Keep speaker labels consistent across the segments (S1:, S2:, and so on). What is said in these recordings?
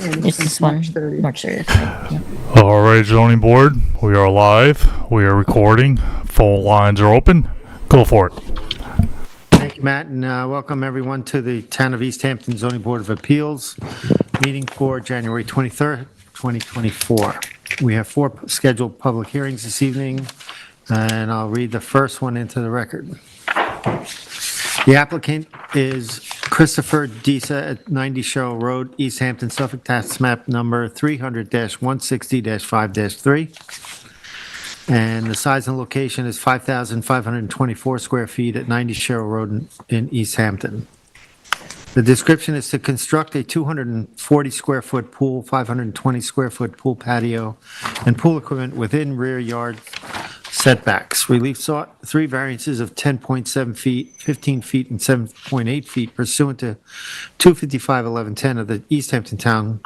S1: It's this one, March 30th. Right? Yeah.
S2: All right, zoning board, we are live. We are recording. Phone lines are open. Go for it.
S3: Thank you, Matt, and welcome everyone to the Town of East Hampton Zoning Board of Appeals meeting for January 23rd, 2024. We have 4 scheduled public hearings this evening, and I'll read the first one into the record. The applicant is Christopher Disa at 90 Sherrill Road, East Hampton, Suffolk, tax map number 300-160-5-3. And the size and location is 5,524 square feet at 90 Sherrill Road in East Hampton. The description is to construct a 240 square foot pool, 520 square foot pool patio, and pool equipment within rear yard setbacks. Relief sought 3 variances of 10.7 feet, 15 feet, and 7.8 feet pursuant to 255-1110 of the East Hampton Town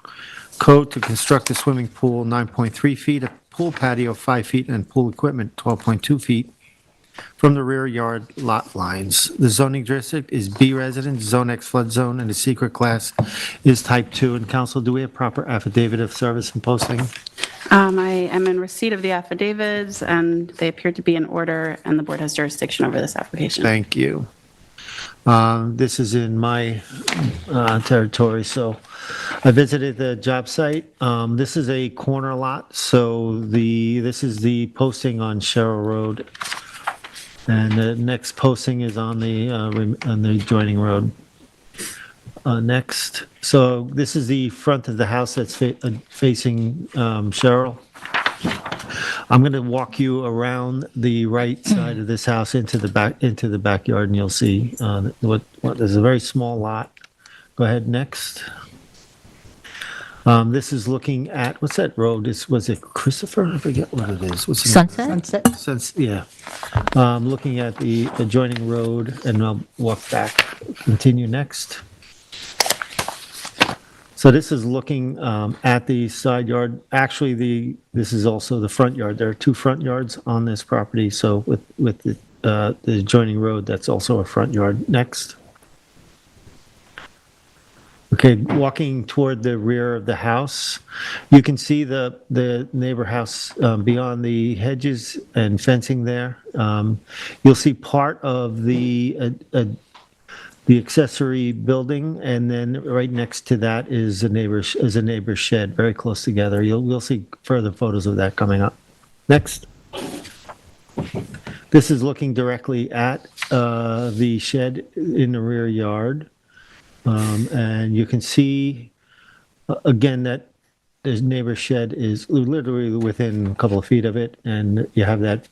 S3: Code to construct a swimming pool 9.3 feet, a pool patio 5 feet, and pool equipment 12.2 feet from the rear yard lot lines. The zoning district is B residence, Zone X flood zone, and the secret class is type 2. And council, do we have proper affidavit of service and posting?
S4: I am in receipt of the affidavits, and they appear to be in order, and the board has jurisdiction over this application.
S3: Thank you. This is in my territory, so I visited the job site. This is a corner lot, so this is the posting on Sherrill Road, and the next posting is on the adjoining road. Next, so this is the front of the house that's facing Sherrill. I'm going to walk you around the right side of this house into the backyard, and you'll see what there's a very small lot. Go ahead, next. This is looking at, what's that road? Was it Christopher? I forget what it is. What's the name?
S1: Sunset?
S3: Yeah. Looking at the adjoining road, and I'll walk back. Continue next. So this is looking at the side yard. Actually, this is also the front yard. There are 2 front yards on this property. So with the adjoining road, that's also a front yard. Next. Okay, walking toward the rear of the house, you can see the neighbor house beyond the hedges and fencing there. You'll see part of the accessory building, and then right next to that is a neighbor's shed, very close together. We'll see further photos of that coming up. Next. This is looking directly at the shed in the rear yard. And you can see, again, that the neighbor's shed is literally within a couple of feet of it, and you have that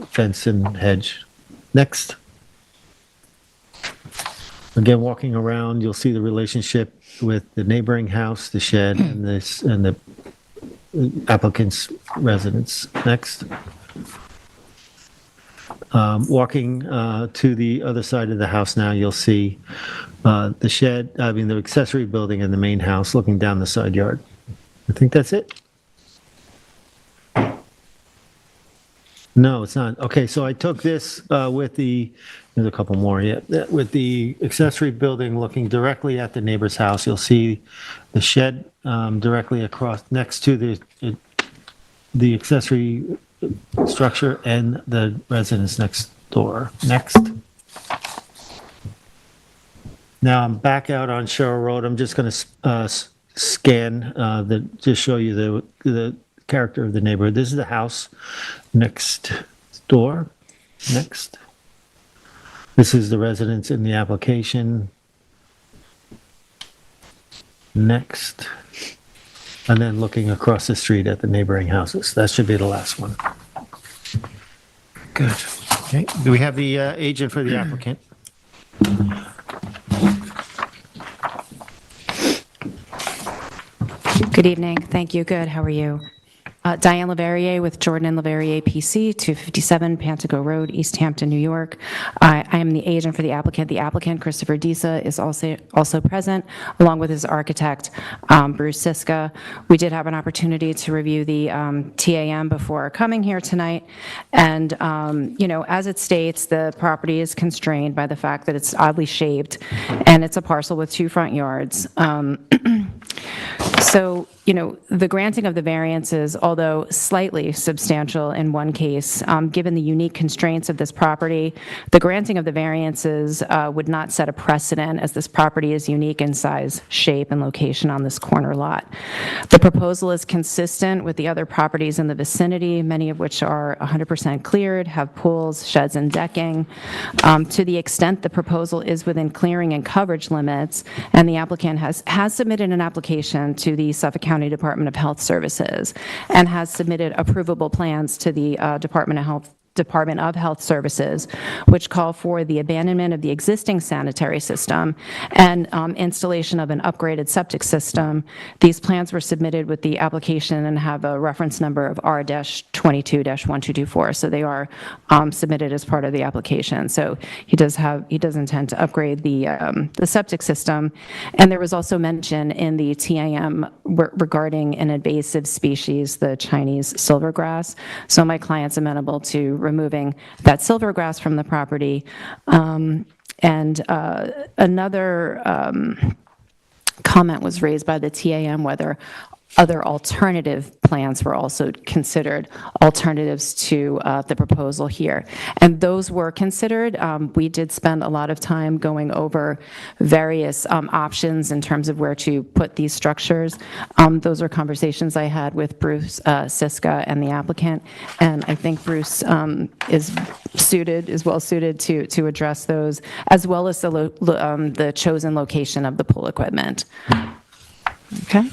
S3: fence and hedge. Next. Again, walking around, you'll see the relationship with the neighboring house, the shed, and the applicant's residence. Next. Walking to the other side of the house now, you'll see the shed, the accessory building and the main house looking down the side yard. I think that's it. No, it's not. Okay, so I took this with there's a couple more yet. With the accessory building looking directly at the neighbor's house, you'll see the shed directly across next to the accessory structure and the residence next door. Next. Now I'm back out on Sherrill Road. I'm just going to scan just show you the character of the neighborhood. This is the house next door. Next. This is the residence in the application. Next. And then looking across the street at the neighboring houses. That should be the last one. Good. Okay. Do we have the agent for the applicant?
S5: Good evening. Thank you. Good. How are you? Diane Leverrier with Jordan and Leverrier PC, 257 Pantago Road, East Hampton, New York. I am the agent for the applicant. The applicant, Christopher Disa, is also present, along with his architect, Bruce Siska. We did have an opportunity to review the TAM before coming here tonight, and as it states, the property is constrained by the fact that it's oddly shaped, and it's a parcel with 2 front yards. So, the granting of the variances, although slightly substantial in one case, given the unique constraints of this property, the granting of the variances would not set a precedent, as this property is unique in size, shape, and location on this corner lot. The proposal is consistent with the other properties in the vicinity, many of which are 100% cleared, have pools, sheds, and decking. To the extent the proposal is within clearing and coverage limits, and the applicant has submitted an application to the Suffolk County Department of Health Services and has submitted approvable plans to the Department of Health Services, which call for the abandonment of the existing sanitary system and installation of an upgraded septic system. These plans were submitted with the application and have a reference number of R-22-1224, so they are submitted as part of the application. So he does intend to upgrade the septic system. And there was also mention in the TAM regarding an invasive species, the Chinese silvergrass. So my client's amenable to removing that silvergrass from the property. Another comment was raised by the TAM whether other alternative plans were also considered, alternatives to the proposal here. And those were considered. We did spend a lot of time going over various options in terms of where to put these structures. Those are conversations I had with Bruce Siska and the applicant, and I think Bruce is well suited to address those, as well as the chosen location of the pool equipment. Okay.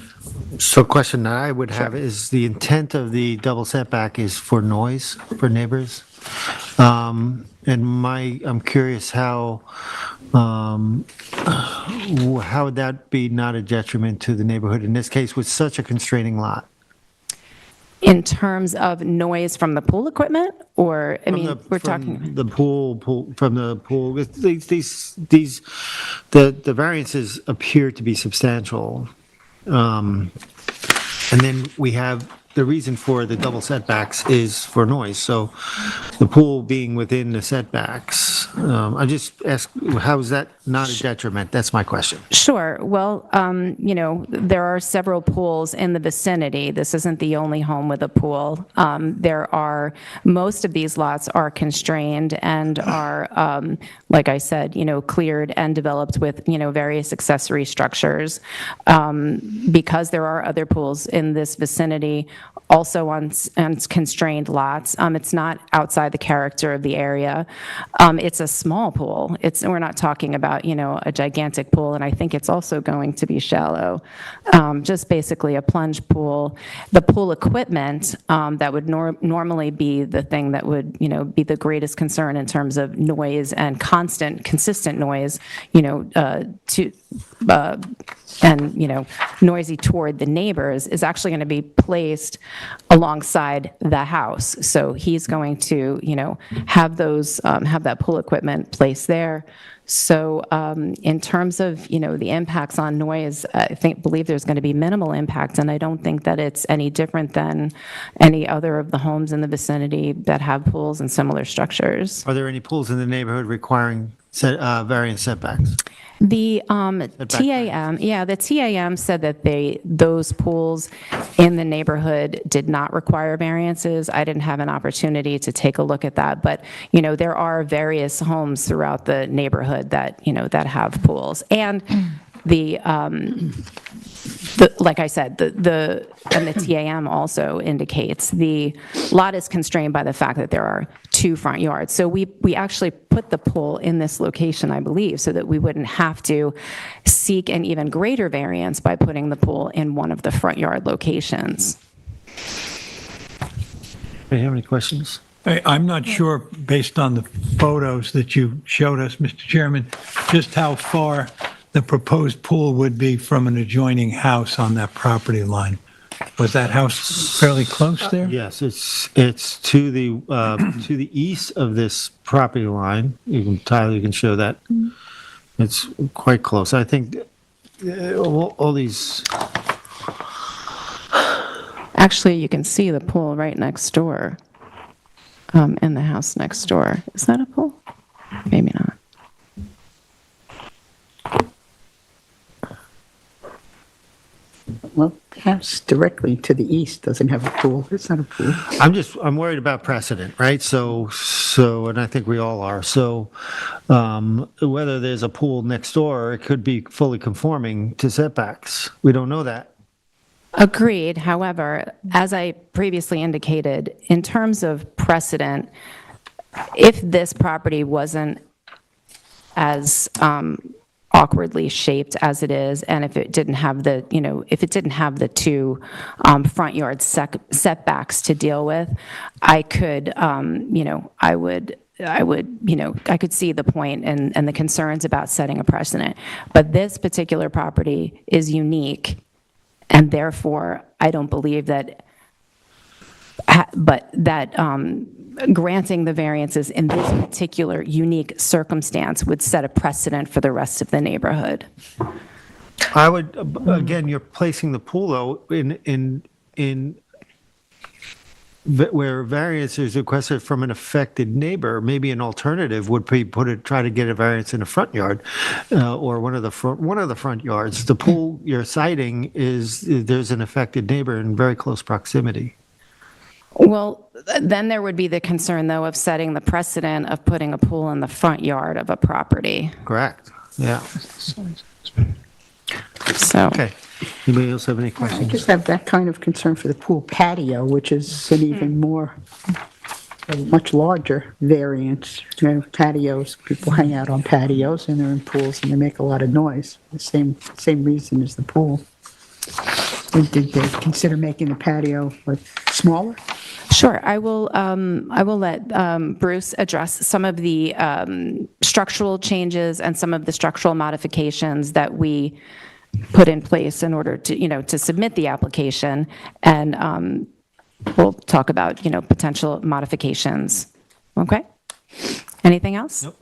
S3: So question that I would have is, the intent of the double setback is for noise for neighbors? I'm curious how would that be not a detriment to the neighborhood in this case with such a constraining lot?
S5: In terms of noise from the pool equipment, or, we're talking...
S3: The pool, from the pool, the variances appear to be substantial. And then we have the reason for the double setbacks is for noise. So the pool being within the setbacks, I just ask, how is that not a detriment? That's my question.
S5: Sure. Well, there are several pools in the vicinity. This isn't the only home with a pool. Most of these lots are constrained and are, like I said, cleared and developed with, various accessory structures. Because there are other pools in this vicinity, also on constrained lots. It's not outside the character of the area. It's a small pool. We're not talking about, a gigantic pool, and I think it's also going to be shallow. Just basically a plunge pool. The pool equipment that would normally be the thing that would, be the greatest concern in terms of noise and consistent noise, noisy toward the neighbors, is actually going to be placed alongside the house. So he's going to, have that pool equipment placed there. So in terms of, the impacts on noise, I believe there's going to be minimal impact, and I don't think that it's any different than any other of the homes in the vicinity that have pools and similar structures.
S3: Are there any pools in the neighborhood requiring variance setbacks?
S5: The TAM said that those pools in the neighborhood did not require variances. I didn't have an opportunity to take a look at that, but there are various homes throughout the neighborhood that that have pools, and like I said, the TAM also indicates the lot is constrained by the fact that there are 2 front yards. So we actually put the pool in this location, I believe, so that we wouldn't have to seek an even greater variance by putting the pool in one of the front yard locations.
S3: Do you have any questions?
S6: I'm not sure, based on the photos that you showed us, Mr. Chairman, just how far the proposed pool would be from an adjoining house on that property line. Was that house fairly close there?
S3: Yes, it's to the east of this property line. Tyler, you can show that. It's quite close. I think all these,
S5: Actually, you can see the pool right next door, in the house next door. Is that a pool? Maybe not.
S1: Well, the house directly to the east doesn't have a pool. It's not a pool.
S3: I'm worried about precedent, right? So, and I think we all are. So, whether there's a pool next door, it could be fully conforming to setbacks. We don't know that.
S5: Agreed. However, as I previously indicated, in terms of precedent, if this property wasn't as awkwardly shaped as it is, and if it didn't have the, if it didn't have the two front yard setbacks to deal with, I could, I could see the point and the concerns about setting a precedent. But this particular property is unique, and therefore, I don't believe that, granting the variances in this particular unique circumstance would set a precedent for the rest of the neighborhood.
S3: I would, again, you're placing the pool though in where variance is requested from an affected neighbor. Maybe an alternative would be try to get a variance in the front yard, or one of the front yards. The pool you're citing there's an affected neighbor in very close proximity.
S5: Well, then there would be the concern, though, of setting the precedent of putting a pool in the front yard of a property.
S3: Correct. Yeah.
S5: So,
S3: Okay. Anybody else have any
S1: I
S3: questions?
S1: just have that kind of concern for the pool patio, which is an even more, a much larger variance. Patios, people hang out on patios and they're in pools and they make a lot of noise. The same reason as the pool. Did they consider making the patio smaller?
S5: sure, I will let Bruce address some of the structural changes and some of the structural modifications that we put in place in order to, to submit the application, and we'll talk about, potential modifications. Okay? Anything else?
S3: Nope.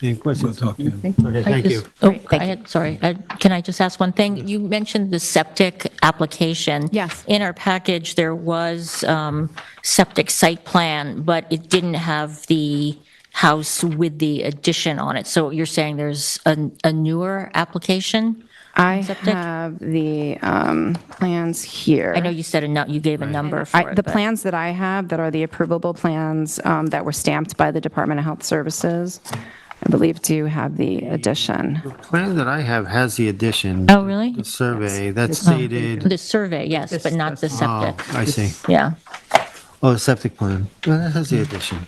S3: Any questions?
S6: We'll talk to you.
S3: Okay, thank you.
S7: Sorry, can I just ask one thing? You mentioned the septic application.
S5: Yes.
S7: In our package, there was septic site plan, but it didn't have the house with the addition on it. So you're saying there's a newer application?
S5: I
S7: Septic?
S5: have the plans here.
S7: I know you said you gave a number for it.
S5: The
S7: but-
S5: plans that I have that are the approvable plans that were stamped by the Department of Health Services, I believe do have the addition.
S3: The plan that I have has the addition.
S7: Oh, really?
S3: The survey, that's dated.
S7: The survey, yes, but not the septic.
S3: Oh, I see.
S7: Yeah,
S3: Oh, the septic plan. Well, that has the addition.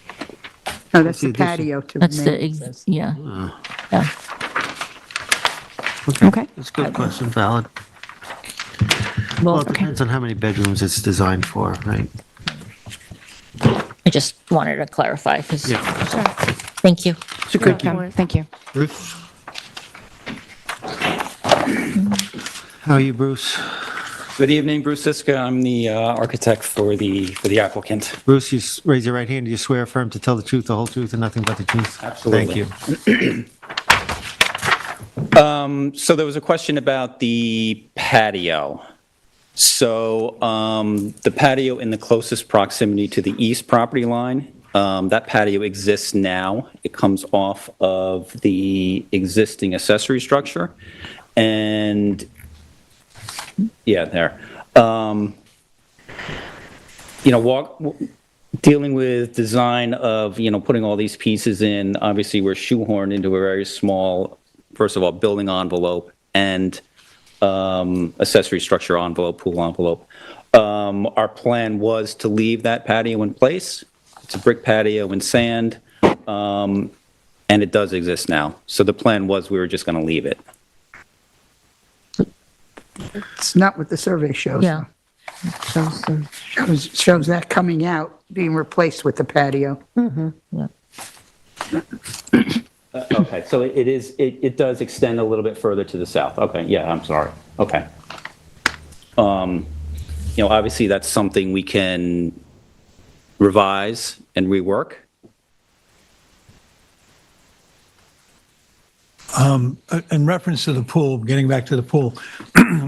S1: No, that's the
S3: the addition.
S1: patio to
S7: that's
S1: remain.
S7: yeah. Yeah.
S5: Okay.
S3: That's a good question, valid. Well,
S7: Well,
S3: it depends on how many bedrooms it's designed for, right?
S7: I just wanted to clarify, because,
S3: Yeah.
S7: thank you.
S3: It's a good
S5: Okay, thank you.
S3: Bruce? How are you, Bruce?
S8: Good evening, Bruce Siska. I'm the architect for the applicant.
S3: Bruce, you raise your right hand. Do you swear affirm to tell the truth, the whole truth, and nothing but the truth?
S8: Absolutely.
S3: Thank you.
S8: So there was a question about the patio. So the patio in the closest proximity to the east property line, that patio exists now. It comes off of the existing accessory structure. And yeah, there. Dealing with design of, putting all these pieces in, obviously we're shoehorned into a very small, first of all, building envelope and accessory structure envelope, pool envelope. Our plan was to leave that patio in place. It's a brick patio in sand, and it does exist now. So the plan was we were just going to leave it.
S1: It's not what the survey shows.
S7: Yeah.
S1: Shows that coming out, being replaced with the patio.
S8: Okay, so it does extend a little bit further to the south. Okay, yeah, I'm sorry. Okay. obviously that's something we can revise and rework.
S6: In reference to the pool, getting back to the pool,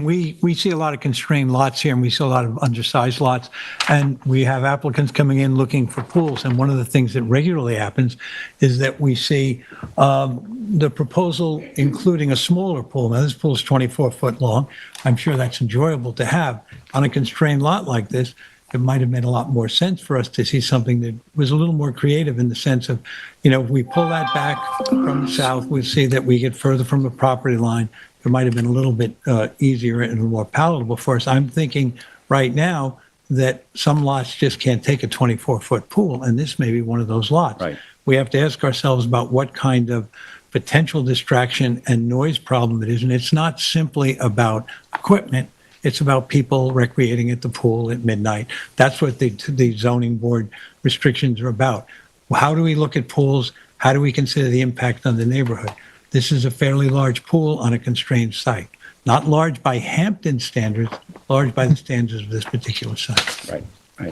S6: we see a lot of constrained lots here, and we see a lot of undersized lots, and we have applicants coming in looking for pools, and one of the things that regularly happens is that we see the proposal including a smaller pool. Now, this pool is 24-foot long. I'm sure that's enjoyable to have. On a constrained lot like this, it might have made a lot more sense for us to see something that was a little more creative in the sense of, if we pull that back from the south, we see that we get further from the property line. It might have been a little bit easier and more palatable for us. I'm thinking right now that some lots just can't take a 24-foot pool, and this may be one of those lots.
S8: Right.
S6: We have to ask ourselves about what kind of potential distraction and noise problem it is, and it's not simply about equipment. It's about people recreating at the pool at midnight. That's what the zoning board restrictions are about. How do we look at pools? How do we consider the impact on the neighborhood? This is a fairly large pool on a constrained site. Not large by Hampton standards, large by the standards of this particular site.
S8: Right.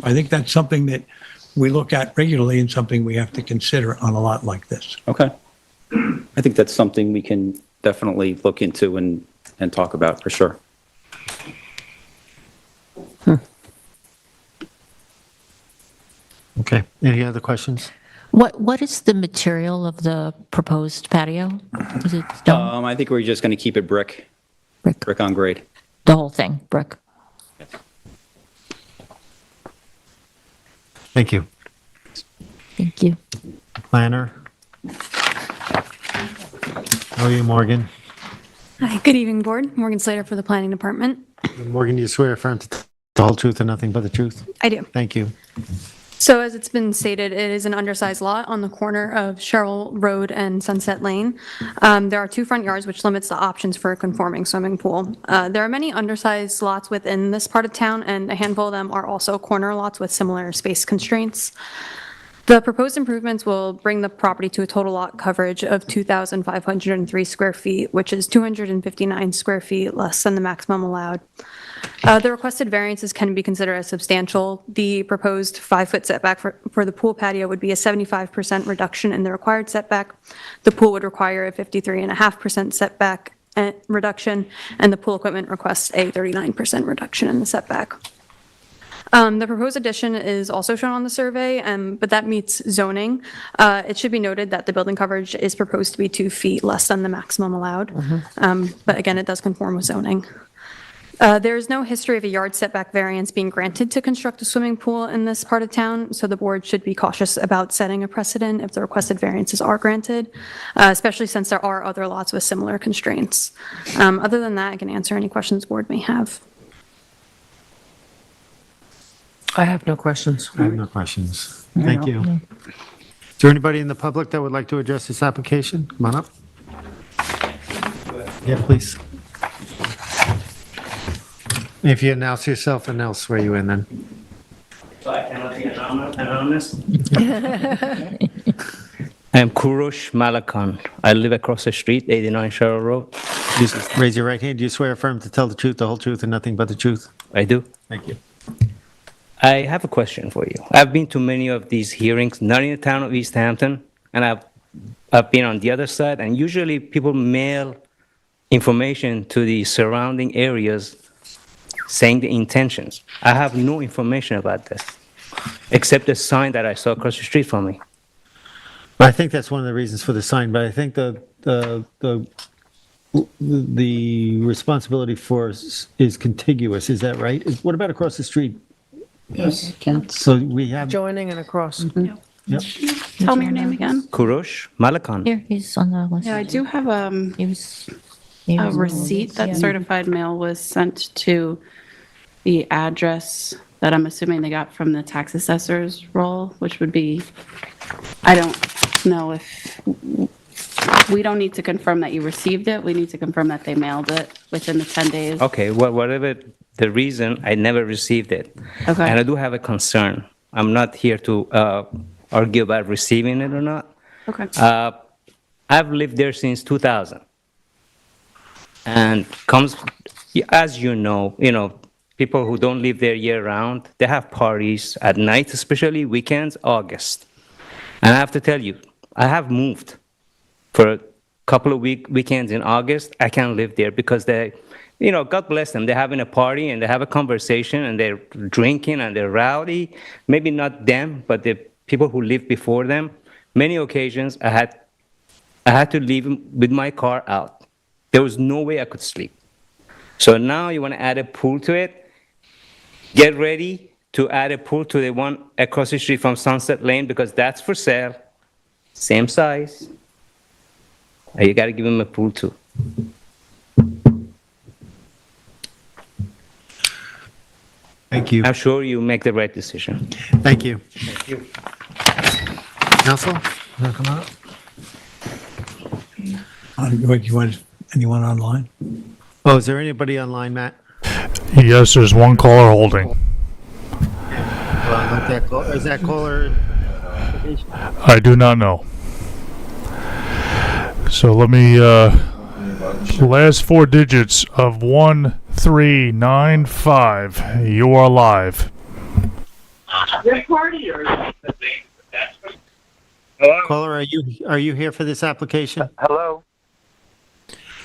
S6: I think that's something that we look at regularly and something we have to consider on a lot like this.
S8: Okay. I think that's something we can definitely look into and talk about for sure.
S3: Okay, any other questions?
S7: What is the material of the proposed patio? Is it stone?
S8: I think we're just going to keep it brick on grade.
S7: The whole thing, brick?
S3: Thank you.
S7: Thank you.
S3: Planner? How are you, Morgan?
S9: Hi, good evening, Board. Morgan Slater for the Planning Department.
S3: Morgan, do you swear affirm to tell the whole truth and nothing but the truth?
S9: I do.
S3: Thank you.
S9: So as it's been stated, it is an undersized lot on the corner of Sherrill Road and Sunset Lane. There are 2 front yards, which limits the options for a conforming swimming pool. There are many undersized lots within this part of town, and a handful of them are also corner lots with similar space constraints. The proposed improvements will bring the property to a total lot coverage of 2,503 square feet, which is 259 square feet less than the maximum allowed. The requested variances can be considered as substantial. The proposed 5-foot setback for the pool patio would be a 75% reduction in the required setback. The pool would require a 53.5% setback reduction, and the pool equipment requests a 39% reduction in the setback. The proposed addition is also shown on the survey, but that meets zoning. It should be noted that the building coverage is proposed to be 2 feet less than the maximum allowed. But again, it does conform with zoning. There is no history of a yard setback variance being granted to construct a swimming pool in this part of town, so the board should be cautious about setting a precedent if the requested variances are granted, especially since there are other lots with similar constraints. Other than that, I can answer any questions the board may have.
S10: I have no questions.
S3: I have no questions. Thank you. Is there anybody in the public that would like to address this application? Come on up. Yeah, please. If you announce yourself, and I'll swear you in then.
S11: So I cannot be anonymous. I am Kurosh Malakan. I live across the street, 89 Sherrill Road.
S3: Just raise your right hand. Do you swear affirm to tell the truth, the whole truth, and nothing but the truth?
S11: I do.
S3: Thank you.
S11: I have a question for you. I've been to many of these hearings, not in the town of East Hampton, and I've been on the other side, and usually people mail information to the surrounding areas saying the intentions. I have no information about this, except the sign that I saw across the street from me.
S3: I think that's one of the reasons for the sign, but I think the responsibility for us is contiguous. Is that right? What about across the street?
S1: Yes.
S3: So we have.
S10: Joining and across.
S3: Yep.
S4: Tell me your name again.
S11: Kurosh Malakan.
S7: Here, he's on the list.
S4: Yeah, I do have
S7: He was.
S4: a receipt that certified mail was sent to the address that I'm assuming they got from the tax assessor's roll, which would be, I don't know if, we don't need to confirm that you received it. We need to confirm that they mailed it within the 10 days.
S11: Okay, well, whatever the reason, I never received it.
S4: Okay.
S11: And I do have a concern. I'm not here to argue about receiving it or not.
S4: Okay.
S11: I've lived there since 2000. And as you know, people who don't live there year-round, they have parties at night, especially weekends, August. And I have to tell you, I have moved for a couple of weekends in August. I can't live there because they, God bless them, they're having a party and they have a conversation and they're drinking and they're rowdy. Maybe not them, but the people who lived before them. Many occasions I had to leave with my car out. There was no way I could sleep. So now you want to add a pool to it? Get ready to add a pool to the one across the street from Sunset Lane because that's for sale. Same size. And you got to give them a pool too.
S3: Thank you.
S11: I'm sure you make the right decision.
S3: Thank you. Thank you. Council, wanna come up?
S6: You want anyone online?
S3: Oh, is there anybody online, Matt?
S2: Yes, there's one caller holding.
S3: Is that caller?
S2: I do not know. So let me, last four digits of 1395. You are live.
S3: Caller, are you here for this application?
S12: Hello?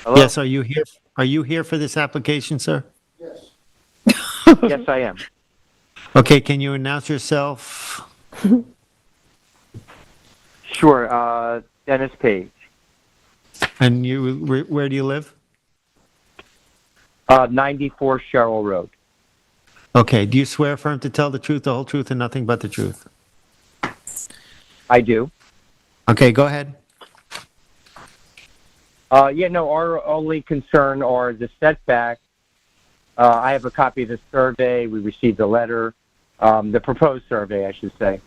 S12: Hello?
S3: Yes, are you here? Are you here for this application, sir?
S12: Yes, I am.
S3: Okay, can you announce yourself?
S12: Sure, Dennis Page.
S3: And where do you live?
S12: 94 Sherrill Road.
S3: Okay, do you swear affirm to tell the truth, the whole truth, and nothing but the truth?
S12: I do.
S3: Okay, go ahead.
S12: Our only concern are the setback. I have a copy of the survey. We received a letter, the proposed survey, I should say.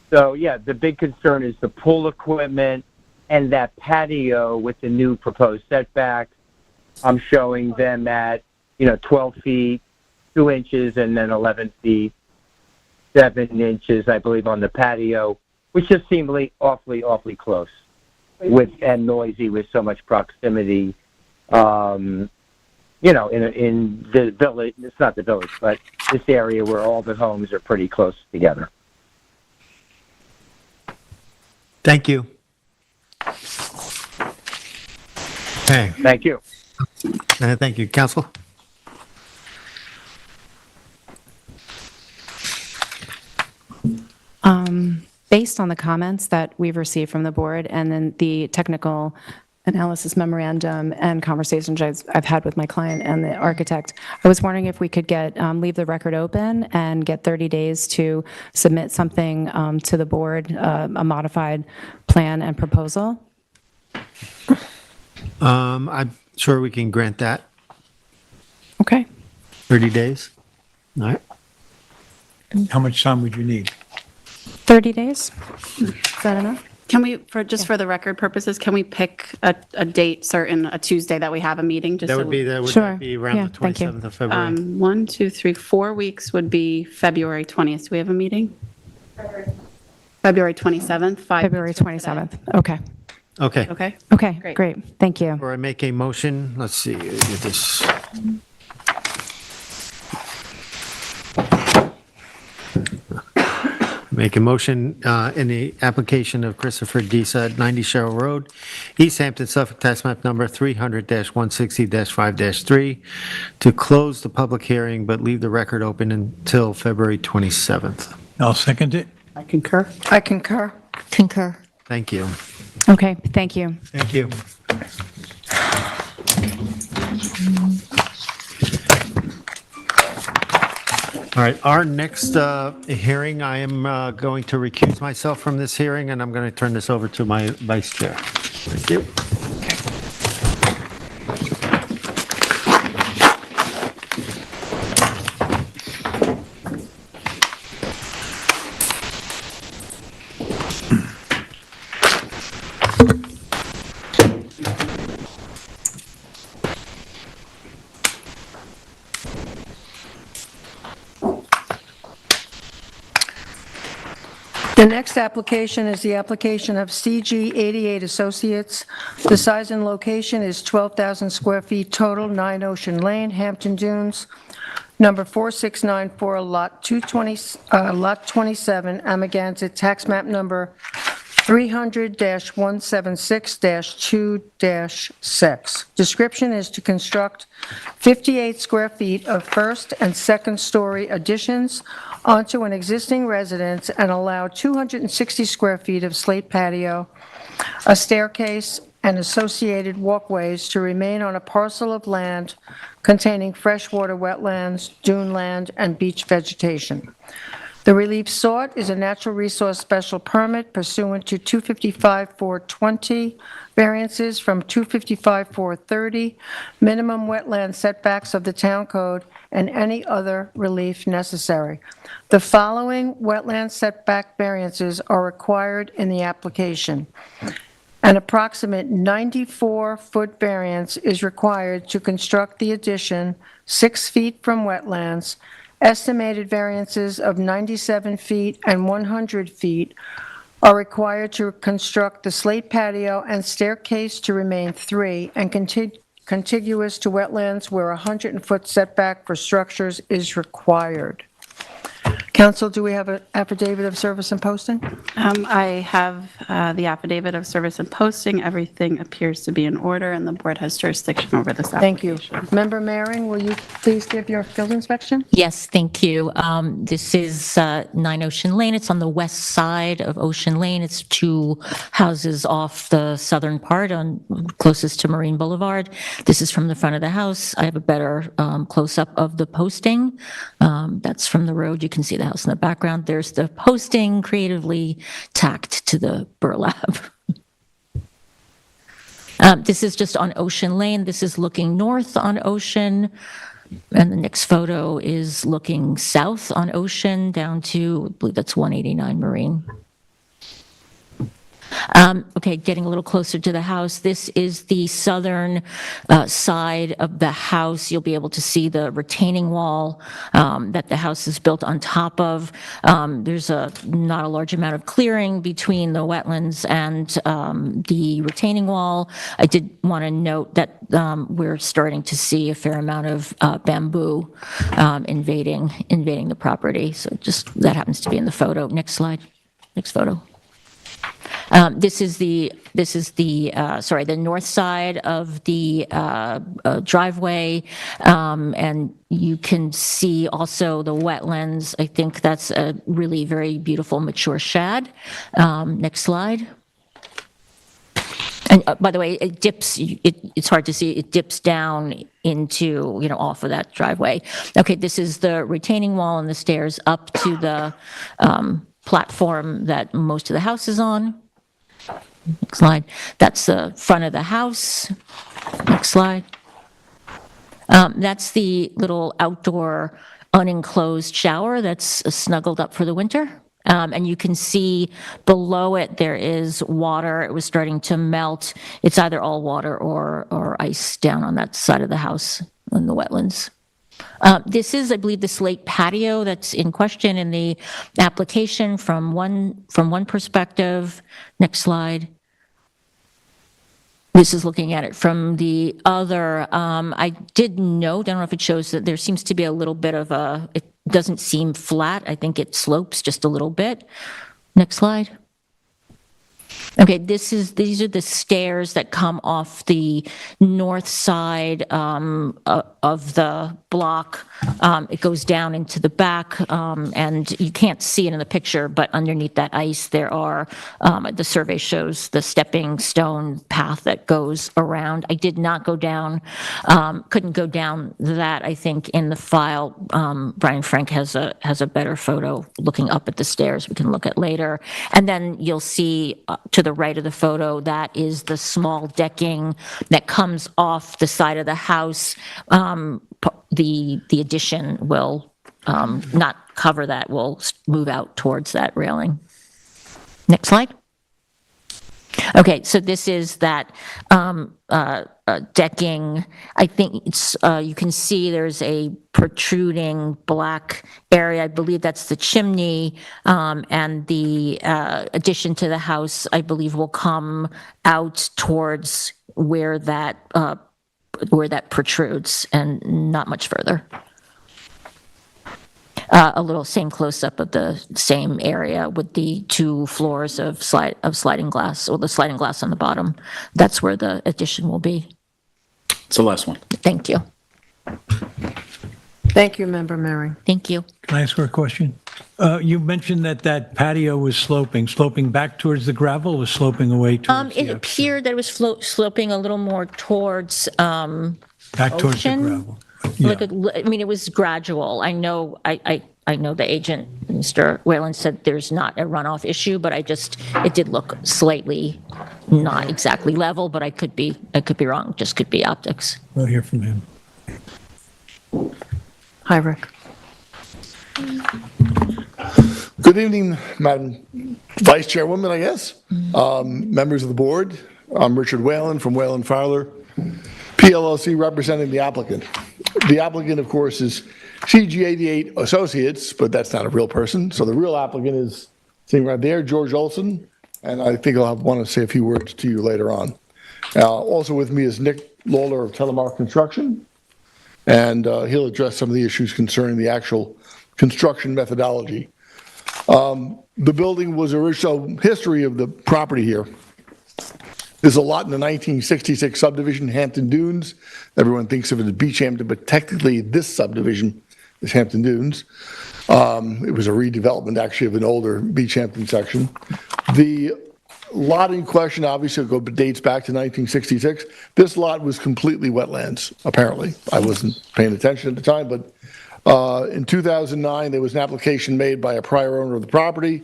S12: So, yeah, the big concern is the pool equipment and that patio with the new proposed setback. I'm showing them at, 12 feet, 2 inches, and then 11 feet, 7 inches, I believe, on the patio, which just seemed awfully close and noisy with so much proximity. In the village, it's not the village, but this area where all the homes are pretty close together.
S3: Thank you. Okay,
S12: Thank you.
S3: thank you. Council?
S5: Based on the comments that we've received from the board and then the technical analysis memorandum and conversations I've had with my client and the architect, I was wondering if we could leave the record open and get 30 days to submit something to the board, a modified plan and proposal.
S3: I'm sure we can grant that.
S5: Okay.
S3: 30 days. All right.
S6: How much time would you need?
S5: 30 days? Is that enough?
S4: Can we, for the record purposes, can we pick a date certain, a Tuesday that we have a meeting?
S3: That would be
S5: Sure.
S3: around
S5: Yeah,
S3: the
S5: thank you.
S3: 27th of February.
S4: 1, 2, 3, 4 weeks would be February 20th. Do we have a meeting? February 27th, 5
S5: February
S4: weeks from today.
S5: 27th. Okay.
S3: Okay.
S4: Okay.
S5: Okay,
S4: Great.
S5: great. Thank you.
S3: Before I make a motion, let's see, get this. Make a motion in the application of Christopher Disa at 90 Sherrill Road, East Hampton, Suffolk, tax map number 300-160-5-3, to close the public hearing but leave the record open until February 27th.
S6: I'll second it.
S1: I concur.
S10: I concur.
S7: Concur.
S3: Thank you.
S5: Okay, thank you.
S3: Thank you. All right, our next hearing, I am going to recuse myself from this hearing, and I'm going to turn this over to my vice chair. Thank you.
S10: The next application is the application of CG 88 Associates. The size and location is 12,000 square feet total, 9 Ocean Lane, Hampton Dunes. number 4694, lot 27, Amagansett, tax map number 300-176-2-6. Description is to construct 58 square feet of first and second story additions onto an existing residence and allow 260 square feet of slate patio, a staircase, and associated walkways to remain on a parcel of land containing freshwater wetlands, dune land, and beach vegetation. The relief sought is a natural resource special permit pursuant to 255-420 variances from 255-430, minimum wetland setbacks of the town code, and any other relief necessary. The following wetland setback variances are required in the application. An approximate 94-foot variance is required to construct the addition 6 feet from wetlands. Estimated variances of 97 feet and 100 feet are required to construct the slate patio and staircase to remain 3 and contiguous to wetlands where a 100-foot setback for structures is required. Council, do we have an affidavit of service and posting?
S4: I have the affidavit of service and posting. Everything appears to be in order, and the board has jurisdiction over this
S10: Thank you.
S4: application.
S10: Member Maring, will you please give your field inspection?
S7: Yes, thank you. This is 9 Ocean Lane. It's on the west side of Ocean Lane. It's 2 houses off the southern part, closest to Marine Boulevard. This is from the front of the house. I have a better close-up of the posting. That's from the road. You can see the house in the background. There's the posting creatively tacked to the burlap. This is just on Ocean Lane. This is looking north on Ocean. And the next photo is looking south on Ocean down to, I believe that's 189 Marine. Okay, getting a little closer to the house. This is the southern side of the house. You'll be able to see the retaining wall that the house is built on top of. There's not a large amount of clearing between the wetlands and the retaining wall. I did want to note that we're starting to see a fair amount of bamboo invading the property. So just that happens to be in the photo. Next slide. Next photo. This is the north side of the driveway, and you can see also the wetlands. I think that's a really very beautiful mature shad. Next slide. And by the way, it dips. It's hard to see. It dips down into off of that driveway. Okay, this is the retaining wall and the stairs up to the platform that most of the house is on. Next slide. That's the front of the house. Next slide. That's the little outdoor unenclosed shower that's snuggled up for the winter. And you can see below it there is water. It was starting to melt. It's either all water or ice down on that side of the house in the wetlands. This is, I believe, the slate patio that's in question in the application from one perspective. Next slide. This is looking at it from the other. I did note, I don't know if it shows that there seems to be a little bit of it doesn't seem flat. I think it slopes just a little bit. Next slide. Okay, these are the stairs that come off the north side of the block. It goes down into the back, and you can't see it in the picture, but underneath that ice there are, the survey shows the stepping stone path that goes around. I did not go down, couldn't go down that, I think, in the file. Brian Frank has a better photo looking up at the stairs we can look at later. And then you'll see to the right of the photo, that is the small decking that comes off the side of the house. The addition will not cover that, will move out towards that railing. Next slide. Okay, so this is that decking. I think it's you can see there's a protruding black area. I believe that's the chimney, and the addition to the house, I believe, will come out towards where that protrudes and not much further. a little same close-up of the same area with the 2 floors of sliding glass, or the sliding glass on the bottom. That's where the addition will be.
S13: It's the last one.
S7: Thank you.
S10: Thank you, Member Mary.
S7: Thank you.
S6: Can I ask her a question? You mentioned that patio was sloping back towards the gravel, or was sloping away towards
S7: It
S6: the,
S7: appeared that it was sloping a little more towards,
S6: back towards the
S7: ocean?
S6: gravel?
S7: like, I mean, it was gradual. I know, I know the agent, Mr. Whalen, said there's not a runoff issue, but it did look slightly not exactly level, but I could be wrong, just could be optics.
S6: We'll hear from him.
S10: Hi, Rick.
S14: Good evening, Madam Vice Chairwoman, I guess. Members of the board. I'm Richard Whalen from Whalen Fowler, PLLC, representing the applicant. The applicant, of course, is CG88 Associates, but that's not a real person. So the real applicant is sitting right there, George Olson, and I think I'll want to say a few words to you later on. Also with me is Nick Lawler of Telemark Construction, and he'll address some of the issues concerning the actual construction methodology. The building was original history of the property here. There's a lot in the 1966 subdivision, Hampton Dunes. Everyone thinks of it as Beach Hampton, but technically this subdivision is Hampton Dunes. It was a redevelopment actually of an older Beach Hampton section. The lot in question obviously dates back to 1966. This lot was completely wetlands, apparently. I wasn't paying attention at the time, but in 2009, there was an application made by a prior owner of the property,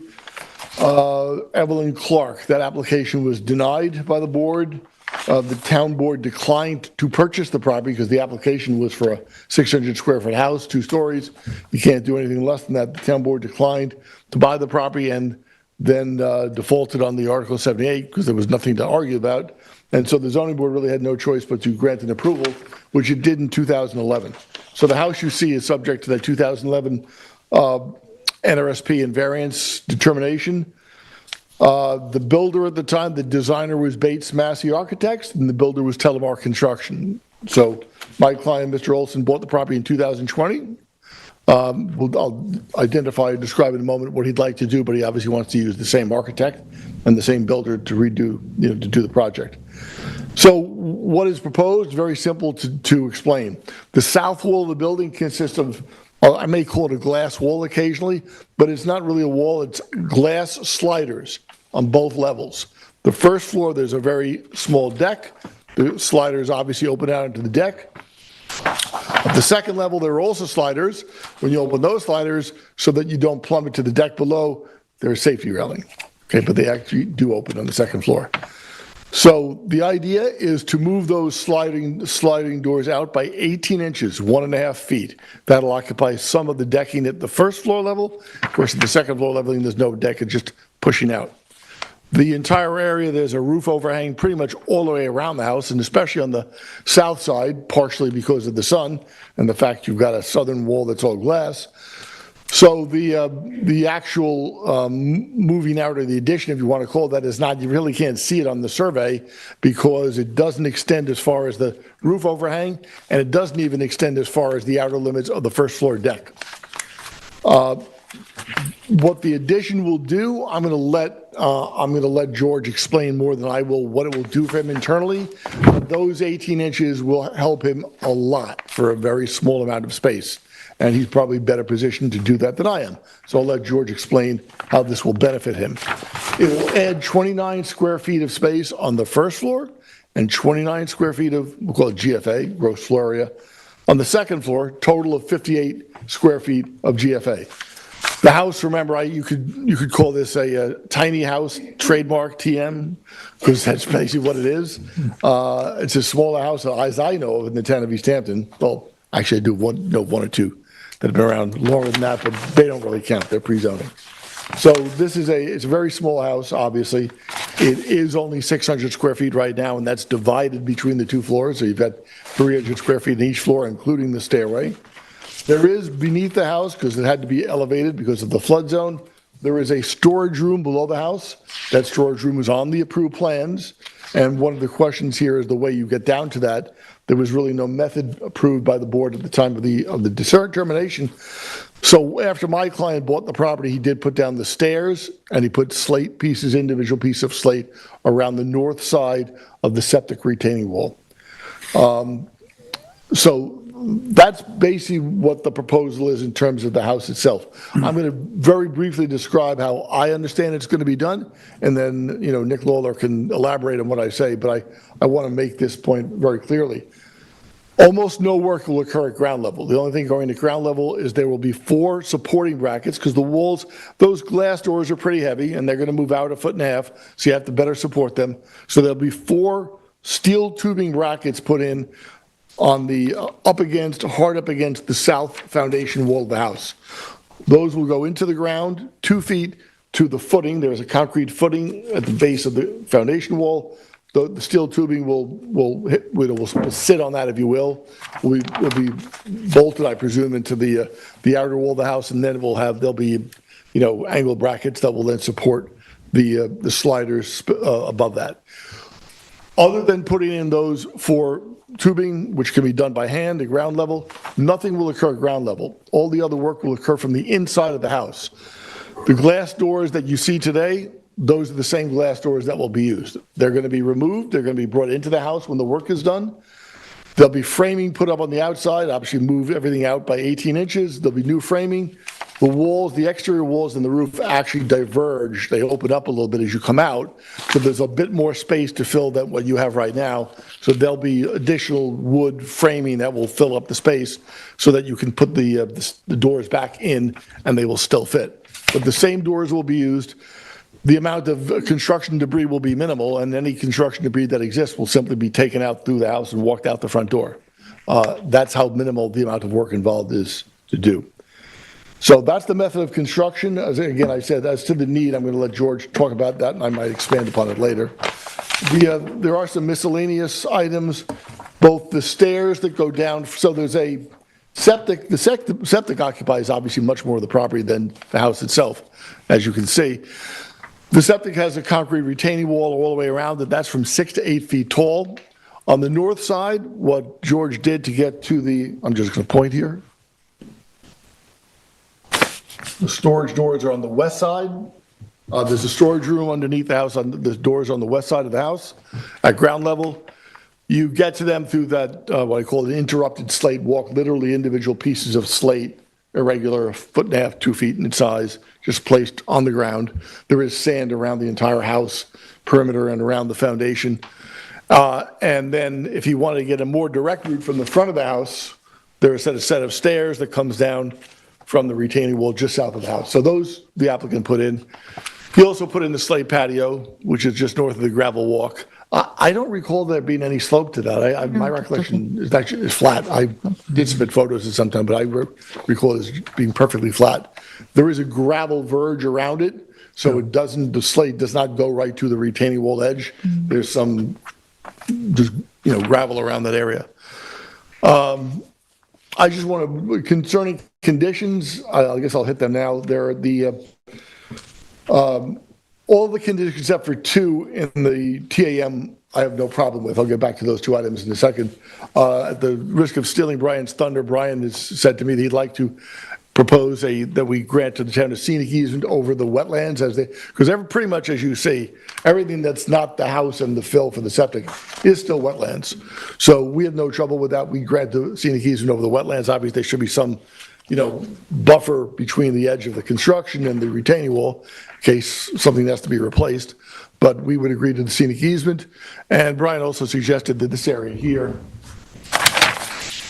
S14: Evelyn Clark. That application was denied by the board. The town board declined to purchase the property because the application was for a 600 square foot house, 2 stories. You can't do anything less than that. The town board declined to buy the property and then defaulted on the Article 78 because there was nothing to argue about. And so the zoning board really had no choice but to grant an approval, which it did in 2011. So the house you see is subject to that 2011 NRSP and variance determination. The builder at the time, the designer was Bates Massey Architects, and the builder was Telemark Construction. So my client, Mr. Olson, bought the property in 2020. I'll identify and describe in a moment what he'd like to do, but he obviously wants to use the same architect and the same builder to redo, to do the project. So what is proposed? Very simple to explain. The south wall of the building consists of, I may call it a glass wall occasionally, but it's not really a wall, it's glass sliders on both levels. The first floor, there's a very small deck. The sliders obviously open out into the deck. At the second level, there are also sliders. When you open those sliders, so that you don't plummet to the deck below, there's safety railing. Okay, but they actually do open on the second floor. So the idea is to move those sliding doors out by 18 inches, 1.5 feet. That'll occupy some of the decking at the first floor level. Of course, at the second floor level, there's no deck, it's just pushing out. The entire area, there's a roof overhang pretty much all the way around the house, and especially on the south side, partially because of the sun and the fact you've got a southern wall that's all glass. So the actual moving out, or the addition, if you want to call it that, is not, you really can't see it on the survey because it doesn't extend as far as the roof overhang, and it doesn't even extend as far as the outer limits of the first floor deck. What the addition will do, I'm going to let George explain more than I will what it will do for him internally. But those 18 inches will help him a lot for a very small amount of space. And he's probably better positioned to do that than I am. So I'll let George explain how this will benefit him. It will add 29 square feet of space on the first floor and 29 square feet of, we'll call it GFA, gross floor area, on the second floor, total of 58 square feet of GFA. The house, remember, you could call this a tiny house, trademark TM, because that's basically what it is. It's a smaller house, as I know of, in the town of East Hampton. Well, actually, I do know one or two that have been around longer than that, but they don't really count. They're pre-zoning. So this is it's a very small house, obviously. It is only 600 square feet right now, and that's divided between the 2 floors. So you've got 300 square feet in each floor, including the stairway. There is, beneath the house, because it had to be elevated because of the flood zone, there is a storage room below the house. That storage room is on the approved plans. And one of the questions here is the way you get down to that. There was really no method approved by the board at the time of the determination. So after my client bought the property, he did put down the stairs, and he put slate pieces, individual piece of slate, around the north side of the septic retaining wall. So that's basically what the proposal is in terms of the house itself. I'm going to very briefly describe how I understand it's going to be done, and then, Nick Lawler can elaborate on what I say, but I want to make this point very clearly. Almost no work will occur at ground level. The only thing going to ground level is there will be 4 supporting brackets, because the walls, those glass doors are pretty heavy, and they're going to move out 1.5 feet, so you have to better support them. So there'll be 4 steel tubing brackets put in on the hard up against the south foundation wall of the house. Those will go into the ground 2 feet to the footing. There's a concrete footing at the base of the foundation wall. The steel tubing will sit on that, if you will. Will be bolted, I presume, into the outer wall of the house, and then there'll be angle brackets that will then support the sliders above that. Other than putting in those 4 tubing, which can be done by hand at ground level, nothing will occur at ground level. All the other work will occur from the inside of the house. The glass doors that you see today, those are the same glass doors that will be used. They're going to be removed. They're going to be brought into the house when the work is done. There'll be framing put up on the outside, obviously move everything out by 18 inches. There'll be new framing. The walls, the exterior walls and the roof actually diverge. They open up a little bit as you come out, so there's a bit more space to fill than what you have right now. So there'll be additional wood framing that will fill up the space so that you can put the doors back in and they will still fit. But the same doors will be used. The amount of construction debris will be minimal, and any construction debris that exists will simply be taken out through the house and walked out the front door. That's how minimal the amount of work involved is to do. So that's the method of construction. Again, I said, as to the need, I'm going to let George talk about that, and I might expand upon it later. There are some miscellaneous items, both the stairs that go down. So there's a septic. The septic occupies obviously much more of the property than the house itself, as you can see. The septic has a concrete retaining wall all the way around it. That's from 6 to 8 feet tall. On the north side, what George did to get to I'm just going to point here. The storage doors are on the west side. There's a storage room underneath the house. The doors on the west side of the house at ground level. You get to them through that, what I call an interrupted slate walk, literally individual pieces of slate, irregular, 1.5 feet, 2 feet in size, just placed on the ground. There is sand around the entire house, perimeter and around the foundation. And then if you wanted to get a more direct route from the front of the house, there's a set of stairs that comes down from the retaining wall just south of the house. So those the applicant put in. He also put in the slate patio, which is just north of the gravel walk. I don't recall there being any slope to that. My recollection is actually flat. I did submit photos at some time, but I recall it as being perfectly flat. There is a gravel verge around it, so the slate does not go right to the retaining wall edge. There's some just gravel around that area. I just want to, concerning conditions, I guess I'll hit them now. There are all the conditions except for 2 in the TAM I have no problem with. I'll get back to those 2 items in a second. At the risk of stealing Brian's thunder, Brian has said to me that he'd like to propose that we grant to the town a scenic easement over the wetlands because pretty much as you see, everything that's not the house and the fill for the septic is still wetlands. So we have no trouble with that. We grant the scenic easement over the wetlands. Obviously, there should be some, buffer between the edge of the construction and the retaining wall in case something has to be replaced. But we would agree to the scenic easement. And Brian also suggested that this area here,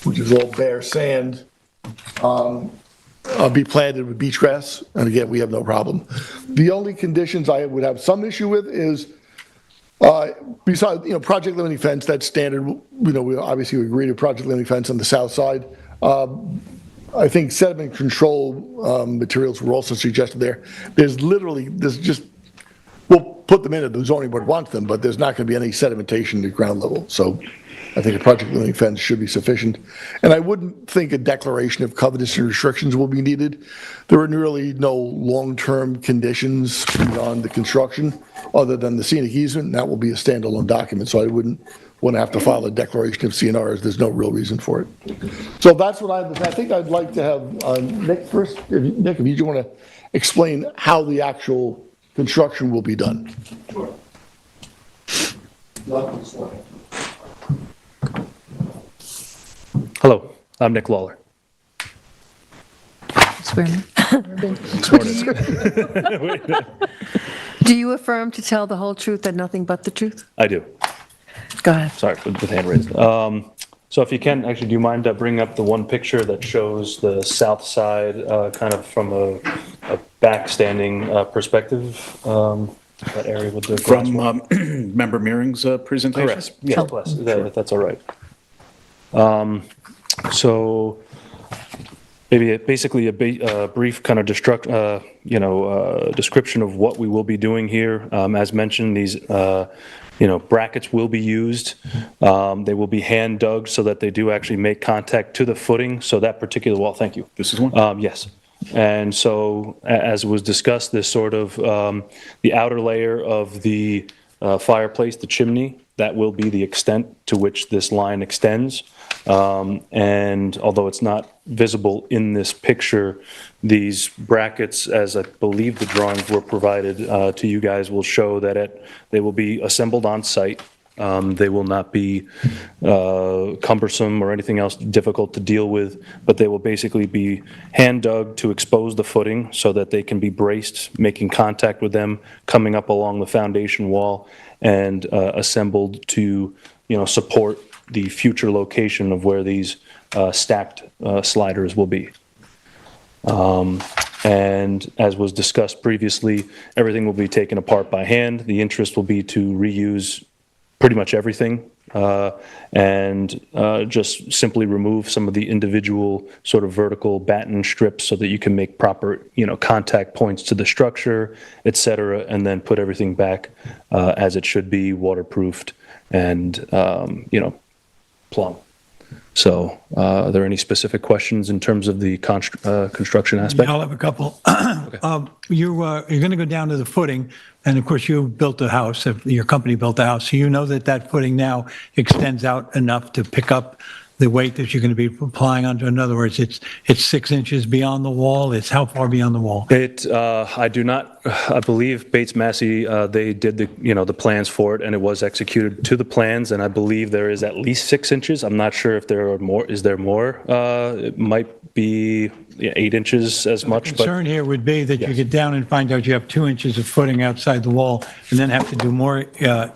S14: which is all bare sand, be planted with beach grass, and again, we have no problem. The only conditions I would have some issue with is, besides, project limiting fence, that's standard. We obviously agree to project limiting fence on the south side. I think sediment control materials were also suggested there. We'll put them in if the zoning board wants them, but there's not going to be any sedimentation at ground level. So I think a project limiting fence should be sufficient. And I wouldn't think a declaration of covenants and restrictions will be needed. There are really no long-term conditions beyond the construction. other than the scenic easement, that will be a standalone document, so I wouldn't want to have to file a declaration of CNRs. There's no real reason for it. So that's what I think I'd like to have Nick first. Nick, if you want to explain how the actual construction will be done. Sure.
S15: Hello, I'm Nick Lawler.
S10: Swear me. Do you affirm to tell the whole truth and nothing but the truth?
S15: I do.
S10: Go ahead.
S15: Sorry, with hand raised. So if you can, actually, do you mind bringing up the one picture that shows the south side, kind of from a backstanding perspective? That area with the
S13: From Member Mearing's presentation?
S15: Correct. Yeah, please, if that's all right. So maybe basically a brief kind of description of what we will be doing here. As mentioned, these brackets will be used. They will be hand dug so that they do actually make contact to the footing. So that particular wall, thank you.
S13: This is one?
S15: Yes. And so, as was discussed, this sort of the outer layer of the fireplace, the chimney, that will be the extent to which this line extends. And although it's not visible in this picture, these brackets, as I believe the drawings were provided to you guys, will show that they will be assembled on site. They will not be cumbersome or anything else difficult to deal with, but they will basically be hand dug to expose the footing so that they can be braced, making contact with them, coming up along the foundation wall, and assembled to, support the future location of where these stacked sliders will be. And as was discussed previously, everything will be taken apart by hand. The interest will be to reuse pretty much everything, and just simply remove some of the individual sort of vertical batten strips so that you can make proper, contact points to the structure, et cetera, and then put everything back as it should be, waterproofed and, plumb. So are there any specific questions in terms of the construction aspect?
S6: I'll have a couple. You're going to go down to the footing, and of course, you built a house, your company built a house, so you know that footing now extends out enough to pick up the weight that you're going to be applying onto. In other words, it's 6 inches beyond the wall. It's how far beyond the wall?
S15: I do not, I believe Bates Massey, they did the plans for it, and it was executed to the plans, and I believe there is at least 6 inches. I'm not sure if there are more. Is there more? It might be 8 inches as much.
S6: The concern here would be that you get down and find out you have 2 inches of footing outside the wall, and then have to do more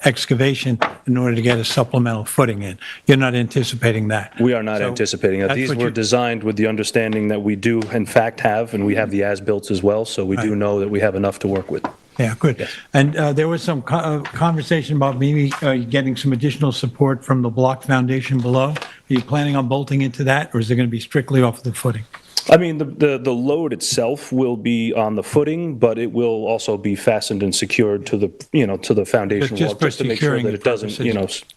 S6: excavation in order to get a supplemental footing in. You're not anticipating that.
S15: We are not anticipating that. These were designed with the understanding that we do, in fact, have, and we have the as-built as well, so we do know that we have enough to work with.
S6: Yeah, good. Yes. And there was some conversation about maybe getting some additional support from the block foundation below. Are you planning on bolting into that, or is it going to be strictly off the footing?
S15: I mean, the load itself will be on the footing, but it will also be fastened and secured to the foundation wall, just to make sure that it doesn't,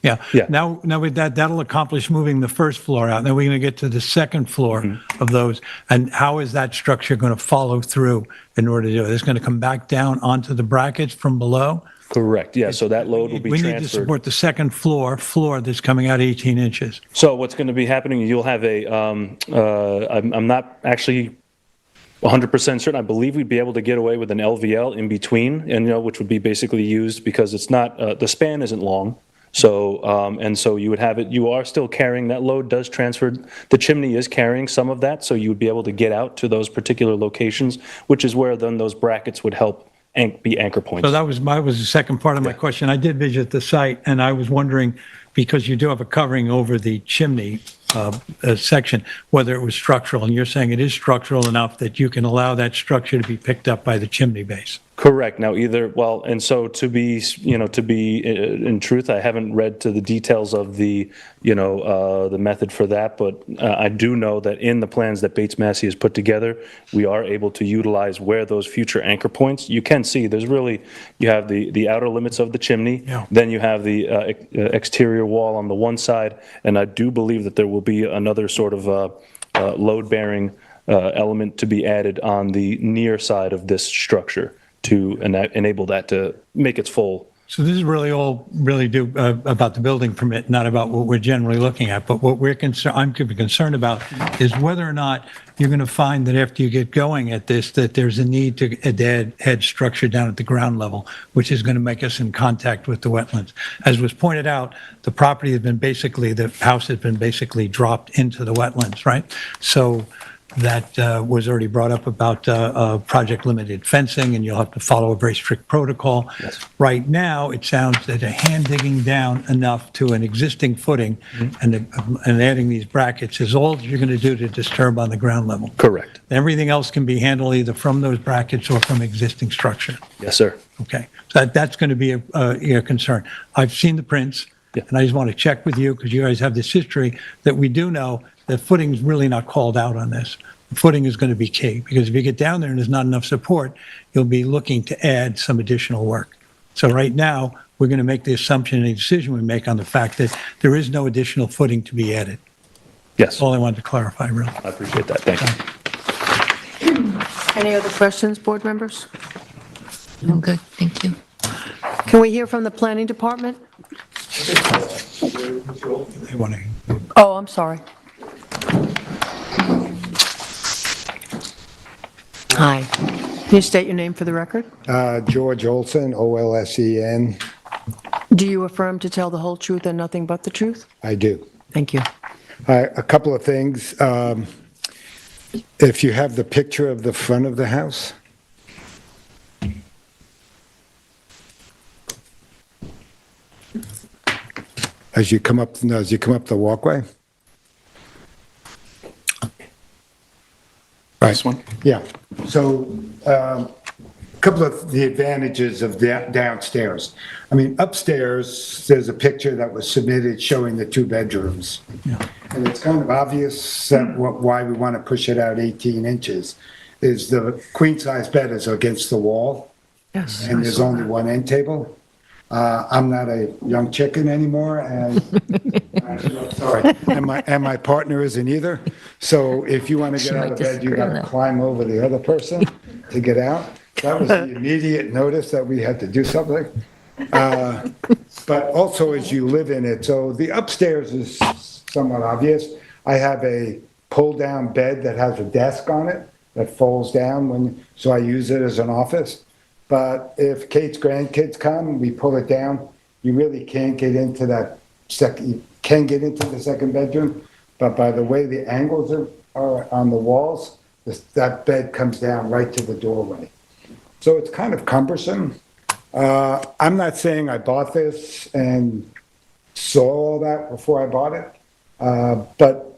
S6: Yeah. Now with that, that'll accomplish moving the first floor out. Then we're going to get to the second floor of those. And how is that structure going to follow through in order to do it? It's going to come back down onto the brackets from below?
S15: Correct, yeah, so that load will be transferred.
S6: We need to support the second floor that's coming out 18 inches.
S15: So what's going to be happening, you'll have I'm not actually 100% certain, I believe we'd be able to get away with an LVL in between, and which would be basically used because it's not, the span isn't long. So, and so you would have it, you are still carrying, that load does transfer, the chimney is carrying some of that, so you would be able to get out to those particular locations, which is where then those brackets would help be anchor points.
S6: So that was the second part of my question. I did visit the site, and I was wondering, because you do have a covering over the chimney section, whether it was structural, and you're saying it is structural enough that you can allow that structure to be picked up by the chimney base.
S15: Correct. Now, and so to be in truth, I haven't read to the details of the method for that, but I do know that in the plans that Bates Massey has put together, we are able to utilize where those future anchor points. You can see there's you have the outer limits of the chimney, then you have the exterior wall on the one side, and I do believe that there will be another sort of load-bearing element to be added on the near side of this structure. to enable that to make its full.
S6: So this is really about the building permit, not about what we're generally looking at. But what I'm concerned about is whether or not you're going to find that after you get going at this, that there's a need to add structure down at the ground level, which is going to make us in contact with the wetlands. As was pointed out, the house has been basically dropped into the wetlands, right? So that was already brought up about project limited fencing, and you'll have to follow a very strict protocol.
S15: Yes.
S6: Right now, it sounds that a hand digging down enough to an existing footing and adding these brackets is all you're going to do to disturb on the ground level.
S15: Correct.
S6: Everything else can be handled either from those brackets or from existing structure.
S15: Yes, sir.
S6: Okay, so that's going to be a concern. I've seen the prints,
S15: Yeah.
S6: and I just want to check with you, because you guys have this history, that we do know that footing's really not called out on this. The footing is going to be key, because if you get down there and there's not enough support, you'll be looking to add some additional work. So right now, we're going to make the assumption and the decision we make on the fact that there is no additional footing to be added.
S15: Yes.
S6: That's all I wanted to clarify, really.
S15: I appreciate that. Thank you.
S10: Any other questions, board members?
S7: I'm good, thank you.
S10: Can we hear from the planning department?
S6: They want to-
S10: Oh, I'm sorry. Hi. Can you state your name for the record?
S16: George Olson, O-L-S-E-N.
S10: Do you affirm to tell the whole truth and nothing but the truth?
S16: I do.
S10: Thank you.
S16: A couple of things. If you have the picture of the front of the house. As you come up the walkway.
S13: This one?
S16: Yeah. So, a couple of the advantages of downstairs. I mean, upstairs, there's a picture that was submitted showing the two bedrooms. And it's kind of obvious that why we want to push it out 18 inches is the queen-size bed is against the wall.
S10: Yes.
S16: And there's only one end table. I'm not a young chicken anymore, and sorry, and my partner isn't either. So if you want to get out of bed, you got to climb over the other person to get out. That was the immediate notice that we had to do something. But also as you live in it, so the upstairs is somewhat obvious. I have a pull-down bed that has a desk on it that folds down so I use it as an office. But if Kate's grandkids come, we pull it down. You really can't get into the second bedroom, but by the way the angles are on the walls, that bed comes down right to the doorway. So it's kind of cumbersome. I'm not saying I bought this and saw all that before I bought it, but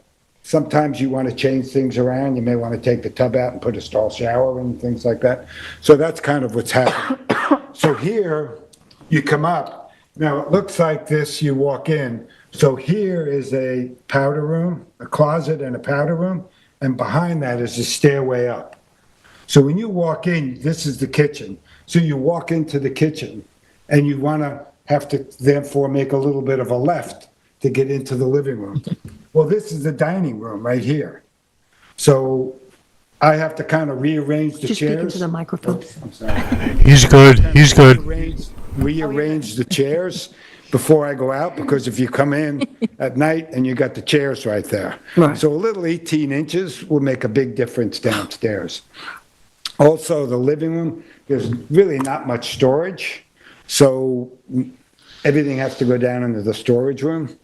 S16: sometimes you want to change things around. You may want to take the tub out and put a stall shower and things like that. So that's kind of what's happening. So here, you come up. Now, it looks like this, you walk in. So here is a powder room, a closet and a powder room, and behind that is a stairway up. So when you walk in, this is the kitchen. So you walk into the kitchen, and you want to have to therefore make a little bit of a left to get into the living room. Well, this is the dining room right here. So I have to kind of rearrange the
S10: Just
S16: chairs.
S10: speak into the microphone.
S16: I'm sorry.
S2: He's good. He's good.
S16: Rearrange the chairs before I go out, because if you come in at night and you got the chairs right there.
S10: Right.
S16: So a little 18 inches will make a big difference downstairs. Also, the living room, there's really not much storage. So everything has to go down into the storage room.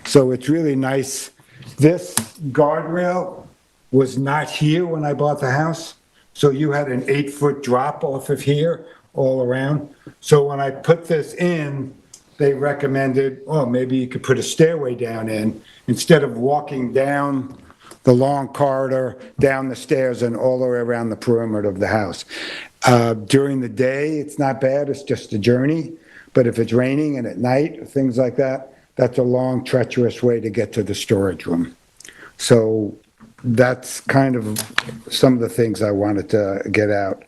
S16: So it's really nice. This guardrail was not here when I bought the house. So you had an 8-foot drop off of here all around. So when I put this in, they recommended, oh, maybe you could put a stairway down in instead of walking down the long corridor, down the stairs and all the way around the perimeter of the house. During the day, it's not bad. It's just a journey. But if it's raining and at night, things like that, that's a long, treacherous way to get to the storage room. So that's kind of some of the things I wanted to get out.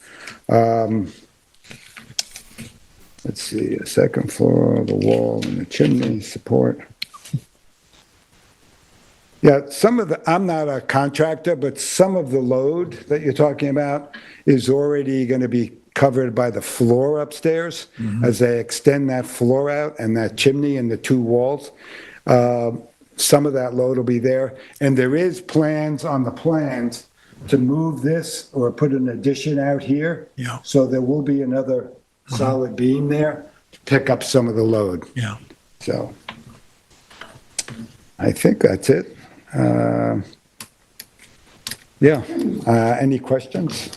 S16: Let's see, a second floor, the wall and the chimney support. Yeah, I'm not a contractor, but some of the load that you're talking about is already going to be covered by the floor upstairs. As they extend that floor out and that chimney and the two walls, some of that load will be there. And there is plans on the plans to move this or put an addition out here.
S6: Yeah.
S16: So there will be another solid beam there to pick up some of the load.
S6: Yeah.
S16: So I think that's it. Any questions?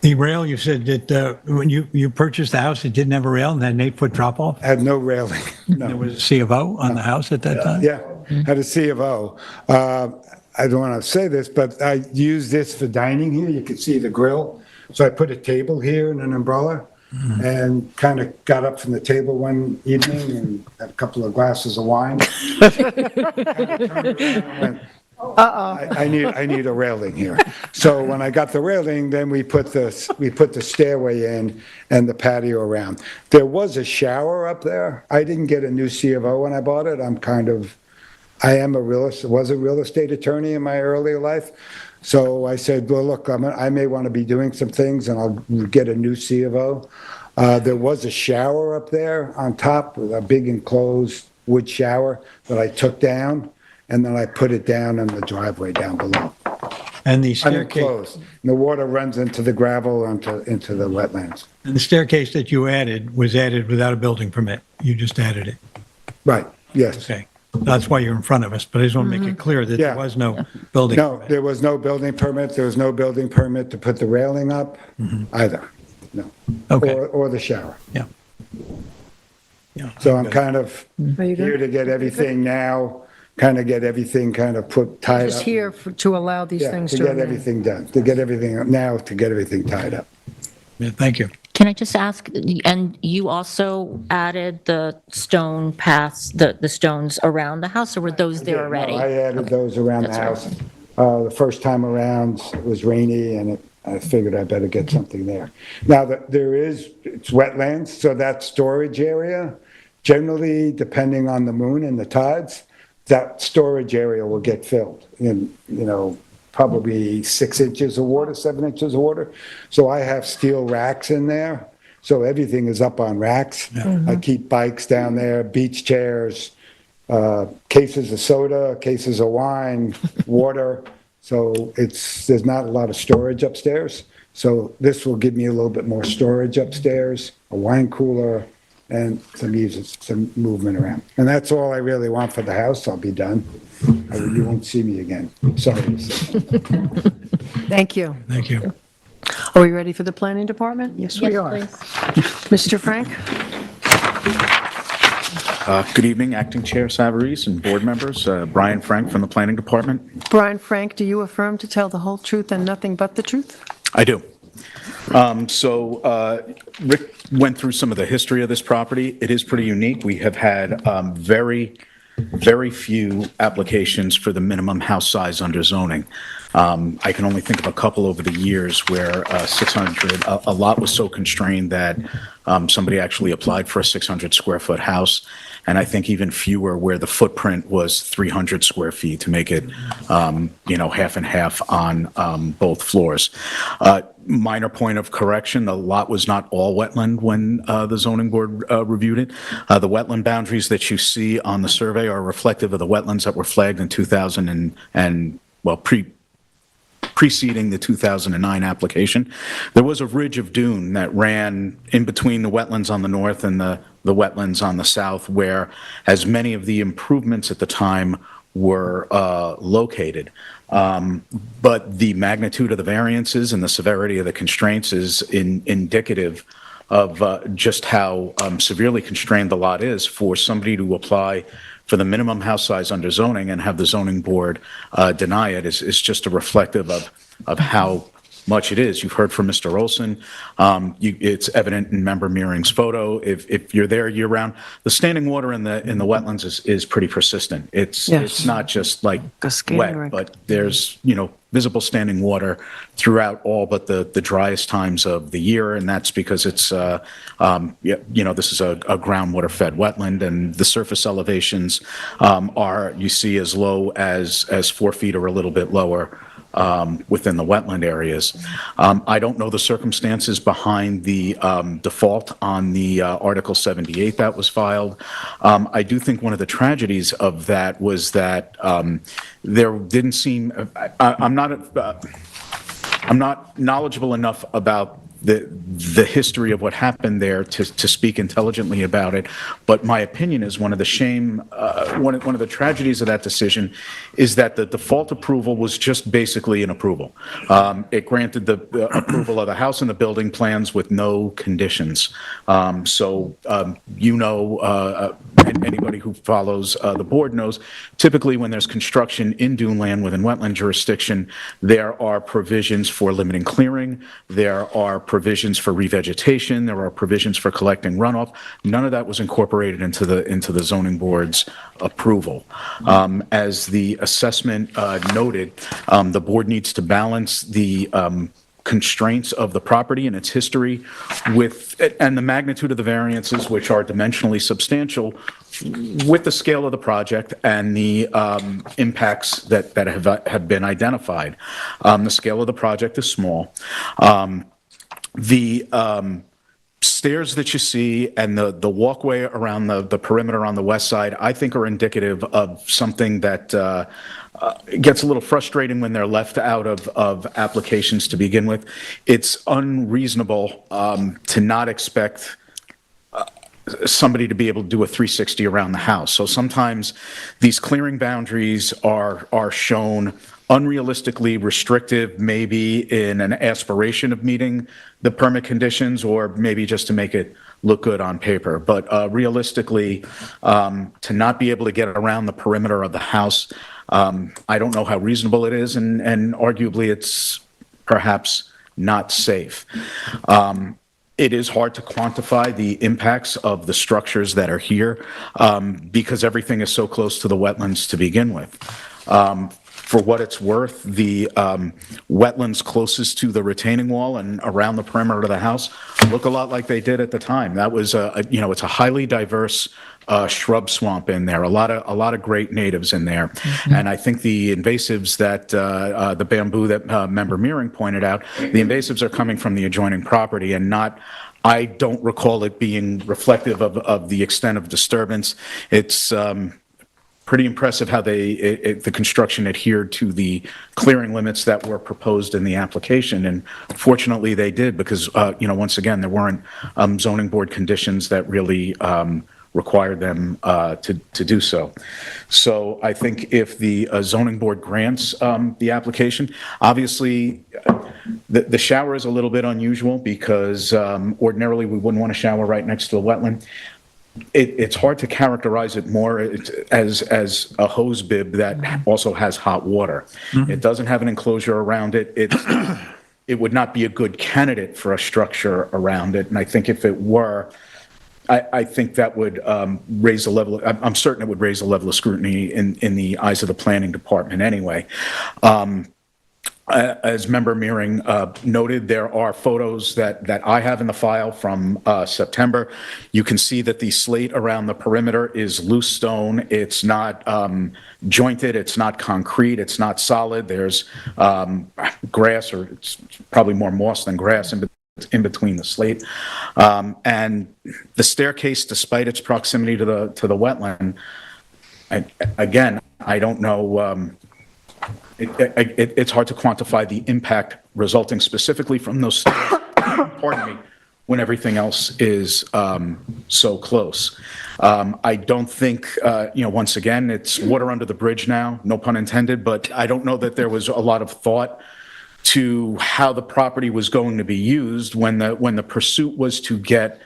S6: The rail, you said that when you purchased the house, it didn't have a rail and had an 8-foot drop-off?
S16: Had no railing.
S6: There
S16: No.
S6: was a C of O on the house at that time?
S16: Yeah, had a C of O. I don't want to say this, but I use this for dining here. You can see the grill. So I put a table here and an umbrella and kind of got up from the table one evening and had a couple of glasses of wine. I need a railing here. So when I got the railing, then we put the stairway in and the patio around. There was a shower up there. I didn't get a new C of O when I bought it. Was a real estate attorney in my earlier life. So I said, well, look, I may want to be doing some things and I'll get a new C of O. There was a shower up there on top with a big enclosed wood shower that I took down. And then I put it down in the driveway down below.
S6: And the staircase,
S16: Unenclosed. And the water runs into the gravel, into the wetlands.
S6: and the staircase that you added was added without a building permit? You just added it?
S16: Right, yes.
S6: Okay. That's why you're in front of us, but I just want to make it clear that
S16: Yeah.
S6: there was no building
S16: No,
S6: permit.
S16: there was no building permit. There was no building permit to put the railing up either. No.
S6: Okay.
S16: Or the shower.
S6: Yeah. Yeah.
S16: So I'm kind of
S10: Are you
S16: here
S10: good?
S16: to get everything now, get everything tied up.
S10: Just here to allow these
S16: Yeah,
S10: things
S16: to
S10: to
S16: get
S10: remain.
S16: everything done, to get everything tied up.
S6: Yeah, thank you.
S7: Can I just ask, and you also added the stone paths, the stones around the house, or were those there
S16: Yeah, no,
S7: already?
S16: I added those around the
S7: That's
S16: house. The first time around, it was rainy, and I figured I better get something there. Now, it's wetlands, so that storage area, generally, depending on the moon and the tides, that storage area will get filled in, probably 6 inches of water, 7 inches of water. So I have steel racks in there, so everything is up on racks. I keep bikes down there, beach chairs, cases of soda, cases of wine, water. So there's not a lot of storage upstairs. So this will give me a little bit more storage upstairs, a wine cooler, and some movement around. And that's all I really want for the house. I'll be done. You won't see me again. Sorry.
S10: Thank you.
S6: Thank you.
S10: Are we ready for the planning department?
S1: Yes, we are.
S10: Mr. Frank?
S13: Good evening, Acting Chair Savarese and board members. Brian Frank from the Planning Department.
S10: Brian Frank, do you affirm to tell the whole truth and nothing but the truth?
S13: I do. Rick went through some of the history of this property. It is pretty unique. We have had very few applications for the minimum house size under zoning. I can only think of a couple over the years where 600, a lot was so constrained that somebody actually applied for a 600 square foot house. And I think even fewer where the footprint was 300 square feet to make it, half and half on both floors. Minor point of correction, the lot was not all wetland when the zoning board reviewed it. The wetland boundaries that you see on the survey are reflective of the wetlands that were flagged in 2000 preceding the 2009 application. There was a ridge of dune that ran in between the wetlands on the north and the wetlands on the south, where as many of the improvements at the time were located. But the magnitude of the variances and the severity of the constraints is indicative of just how severely constrained the lot is for somebody to apply for the minimum house size under zoning and have the zoning board deny it is just a reflective of how much it is. You've heard from Mr. Olson. It's evident in Member Mearing's photo. If you're there year round, the standing water in the wetlands is pretty persistent. It's not just like wet, but there's visible standing water throughout all but the driest times of the year, and that's because it's this is a groundwater fed wetland, and the surface elevations are, you see, as low as 4 feet or a little bit lower within the wetland areas. I don't know the circumstances behind the default on the Article 78 that was filed. I do think one of the tragedies of that was that there didn't seem, I'm not knowledgeable enough about the history of what happened there to speak intelligently about it, but my opinion is one of the tragedies of that decision is that the default approval was just basically an approval. It granted the approval of the house and the building plans with no conditions. Anybody who follows the board knows, typically when there's construction in dune land within wetland jurisdiction, there are provisions for limiting clearing, there are provisions for revegetation, there are provisions for collecting runoff. None of that was incorporated into the zoning board's approval. As the assessment noted, the board needs to balance the constraints of the property and its history and the magnitude of the variances, which are dimensionally substantial, with the scale of the project and the impacts that have been identified. The scale of the project is small. The stairs that you see and the walkway around the perimeter on the west side, I think are indicative of something that gets a little frustrating when they're left out of applications to begin with. It's unreasonable to not expect somebody to be able to do a 360 around the house. So sometimes these clearing boundaries are shown unrealistically restrictive, maybe in an aspiration of meeting the permit conditions, or maybe just to make it look good on paper. But realistically, to not be able to get around the perimeter of the house, I don't know how reasonable it is, and arguably it's perhaps not safe. It is hard to quantify the impacts of the structures that are here because everything is so close to the wetlands to begin with. For what it's worth, the wetlands closest to the retaining wall and around the perimeter of the house look a lot like they did at the time. That was it's a highly diverse shrub swamp in there, a lot of great natives in there. And I think the invasives that the bamboo that Member Meering pointed out, the invasives are coming from the adjoining property and not, I don't recall it being reflective of the extent of disturbance. It's pretty impressive how the construction adhered to the clearing limits that were proposed in the application. And fortunately they did, because, once again, there weren't zoning board conditions that really required them to do so. So I think if the zoning board grants the application, obviously the shower is a little bit unusual because ordinarily we wouldn't want to shower right next to the wetland. It's hard to characterize it more as a hose bib that also has hot water. It doesn't have an enclosure around it. It would not be a good candidate for a structure around it. And I think if it were, I think that would raise a level, I'm certain it would raise a level of scrutiny in the eyes of the planning department anyway. As Member Meering noted, there are photos that I have in the file from September. You can see that the slate around the perimeter is loose stone. It's not jointed. It's not concrete. It's not solid. There's grass, or it's probably more moss than grass in between the slate. And the staircase, despite its proximity to the wetland, again, I don't know. It's hard to quantify the impact resulting specifically from those stairs, pardon me, when everything else is so close. I don't think, once again, it's water under the bridge now, no pun intended, but I don't know that there was a lot of thought to how the property was going to be used when the pursuit was to get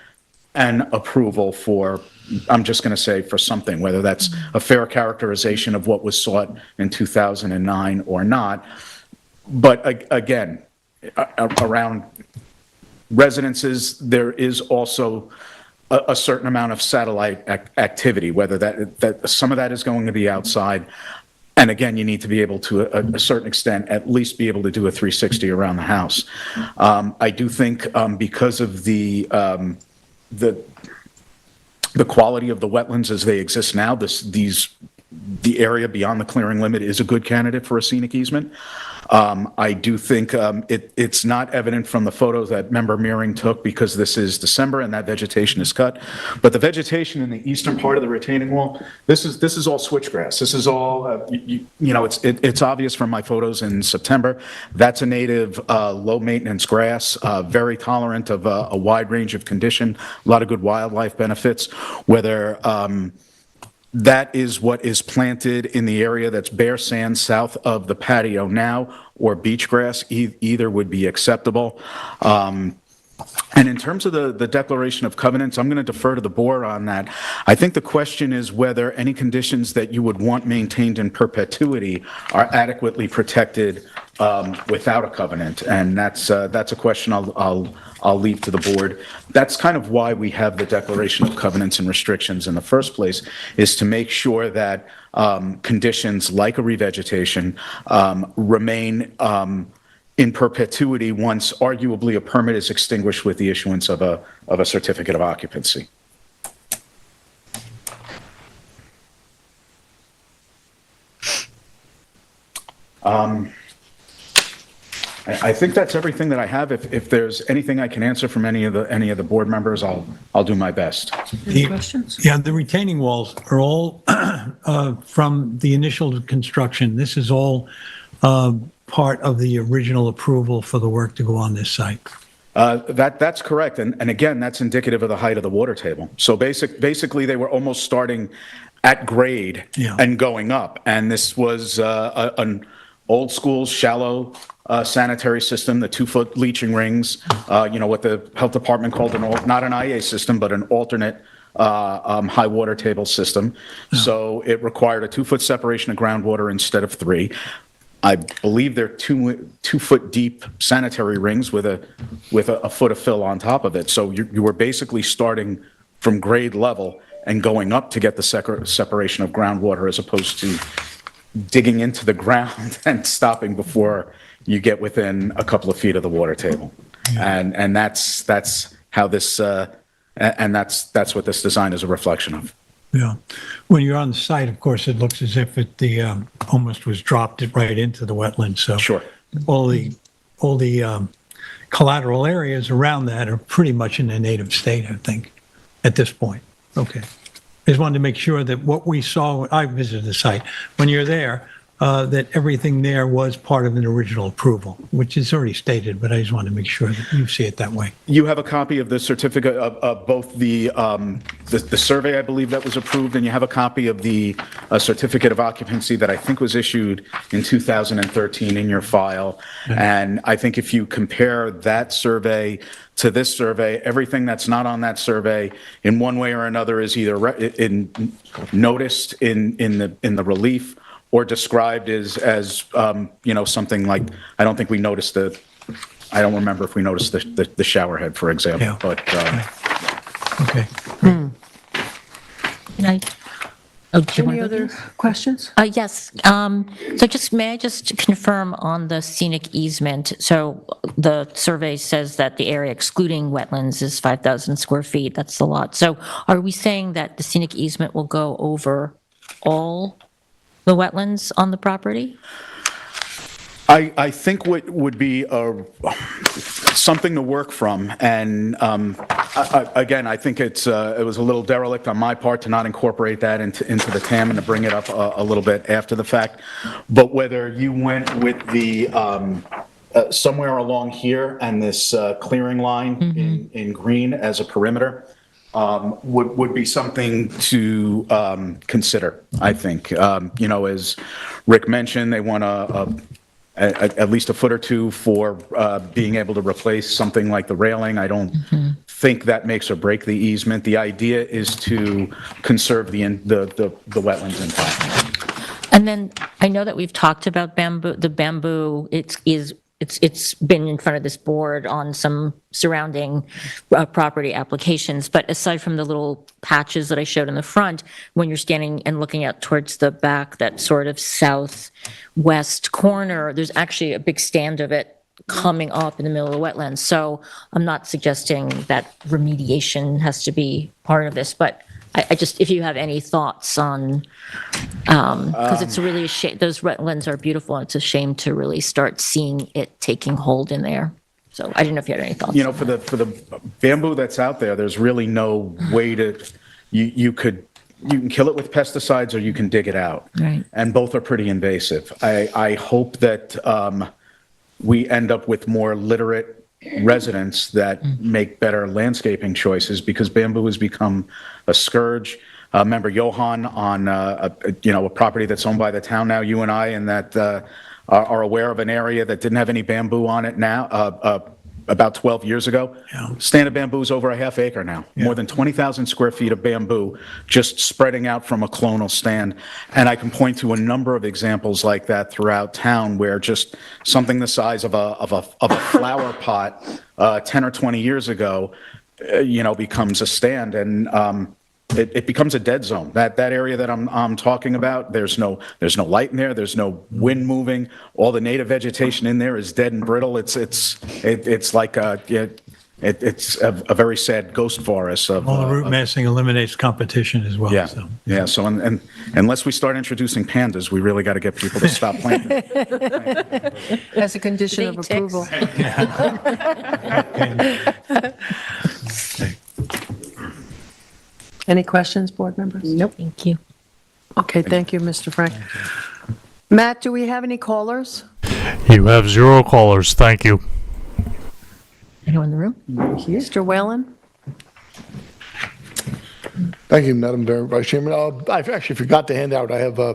S13: an approval for, I'm just going to say, for something, whether that's a fair characterization of what was sought in 2009 or not. But again, around residences, there is also a certain amount of satellite activity, whether that some of that is going to be outside. And again, you need to be able to, a certain extent, at least be able to do a 360 around the house. I do think because of the quality of the wetlands as they exist now, these the area beyond the clearing limit is a good candidate for a scenic easement. I do think it's not evident from the photos that Member Meering took because this is December and that vegetation is cut. But the vegetation in the eastern part of the retaining wall, this is all switchgrass. This is all, it's obvious from my photos in September. That's a native low maintenance grass, very tolerant of a wide range of condition, a lot of good wildlife benefits, whether that is what is planted in the area that's bare sand south of the patio now, or beach grass, either would be acceptable. And in terms of the declaration of covenants, I'm going to defer to the board on that. I think the question is whether any conditions that you would want maintained in perpetuity are adequately protected without a covenant, and that's a question I'll leave to the board. That's kind of why we have the declaration of covenants and restrictions in the first place, is to make sure that conditions like a revegetation remain in perpetuity once arguably a permit is extinguished with the issuance of a certificate of occupancy. I think that's everything that I have. If there's anything I can answer from any of the board members, I'll do my best.
S10: Any questions?
S6: Yeah, the retaining walls are all from the initial construction. This is all part of the original approval for the work to go on this site.
S13: That's correct. And again, that's indicative of the height of the water table. So basically, they were almost starting at grade and going up. And this was an old school, shallow sanitary system, the 2-foot leaching rings, what the health department called not an IA system, but an alternate high water table system. So it required a 2-foot separation of groundwater instead of 3. I believe they're 2-foot deep sanitary rings with a foot of fill on top of it. So you were basically starting from grade level and going up to get the separation of groundwater, as opposed to digging into the ground and stopping before you get within a couple of feet of the water table. And that's how this and that's what this design is a reflection of.
S6: Yeah. When you're on the site, of course, it looks as if it almost was dropped it right into the wetlands. So
S13: sure,
S6: all the collateral areas around that are pretty much in their native state, I think, at this point. Okay. I just wanted to make sure that what we saw, I visited the site, when you're there, that everything there was part of an original approval, which is already stated, but I just wanted to make sure that you see it that way.
S13: You have a copy of the certificate of both the survey, I believe, that was approved, and you have a copy of the certificate of occupancy that I think was issued in 2013 in your file. And I think if you compare that survey to this survey, everything that's not on that survey in one way or another is either noticed in the relief or described as something like, I don't think we noticed I don't remember if we noticed the shower head, for example.
S6: Yeah.
S13: But
S6: okay.
S10: Any other questions?
S7: Yes. May I just confirm on the scenic easement? So the survey says that the area excluding wetlands is 5,000 square feet. That's a lot. So are we saying that the scenic easement will go over all the wetlands on the property?
S13: I think what would be something to work from, and again, I think it was a little derelict on my part to not incorporate that into the TAM and to bring it up a little bit after the fact. But whether you went with the somewhere along here and this clearing line in green as a perimeter would be something to consider, I think. As Rick mentioned, they want at least a foot or two for being able to replace something like the railing. I don't think that makes or break the easement. The idea is to conserve the wetlands impact.
S7: And then I know that we've talked about the bamboo. It's been in front of this board on some surrounding property applications, but aside from the little patches that I showed in the front, when you're standing and looking out towards the back, that sort of southwest corner, there's actually a big stand of it coming up in the middle of the wetlands. So I'm not suggesting that remediation has to be part of this, but I just, if you have any thoughts on, because it's really a shame, those wetlands are beautiful, and it's a shame to really start seeing it taking hold in there. So I didn't know if you had any thoughts.
S13: You know, for the bamboo that's out there, there's really no way to, you can kill it with pesticides or you can dig it out.
S7: Right.
S13: And both are pretty invasive. I hope that we end up with more literate residents that make better landscaping choices, because bamboo has become a scourge. Remember Johan on a property that's owned by the town now, you and I, and that are aware of an area that didn't have any bamboo on it now, about 12 years ago.
S6: Yeah.
S13: Stand of bamboo is over a half acre now. More than 20,000 square feet of bamboo just spreading out from a clonal stand. And I can point to a number of examples like that throughout town, where just something the size of a flower pot 10 or 20 years ago, becomes a stand, and it becomes a dead zone. That area that I'm talking about, there's no light in there. There's no wind moving. All the native vegetation in there is dead and brittle. It's like it's a very sad ghost forest. Of
S6: All the root massing eliminates competition as well.
S13: Yeah,
S6: So.
S13: yeah. So and unless we start introducing pandas, we really got to get people to stop planting.
S10: As a condition of approval. Any questions, board members?
S7: Nope. Thank you.
S10: Okay, thank you, Mr. Frank. Matt, do we have any callers?
S2: You have 0 callers. Thank you.
S7: Anyone in the room?
S10: Mr. Whalen?
S14: Thank you, Madam Vice Chairman. I actually forgot to hand out, I have a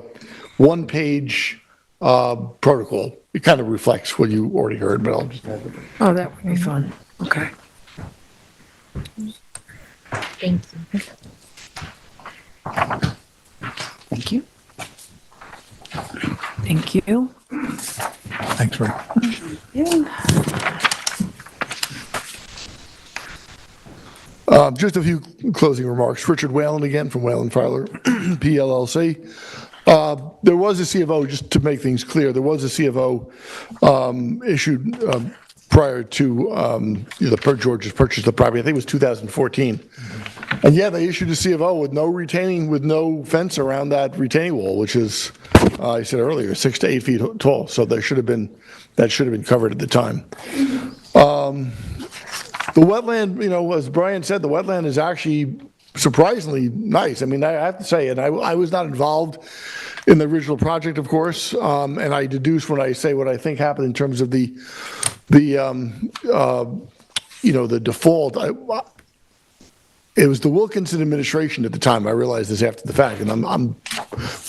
S14: one-page protocol. It kind of reflects what you already heard, but I'll just have it.
S10: Oh, that would be fun. Okay.
S7: Thank you.
S10: Thank you. Thank you.
S6: Thanks, Rick.
S14: Just a few closing remarks. Richard Whalen again from Whalen Fowler, PLLC. There was a CFO, just to make things clear, there was a CFO issued prior to George's purchase of the property. I think it was 2014. And yeah, they issued a CFO with no fence around that retaining wall, which is, I said earlier, 6 to 8 feet tall. So that should have been covered at the time. The wetland, as Brian said, the wetland is actually surprisingly nice. I mean, I have to say, and I was not involved in the original project, of course, and I deduce when I say what I think happened in terms of the default. It was the Wilkinson administration at the time. I realized this after the fact, and I'm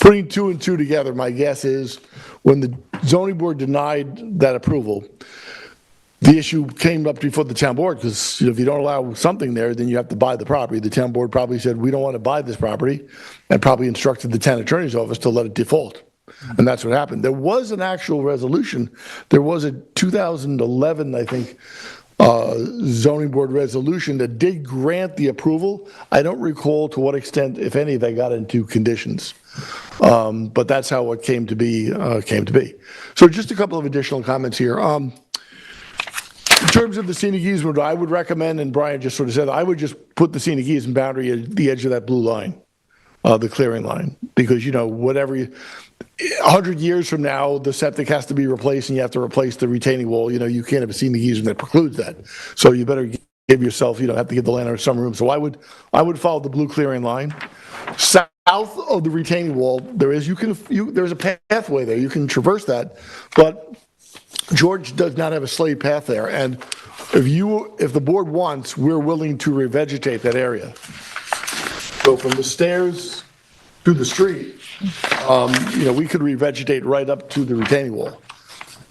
S14: putting 2 and 2 together. My guess is when the zoning board denied that approval, the issue came up before the town board, because if you don't allow something there, then you have to buy the property. The town board probably said, we don't want to buy this property, and probably instructed the town attorney's office to let it default. And that's what happened. There was an actual resolution. There was a 2011, I think, zoning board resolution that did grant the approval. I don't recall to what extent, if any, they got into conditions. But that's how it came to be. So just a couple of additional comments here. In terms of the scenic easement, I would recommend, and Brian just sort of said, I would just put the scenic easement boundary at the edge of that blue line, the clearing line, because, 100 years from now, the septic has to be replaced and you have to replace the retaining wall. You can't have a scenic easement that precludes that. So you better give yourself, have to give the landowner some room. So I would follow the blue clearing line. South of the retaining wall, there's a pathway there. You can traverse that, but George does not have a slate path there, and if the board wants, we're willing to revegetate that area. So from the stairs to the street, we could revegetate right up to the retaining wall.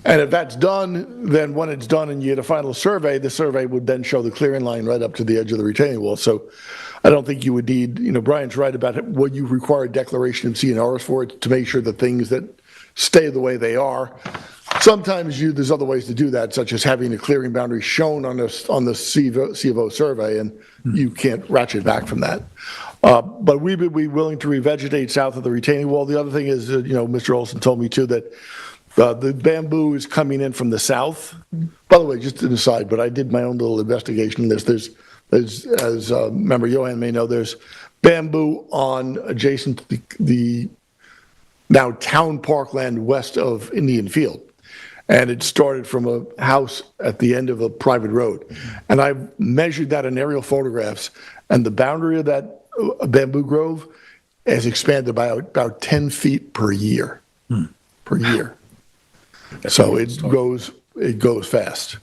S14: And if that's done, then when it's done and you get a final survey, the survey would then show the clearing line right up to the edge of the retaining wall. So I don't think you would need, Brian's right about what you require a declaration of CNRs for it, to make sure that things that stay the way they are. Sometimes there's other ways to do that, such as having a clearing boundary shown on the CFO survey, and you can't ratchet back from that. But we would be willing to revegetate south of the retaining wall. The other thing is, Mr. Olson told me too that the bamboo is coming in from the south. By the way, just an aside, but I did my own little investigation on this. There's as Member Johan may know, there's bamboo on adjacent to the now town parkland west of Indian Field. And it started from a house at the end of a private road. And I measured that in aerial photographs, and the boundary of that bamboo grove has expanded by about 10 feet per year. Per year. So it goes fast.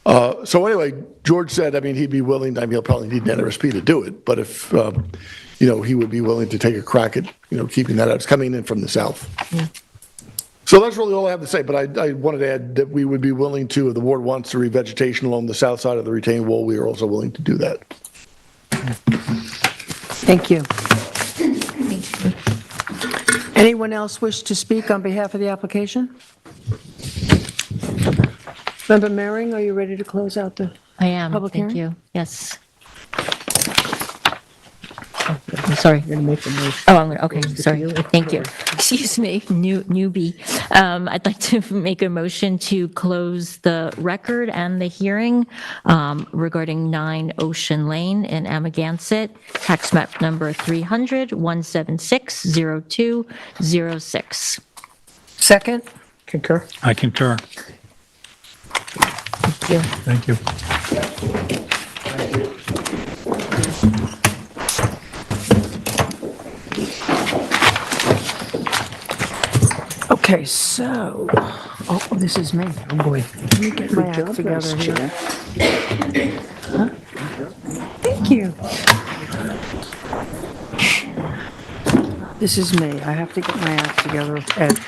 S14: So anyway, George said, I mean, he'd be willing, I mean, he'll probably need an NRSP to do it, but if, he would be willing to take a crack at, keeping that out. It's coming in from the south. So that's really all I have to say, but I wanted to add that we would be willing to, if the board wants to revegetation along the south side of the retaining wall, we are also willing to do that.
S10: Thank you. Anyone else wish to speak on behalf of the application? Member Mehring, are you ready to close out the
S7: I am,
S10: public
S7: thank
S10: hearing?
S7: you. Yes. I'm sorry.
S1: You're going to make a motion.
S7: Oh, okay, sorry. Thank you. Excuse me, newbie. I'd like to make a motion to close the record and the hearing regarding 9 Ocean Lane in Amagansett, tax map number 300-176-0206.
S10: Second?
S1: Concur?
S6: I concur.
S7: Thank you.
S6: Thank you.
S10: Okay, so, this is me. Oh, boy. Let me get my act together here. Huh? Thank you. This is me. I have to get my act together, Ed.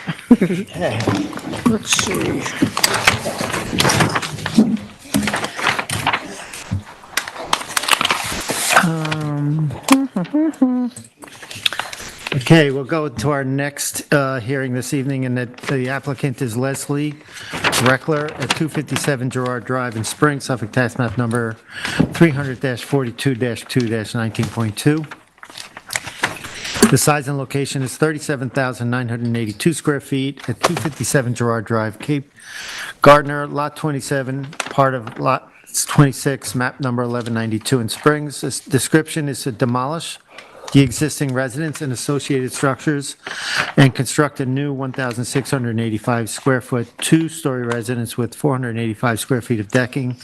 S10: Let's see.
S3: Okay, we'll go to our next hearing this evening, and the applicant is Leslie Reckler at 257 Gerard Drive in Spring, Suffolk tax map number 300-42-2-19.2. The size and location is 37,982 square feet at 257 Gerard Drive, Cape Gardner, Lot 27, part of Lot 26, map number 1192 in Springs. This description is to demolish the existing residence and associated structures and construct a new 1,685 square foot, 2-story residence with 485 square feet of decking,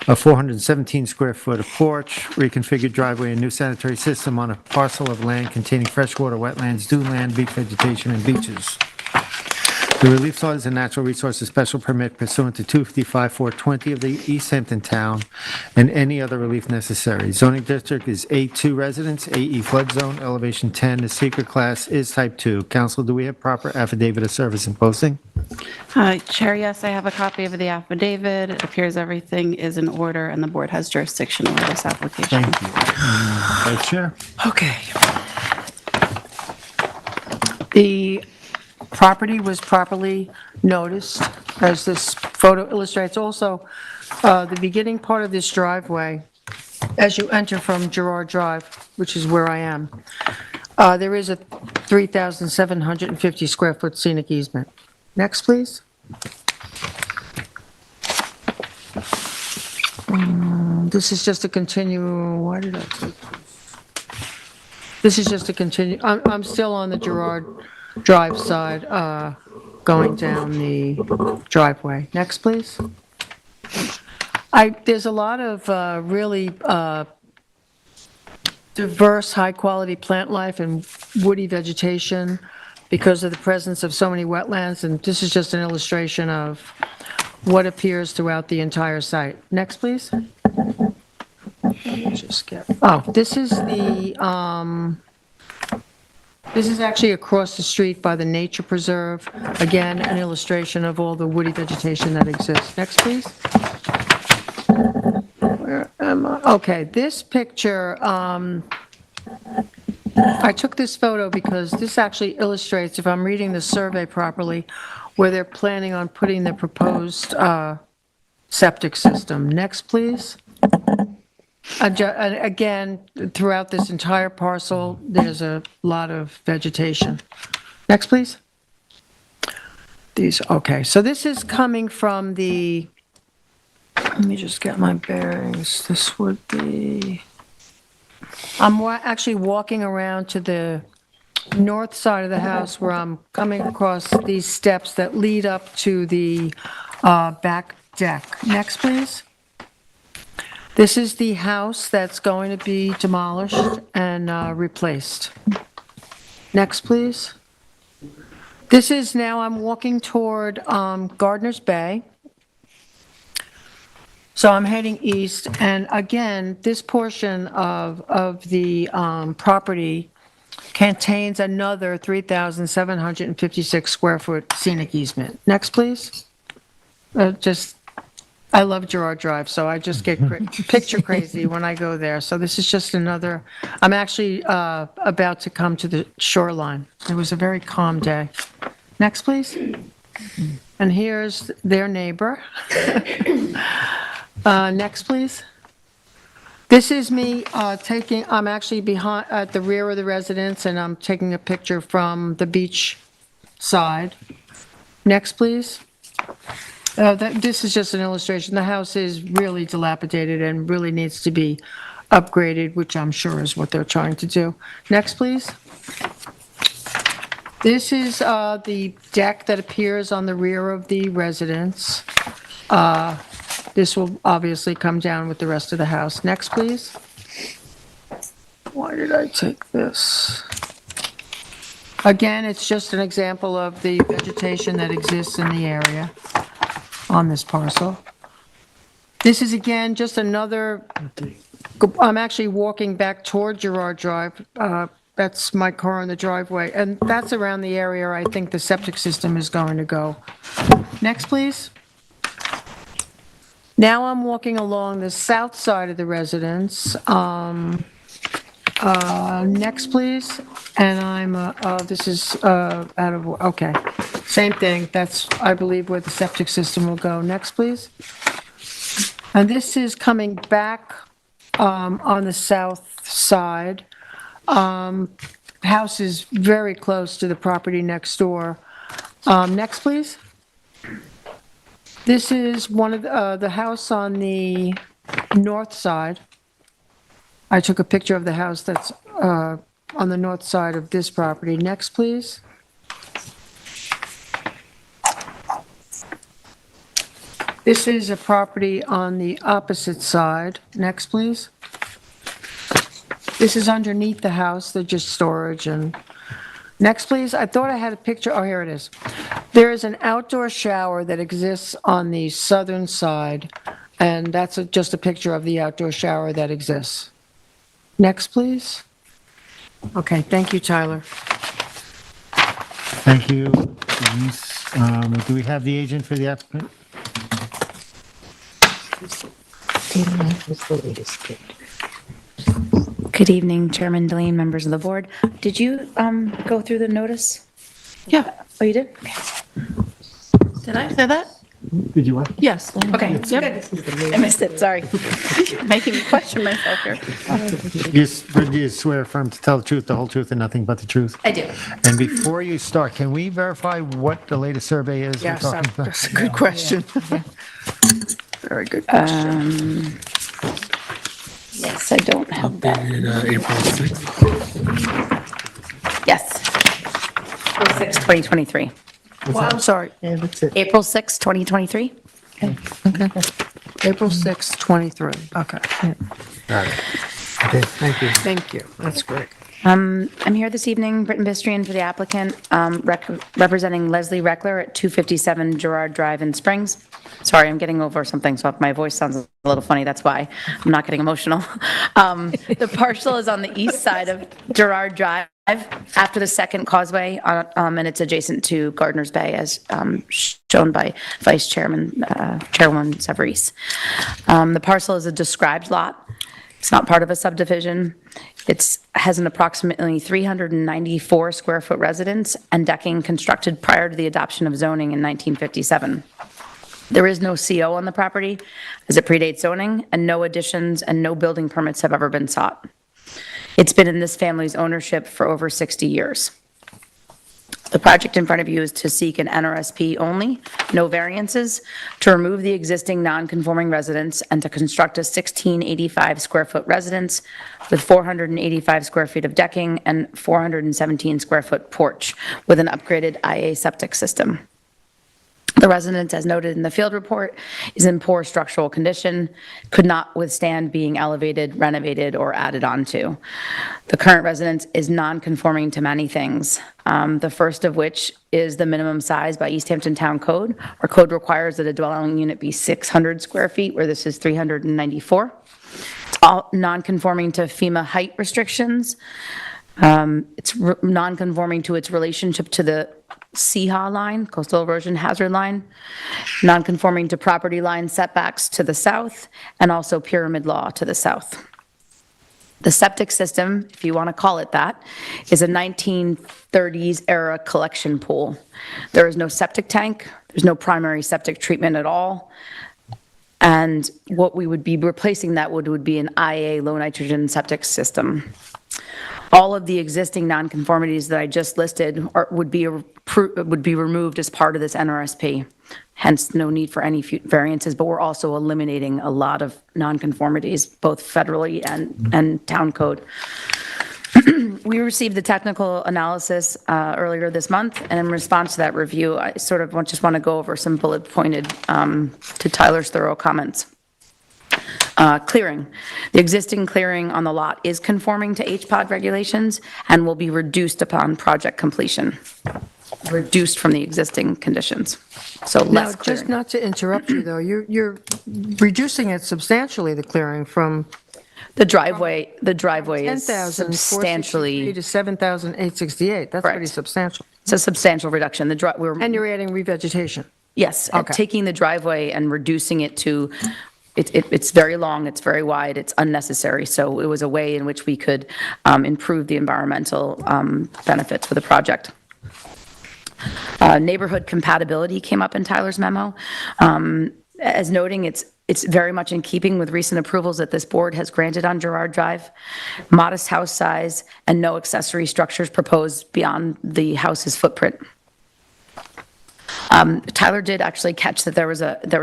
S3: a 417 square foot of porch, reconfigured driveway, and new sanitary system on a parcel of land containing freshwater wetlands, dune land, beach vegetation, and beaches. The relief sought is a natural resources special permit pursuant to 255-420 of the East Hampton Town and any other relief necessary. Zoning district is A2 residence, AE flood zone, elevation 10. The secret class is type 2. Council, do we have proper affidavit of service and posting?
S4: Chair, yes, I have a copy of the affidavit. It appears everything is in order, and the board has jurisdiction over this application.
S3: Thank you. Vice Chair?
S10: Okay. The property was properly noticed, as this photo illustrates. Also, the beginning part of this driveway, as you enter from Gerard Drive, which is where I am, there is a 3,750 square foot scenic easement. Next, please. This is just a why did I take this? This is just a I'm still on the Gerard Drive side, going down the driveway. Next, please. There's a lot of really diverse, high-quality plant life and woody vegetation because of the presence of so many wetlands, and this is just an illustration of what appears throughout the entire site. Next, please. Let me just get, this is this is actually across the street by the nature preserve. Again, an illustration of all the woody vegetation that exists. Next, please. Where am I? Okay, this picture, I took this photo because this actually illustrates, if I'm reading the survey properly, where they're planning on putting the proposed septic system. Next, please. Again, throughout this entire parcel, there's a lot of vegetation. Next, please. Okay, so this is coming from the Let me just get my bearings. This would be, I'm actually walking around to the north side of the house where I'm coming across these steps that lead up to the back deck. Next, please. This is the house that's going to be demolished and replaced. Next, please. This is now, I'm walking toward Gardner's Bay. So I'm heading east, and again, this portion of the property contains another 3,756 square foot scenic easement. Next, please. I love Girard Drive, so I just get picture crazy when I go there. So this is just another, I'm actually about to come to the shoreline. It was a very calm day. Next, please. And here's their neighbor. Next, please. This is me I'm actually behind, at the rear of the residence, and I'm taking a picture from the beach side. Next, please. This is just an illustration. The house is really dilapidated and really needs to be upgraded, which I'm sure is what they're trying to do. Next, please. This is the deck that appears on the rear of the residence. This will obviously come down with the rest of the house. Next, please. Why did I take this? Again, it's just an example of the vegetation that exists in the area on this parcel. This is, again, just another, I'm actually walking back toward Girard Drive. That's my car in the driveway, and that's around the area I think the septic system is going to go. Next, please. Now I'm walking along the south side of the residence. Next, please. And I'm, this is out of, okay. Same thing. That's, I believe, where the septic system will go. Next, please. And this is coming back on the south side. House is very close to the property next door. Next, please. This is one of the house on the north side. I took a picture of the house that's on the north side of this property. Next, please. This is a property on the opposite side. Next, please. This is underneath the house. They're just storage and... Next, please. I thought I had a picture. Oh, here it is. There is an outdoor shower that exists on the southern side, and that's just a picture of the outdoor shower that exists. Next, please. Okay, thank you, Tyler.
S3: Thank you, Denise. Do we have the agent for the applicant?
S17: Good evening, Chairman Deline, members of the board. Did you go through the notice?
S4: Yeah.
S17: Oh, you did?
S4: Did I say that?
S3: Did you what?
S4: Yes.
S17: Okay.
S4: Yep.
S17: I missed it, sorry.
S4: Making me question myself here.
S3: You swear affirm to tell the truth, the whole truth, and nothing but the truth?
S17: I do.
S3: And before you start, can we verify what the latest survey is?
S1: Yes,
S3: we're talking about?
S1: that's a good question. Very good question.
S17: Yes, I don't have that.
S14: April 6th.
S17: Yes. April 6, 2023.
S10: Well, I'm sorry.
S1: Yeah, that's it.
S17: April 6, 2023?
S10: April 6, 23. Okay.
S3: Okay, thank you.
S10: Thank you. That's great.
S17: I'm here this evening, Britton Bistrian for the applicant, representing Leslie Reckler at 257 Girard Drive in Springs. Sorry, I'm getting over something, so if my voice sounds a little funny, that's why. I'm not getting emotional. The parcel is on the east side of Girard Drive, after the second causeway, and it's adjacent to Gardner's Bay, as shown by Vice Chairwoman Severese. The parcel is a described lot. It's not part of a subdivision. It has an approximately 394 square foot residence and decking constructed prior to the adoption of zoning in 1957. There is no CO on the property as it predates zoning, and no additions and no building permits have ever been sought. It's been in this family's ownership for over 60 years. The project in front of you is to seek an NRSP only, no variances, to remove the existing non-conforming residence and to construct a 1685 square foot residence with 485 square feet of decking and 417 square foot porch with an upgraded IA septic system. The residence, as noted in the field report, is in poor structural condition, could not withstand being elevated, renovated, or added onto. The current residence is non-conforming to many things, the first of which is the minimum size by East Hampton Town Code. Our code requires that a dwelling unit be 600 square feet, where this is 394. It's all non-conforming to FEMA height restrictions. It's non-conforming to its relationship to the CHA line, coastal erosion hazard line, non-conforming to property line setbacks to the south, and also pyramid law to the south. The septic system, if you want to call it that, is a 1930s era collection pool. There is no septic tank, there's no primary septic treatment at all, and what we would be replacing that would be an IA low nitrogen septic system. All of the existing nonconformities that I just listed would be removed as part of this NRSP. Hence, no need for any variances, but we're also eliminating a lot of nonconformities, both federally and town code. We received the technical analysis earlier this month, and in response to that review, I sort of just want to go over some bullet pointed to Tyler's thorough comments. Clearing. The existing clearing on the lot is conforming to HPOD regulations and will be reduced upon project completion. Reduced from the existing conditions, so
S10: Now,
S17: less
S10: just
S17: clearing.
S10: not to interrupt you, though, you're reducing it substantially, the clearing from
S17: The driveway is
S10: 10,463
S17: substantially,
S10: to 7,868. That's pretty substantial.
S17: it's a substantial reduction.
S10: And you're adding revegetation.
S17: Yes,
S10: Okay.
S17: taking the driveway and reducing it to, it's very long, it's very wide, it's unnecessary. So it was a way in which we could improve the environmental benefits for the project. Neighborhood compatibility came up in Tyler's memo. As noting, it's very much in keeping with recent approvals that this board has granted on Girard Drive. Modest house size and no accessory structures proposed beyond the house's footprint. Tyler did actually catch that there was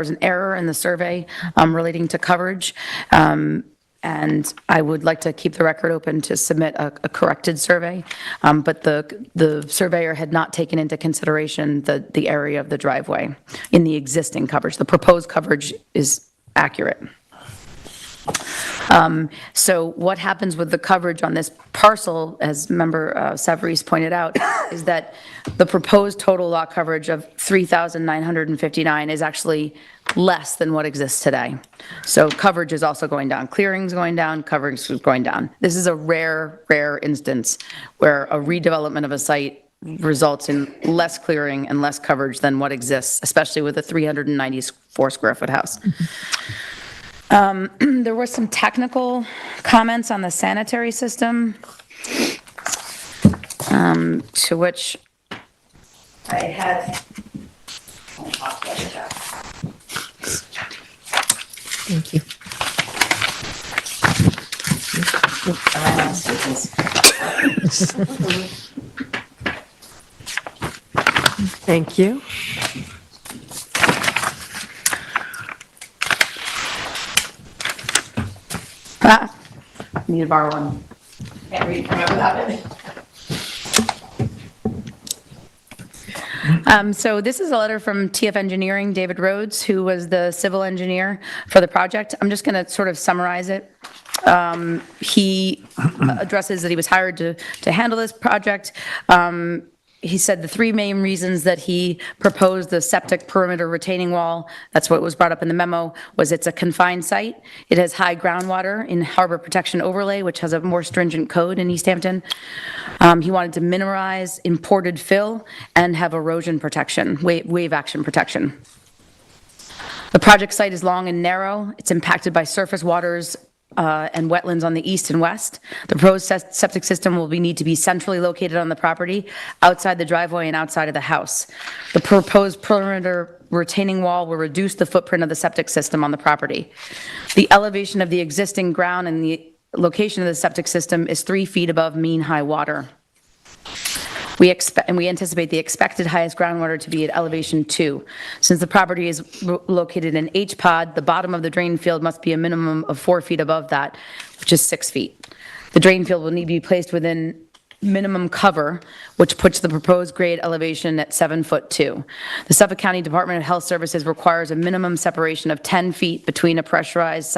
S17: an error in the survey relating to coverage. And I would like to keep the record open to submit a corrected survey. But the surveyor had not taken into consideration the area of the driveway in the existing coverage. The proposed coverage is accurate. So what happens with the coverage on this parcel, as member Savarese pointed out, is that the proposed total lot coverage of 3,959 is actually less than what exists today. So coverage is also going down. Clearing's going down, coverage is going down. This is a rare instance where a redevelopment of a site results in less clearing and less coverage than what exists, especially with a 394 square foot house. There were some technical comments on the sanitary system, to which I had.
S10: Thank you. Thank you.
S17: Need to borrow one. Can't read from it without it. So this is a letter from TF Engineering, David Rhodes, who was the civil engineer for the project. I'm just going to sort of summarize it. He addresses that he was hired to handle this project. He said the three main reasons that he proposed the septic perimeter retaining wall, that's what was brought up in the memo, was it's a confined site. It has high groundwater in harbor protection overlay, which has a more stringent code in East Hampton. He wanted to minimize imported fill and have erosion protection, wave action protection. The project site is long and narrow. It's impacted by surface waters and wetlands on the east and west. The proposed septic system will need to be centrally located on the property, outside the driveway and outside of the house. The proposed perimeter retaining wall will reduce the footprint of the septic system on the property. The elevation of the existing ground and the location of the septic system is 3 feet above mean high water. We anticipate the expected highest groundwater to be at elevation 2. Since the property is located in H-pod, the bottom of the drain field must be a minimum of 4 feet above that, which is 6 feet. The drain field will need to be placed within minimum cover, which puts the proposed grade elevation at 7'2". The Suffolk County Department of Health Services requires a minimum separation of 10 feet between a pressurized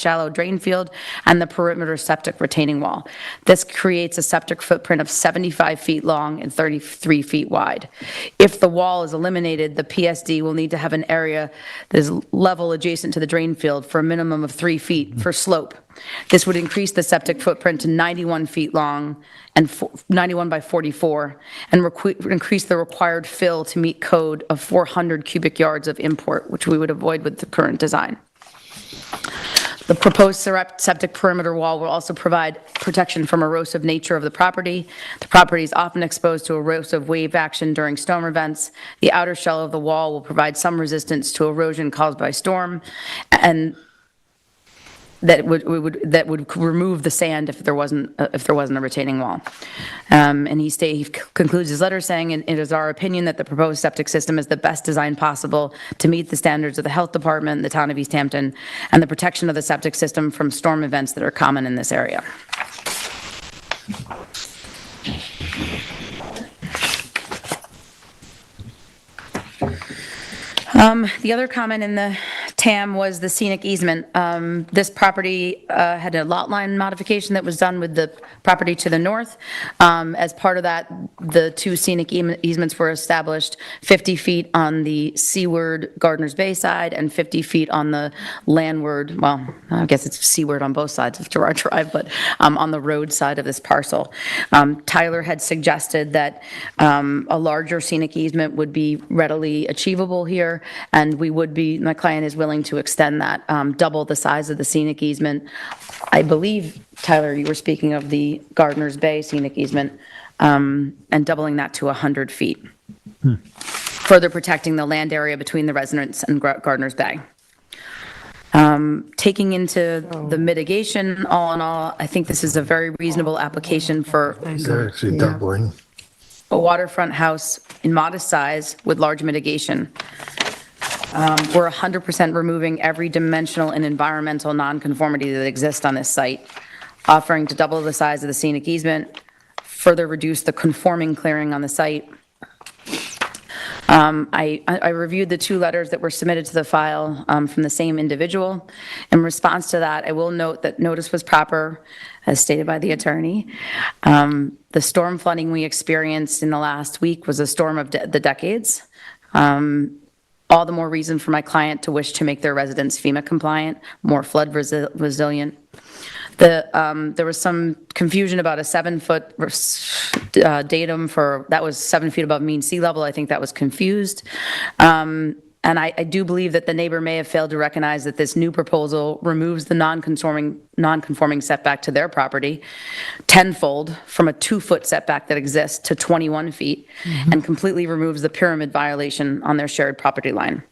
S17: shallow drain field and the perimeter septic retaining wall. This creates a septic footprint of 75 feet long and 33 feet wide. If the wall is eliminated, the PSD will need to have an area that is level adjacent to the drain field for a minimum of 3 feet for slope. This would increase the septic footprint to 91 feet long and 91 by 44, and increase the required fill to meet code of 400 cubic yards of import, which we would avoid with the current design. The proposed septic perimeter wall will also provide protection from erosive nature of the property. The property is often exposed to erosive wave action during storm events. The outer shell of the wall will provide some resistance to erosion caused by storm, and that would remove the sand if there wasn't a retaining wall. And he concludes his letter saying, "It is our opinion that the proposed septic system is the best design possible to meet the standards of the health department, the town of East Hampton, and the protection of the septic system from storm events that are common in this area." The other comment in the TAM was the scenic easement. This property had a lot line modification that was done with the property to the north. As part of that, the 2 scenic easements were established, 50 feet on the seaward Gardner's Bay side and 50 feet on the landward, well, I guess it's seaward on both sides of Girard Drive, but on the road side of this parcel. Tyler had suggested that a larger scenic easement would be readily achievable here, and my client is willing to extend that, double the size of the scenic easement. I believe, Tyler, you were speaking of the Gardner's Bay scenic easement, and doubling that to 100 feet, further protecting the land area between the residents and Gardner's Bay. Taking into the mitigation, all in all, I think this is a very reasonable application for
S16: Actually doubling.
S17: a waterfront house in modest size with large mitigation. We're 100% removing every dimensional and environmental nonconformity that exists on this site, offering to double the size of the scenic easement, further reduce the conforming clearing on the site. I reviewed the 2 letters that were submitted to the file from the same individual. In response to that, I will note that notice was proper, as stated by the attorney. The storm flooding we experienced in the last week was a storm of the decades. All the more reason for my client to wish to make their residents FEMA compliant, more flood resilient. There was some confusion about a 7-foot datum that was 7 feet above mean sea level. I think that was confused. And I do believe that the neighbor may have failed to recognize that this new proposal removes the non-conforming setback to their property tenfold from a 2-foot setback that exists to 21 feet, and completely removes the pyramid violation on their shared property line.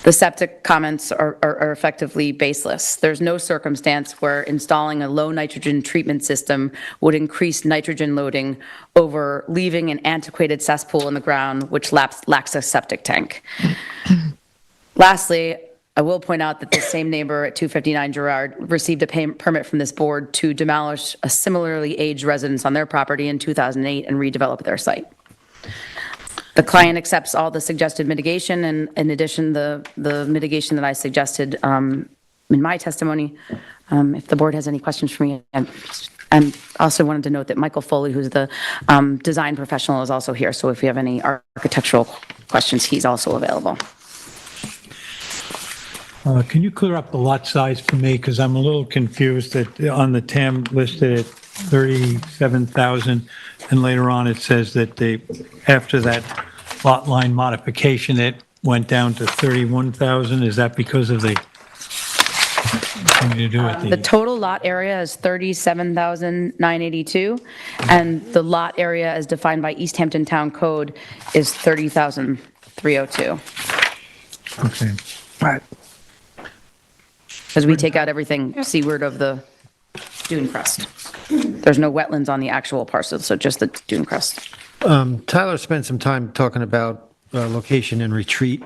S17: The septic comments are effectively baseless. There's no circumstance where installing a low nitrogen treatment system would increase nitrogen loading over leaving an antiquated cesspool in the ground which lacks a septic tank. Lastly, I will point out that this same neighbor at 259 Girard received a permit from this board to demolish a similarly aged residence on their property in 2008 and redevelop their site. The client accepts all the suggested mitigation, and in addition, the mitigation that I suggested in my testimony. If the board has any questions for me, and also wanted to note that Michael Foley, who's the design professional, is also here. So if you have any architectural questions, he's also available.
S6: Can you clear up the lot size for me? Because I'm a little confused that on the TAM listed at 37,000, and later on it says that after that lot line modification, it went down to 31,000. Is that because of the something to do with
S17: The total lot area is 37,982, and the lot area as defined by East Hampton Town Code is 30,302.
S6: Okay. All right.
S17: Because we take out everything seaward of the dune crust. There's no wetlands on the actual parcel, so just the dune crest.
S3: Tyler spent some time talking about location and retreat.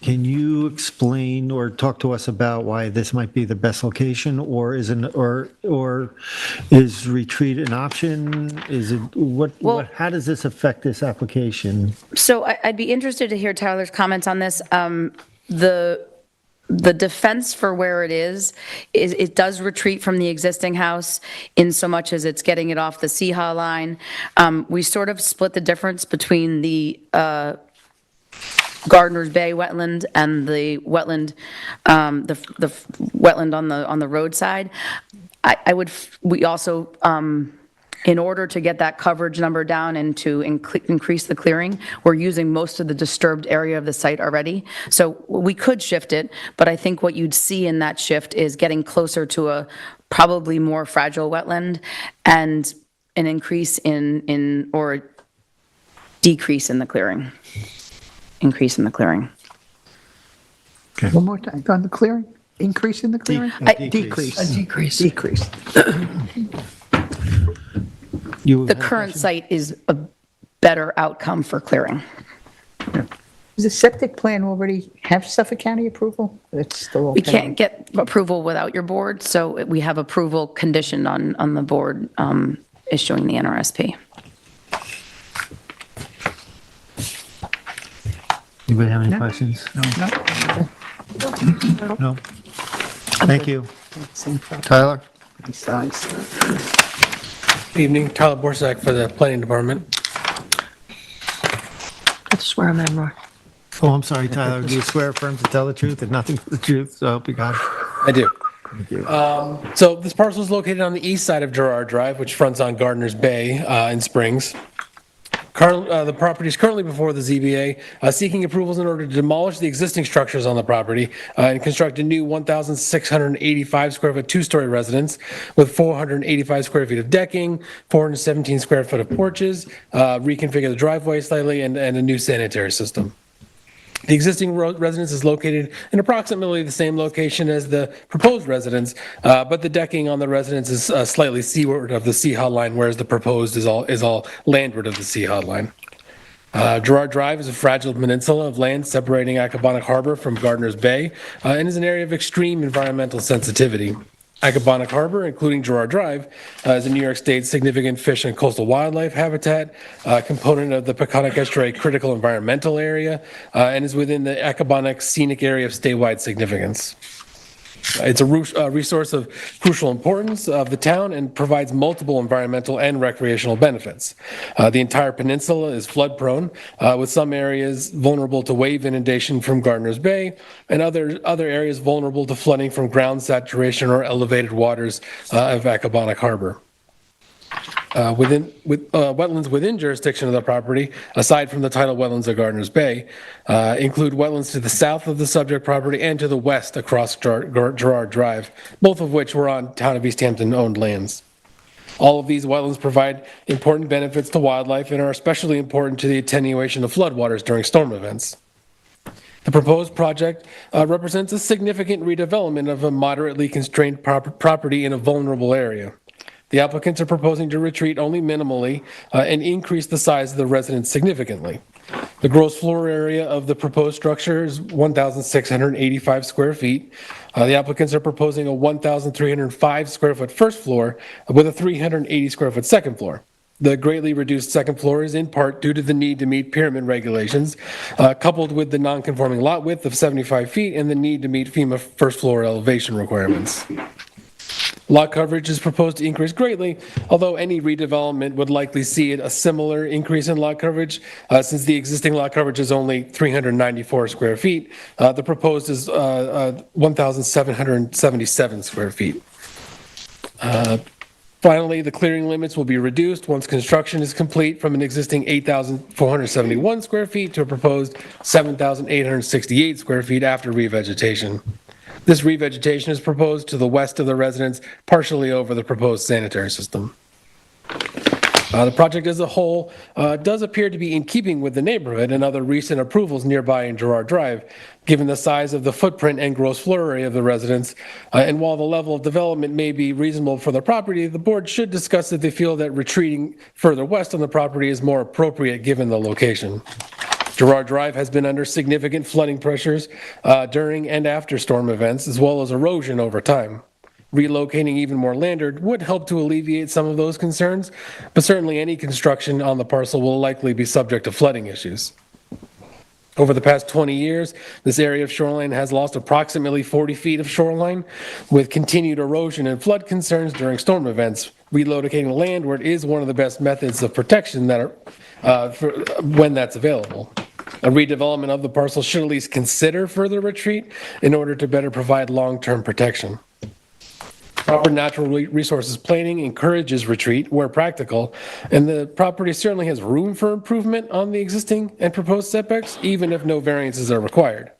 S3: Can you explain or talk to us about why this might be the best location, or is retreat an option? Is it, how does this affect this application?
S17: So I'd be interested to hear Tyler's comments on this. The defense for where it is it does retreat from the existing house in so much as it's getting it off the CHA line. We sort of split the difference between the Gardner's Bay wetland and the wetland, the wetland on the roadside. We also, in order to get that coverage number down and to increase the clearing, we're using most of the disturbed area of the site already. So we could shift it, but I think what you'd see in that shift is getting closer to a probably more fragile wetland and an increase or decrease in the clearing. Increase in the clearing.
S1: One more time, on the clearing? Increase in the clearing? Decrease.
S17: A decrease.
S1: Decrease.
S17: The current site is a better outcome for clearing.
S1: Does the septic plan already have Suffolk County approval? It's still
S17: We
S1: okay.
S17: can't get approval without your board, so we have approval conditioned on the board issuing the NRSP.
S3: Anybody have any questions? No? Thank you. Tyler?
S18: Good evening, Tyler Borsak for the Planning Department.
S10: I swear I'm in, Roy.
S3: Oh, I'm sorry, Tyler. Do you swear affirm to tell the truth and nothing but the truth? So help you God.
S18: I do.
S3: Thank you.
S18: So this parcel is located on the east side of Gerard Drive, which fronts on Gardner's Bay in Springs. The property is currently before the ZBA, seeking approvals in order to demolish the existing structures on the property and construct a new 1,685 square foot two-story residence with 485 square feet of decking, 417 square foot of porches, reconfigure the driveway slightly, and a new sanitary system. The existing residence is located in approximately the same location as the proposed residence, but the decking on the residence is slightly seaward of the CHA line, whereas the proposed is all landward of the CHA line. Gerard Drive is a fragile peninsula of land separating Accabonac Harbor from Gardner's Bay and is an area of extreme environmental sensitivity. Accabonac Harbor, including Gerard Drive, is a New York State significant fish and coastal wildlife habitat, component of the Peconic Estuary Critical Environmental Area, and is within the Accabonac Scenic Area of statewide significance. It's a resource of crucial importance of the town and provides multiple environmental and recreational benefits. The entire peninsula is flood prone, with some areas vulnerable to wave inundation from Gardner's Bay and other areas vulnerable to flooding from ground saturation or elevated waters of Accabonac Harbor. Wetlands within jurisdiction of the property, aside from the tidal wetlands of Gardner's Bay, include wetlands to the south of the subject property and to the west across Gerard Drive, both of which were on Town of East Hampton owned lands. All of these wetlands provide important benefits to wildlife and are especially important to the attenuation of floodwaters during storm events. The proposed project represents a significant redevelopment of a moderately constrained property in a vulnerable area. The applicants are proposing to retreat only minimally and increase the size of the residence significantly. The gross floor area of the proposed structure is 1,685 square feet. The applicants are proposing a 1,305 square foot first floor with a 380 square foot second floor. The greatly reduced second floor is in part due to the need to meet pyramid regulations, coupled with the non-conforming lot width of 75 feet and the need to meet FEMA first floor elevation requirements. Lot coverage is proposed to increase greatly, although any redevelopment would likely see a similar increase in lot coverage. Since the existing lot coverage is only 394 square feet, the proposed is 1,777 square feet. Finally, the clearing limits will be reduced once construction is complete from an existing 8,471 square feet to a proposed 7,868 square feet after revegetation. This revegetation is proposed to the west of the residence, partially over the proposed sanitary system. The project as a whole does appear to be in keeping with the neighborhood and other recent approvals nearby in Girard Drive, given the size of the footprint and gross floor area of the residence. And while the level of development may be reasonable for the property, the board should discuss if they feel that retreating further west on the property is more appropriate given the location. Girard Drive has been under significant flooding pressures during and after storm events, as well as erosion over time. Relocating even more landward would help to alleviate some of those concerns, but certainly any construction on the parcel will likely be subject to flooding issues. Over the past 20 years, this area of shoreline has lost approximately 40 feet of shoreline, with continued erosion and flood concerns during storm events. Relocating landward is one of the best methods of protection that are, when that's available. A redevelopment of the parcel should at least consider further retreat in order to better provide long-term protection. Proper natural resources planning encourages retreat where practical, and the property certainly has room for improvement on the existing and proposed setbacks, even if no variances are required.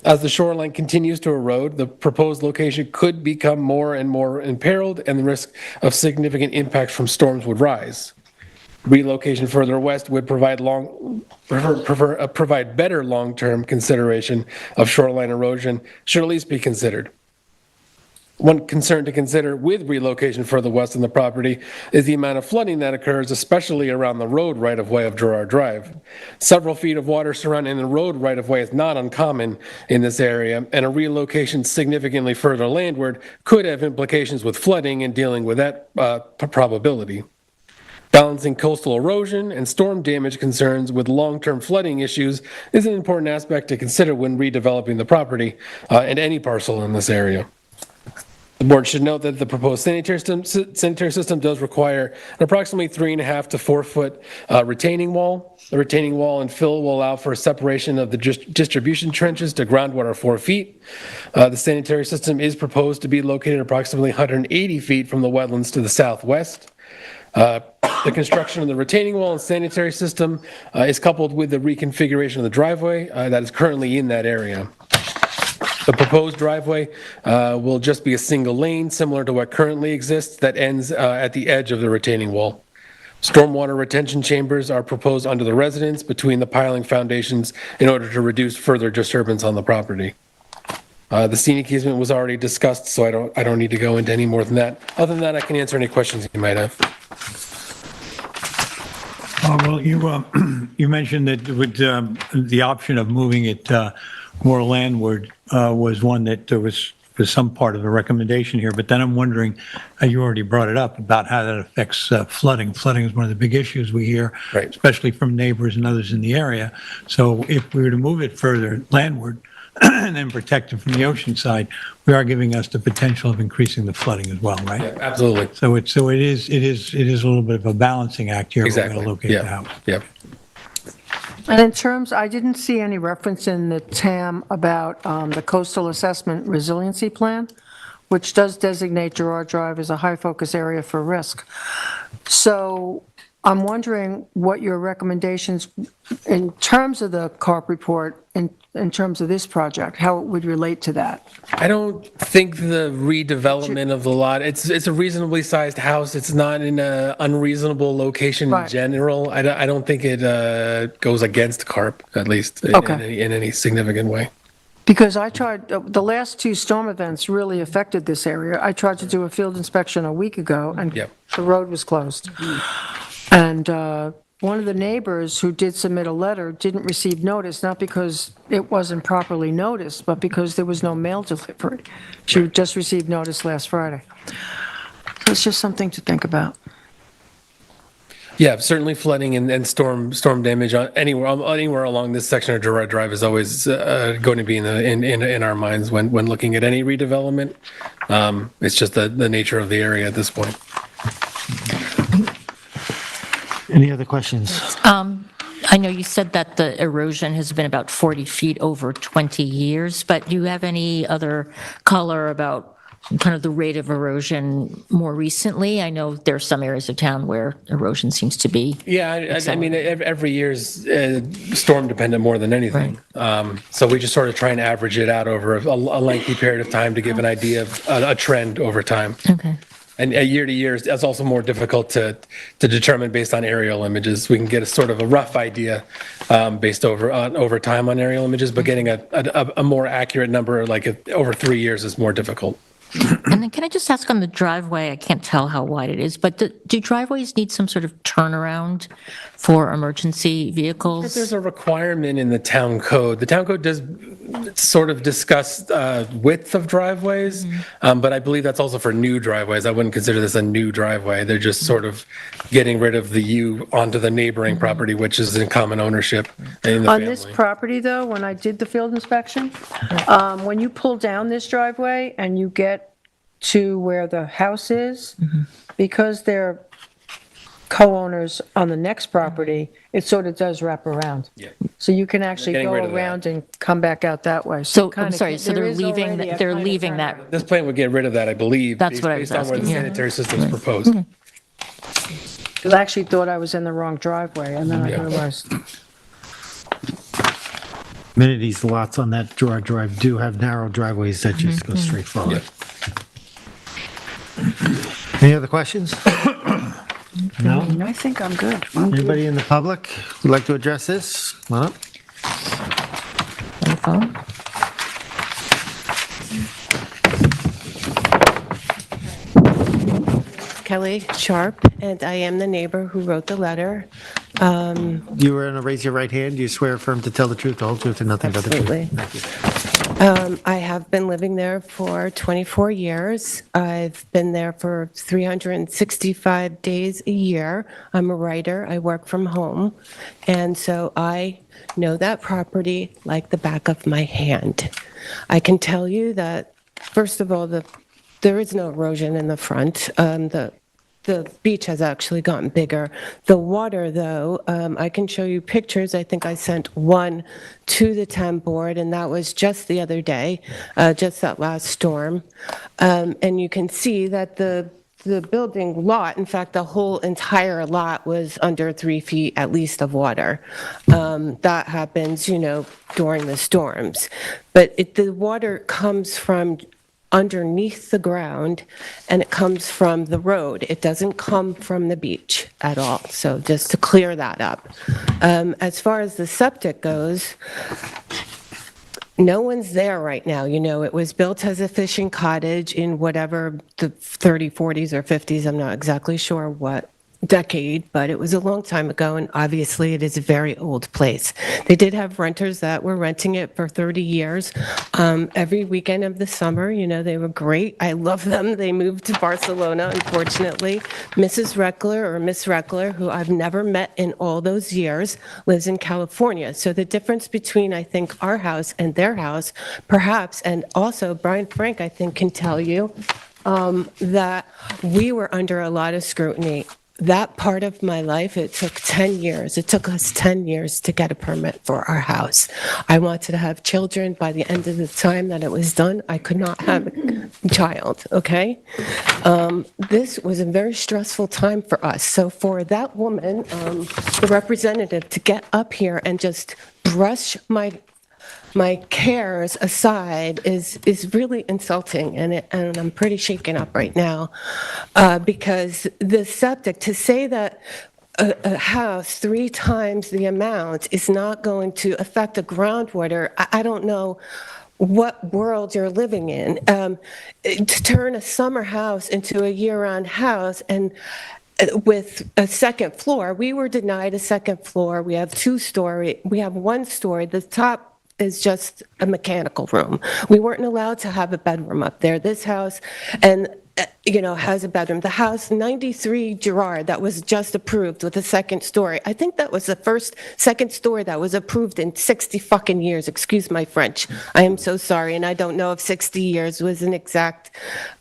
S18: As the shoreline continues to erode, the proposed location could become more and more imperiled, and the risk of significant impacts from storms would rise. Relocation further west would provide better long-term consideration of shoreline erosion, should at least be considered. One concern to consider with relocation further west on the property is the amount of flooding that occurs, especially around the road right-of-way of Girard Drive. Several feet of water surrounding the road right-of-way is not uncommon in this area, and a relocation significantly further landward could have implications with flooding and dealing with that probability. Balancing coastal erosion and storm damage concerns with long-term flooding issues is an important aspect to consider when redeveloping the property and any parcel in this area. The board should note that the proposed sanitary system does require an approximately 3.5 to 4 foot retaining wall. The retaining wall and fill will allow for a separation of the distribution trenches to groundwater 4 feet. The sanitary system is proposed to be located approximately 180 feet from the wetlands to the southwest. The construction of the retaining wall and sanitary system is coupled with the reconfiguration of the driveway that is currently in that area. The proposed driveway will just be a single lane, similar to what currently exists, that ends at the edge of the retaining wall. Stormwater retention chambers are proposed under the residence between the piling foundations in order to reduce further disturbance on the property. The scenic easement was already discussed, so I don't need to go into any more than that. Other than that, I can answer any questions you might have.
S6: Well, you mentioned that with the option of moving it more landward was one that there was some part of a recommendation here, but then I'm wondering, you already brought it up, about how that affects flooding. Flooding is one of the big issues we hear,
S18: Right.
S6: especially from neighbors and others in the area. So if we were to move it further landward and then protect it from the ocean side, we are giving us the potential of increasing the flooding as well, right?
S18: Yeah, absolutely.
S6: So it is a little bit of a balancing act here.
S18: Exactly.
S6: We're going to locate the house.
S18: Yeah.
S10: And in terms, I didn't see any reference in the TAM about the Coastal Assessment Resiliency Plan, which does designate Girard Drive as a high-focus area for risk. So I'm wondering what your recommendations, in terms of the CARP report, in terms of this project, how it would relate to that.
S18: I don't think the redevelopment of the lot, it's a reasonably sized house. It's not in an unreasonable location in
S10: Right.
S18: general. I don't think it goes against CARP, at least in any significant way.
S10: Because I tried, the last two storm events really affected this area. I tried to do a field inspection a week ago, and
S18: Yep.
S10: the road was closed. And one of the neighbors who did submit a letter didn't receive notice, not because it wasn't properly noticed, but because there was no mail delivery. She just received notice last Friday. So it's just something to think about.
S18: Yeah, certainly flooding and storm damage on anywhere along this section of Girard Drive is always going to be in our minds when looking at any redevelopment. It's just the nature of the area at this point.
S3: Any other questions?
S7: I know you said that the erosion has been about 40 feet over 20 years, but do you have any other color about kind of the rate of erosion more recently? I know there are some areas of town where erosion seems to be.
S18: Yeah, I mean, every year's storm dependent more than anything. So we just sort of try and average it out over a lengthy period of time to give an idea of a trend over time.
S7: Okay.
S18: And year to year, that's also more difficult to determine based on aerial images. We can get a sort of a rough idea based over time on aerial images, but getting a more accurate number, like over 3 years, is more difficult.
S7: And then can I just ask on the driveway, I can't tell how wide it is, but do driveways need some sort of turnaround for emergency vehicles?
S18: There's a requirement in the town code. The town code does sort of discuss width of driveways, but I believe that's also for new driveways. I wouldn't consider this a new driveway. They're just sort of getting rid of the U onto the neighboring property, which is in common ownership in the
S10: On
S18: family.
S10: this property, though, when I did the field inspection, when you pull down this driveway and you get to where the house is, because they're co-owners on the next property, it sort of does wrap around.
S18: Yeah.
S10: So you can actually
S18: Getting
S10: go
S18: rid of that.
S10: around and come back out that way.
S7: So,
S10: kinda
S7: I'm sorry, so
S10: there
S7: they're
S10: is
S7: leaving,
S10: already a
S7: they're
S10: kind of
S7: leaving
S10: turnaround.
S7: that,
S18: This plan would get rid of that, I believe.
S7: That's what I was
S18: based on where the
S7: asking, yeah.
S18: sanitary system's proposed.
S10: Because I actually thought I was in the wrong driveway, and then I realized.
S3: Many of these lots on that Gerard Drive do have narrow driveways that just go straight forward. Any other questions? No?
S1: I think I'm good.
S3: Anybody in the public who'd like to address this? Come on up.
S7: on the phone?
S19: Kelly Sharp, and I am the neighbor who wrote the letter.
S3: You were going to raise your right hand. Do you swear affirm to tell the truth, the whole truth, and nothing but the truth?
S19: Absolutely.
S3: Thank you.
S19: I have been living there for 24 years. I've been there for 365 days a year. I'm a writer. I work from home. And so I know that property like the back of my hand. I can tell you that, first of all, there is no erosion in the front. The beach has actually gotten bigger. The water, though, I can show you pictures. I think I sent one to the town board, and that was just the other day, just that last storm. And you can see that the building lot, in fact, the whole entire lot was under 3 feet at least of water. That happens, during the storms. But the water comes from underneath the ground, and it comes from the road. It doesn't come from the beach at all. So just to clear that up. As far as the septic goes, no one's there right now. It was built as a fishing cottage in whatever the 30s, 40s, or 50s. I'm not exactly sure what decade, but it was a long time ago, and obviously it is a very old place. They did have renters that were renting it for 30 years. Every weekend of the summer, they were great. I love them. They moved to Barcelona, unfortunately. Mrs. Reckler, or Miss Reckler, who I've never met in all those years, lives in California. So the difference between, I think, our house and their house, perhaps, and also Brian Frank, I think, can tell you that we were under a lot of scrutiny. That part of my life, it took 10 years. It took us 10 years to get a permit for our house. I wanted to have children. By the end of the time that it was done, I could not have a child, okay? This was a very stressful time for us. So for that woman, the representative, to get up here and just brush my cares aside is really insulting, and I'm pretty shaken up right now because the septic, to say that a house 3 times the amount is not going to affect the groundwater, I don't know what world you're living in. To turn a summer house into a year-round house, and with a second floor, we were denied a second floor. We have 2-story. We have 1 story. The top is just a mechanical room. We weren't allowed to have a bedroom up there. This house, and has a bedroom. The house 93 Gerard that was just approved with a second story. I think that was the first second story that was approved in 60 fucking years. Excuse my French. I am so sorry, and I don't know if 60 years was an exact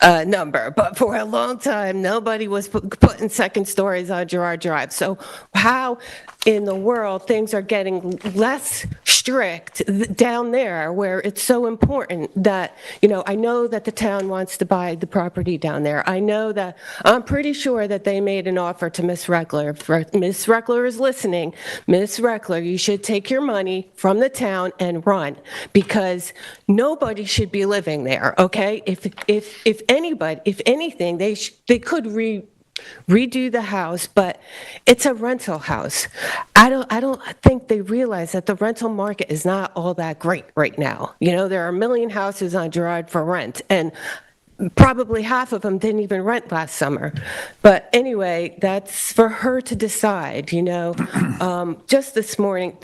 S19: number, but for a long time, nobody was putting second stories on Gerard Drive. So how in the world things are getting less strict down there where it's so important that, I know that the town wants to buy the property down there. there. I know that, I'm pretty sure that they made an offer to Miss Reckler. If Miss Reckler is listening, Miss Reckler, you should take your money from the town and run, because nobody should be living there, okay? If anybody, if anything, they could redo the house, but it's a rental house. I don't think they realize that the rental market is not all that great right now. You know, there are a million houses on Girard for rent, and probably half of them didn't even rent last summer. But anyway, that's for her to decide, you know. Just this morning,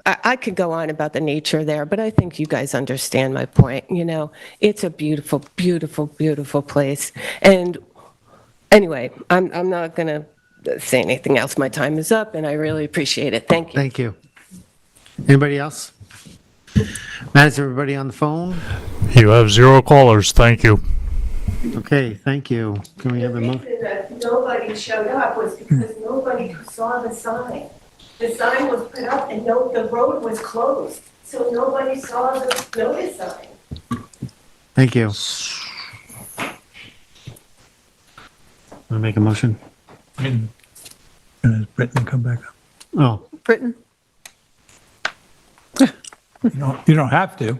S19: I could go on about the nature there, but I think you guys understand my point. You know, it's a beautiful, beautiful, beautiful place. And anyway, I'm not going to say anything else. My time is up, and I really appreciate it. Thank you.
S3: Thank you. Anybody else? Matt, is everybody on the phone?
S2: You have 0 callers. Thank you.
S3: Okay, thank you. Can we have a motion?
S20: The reason that nobody showed up was because nobody saw the sign. The sign was put up and the road was closed, so nobody saw the notice sign.
S3: Thank you. Want to make a motion?
S6: And has Britton come back up?
S3: Oh,
S10: Britton?
S6: You don't have to.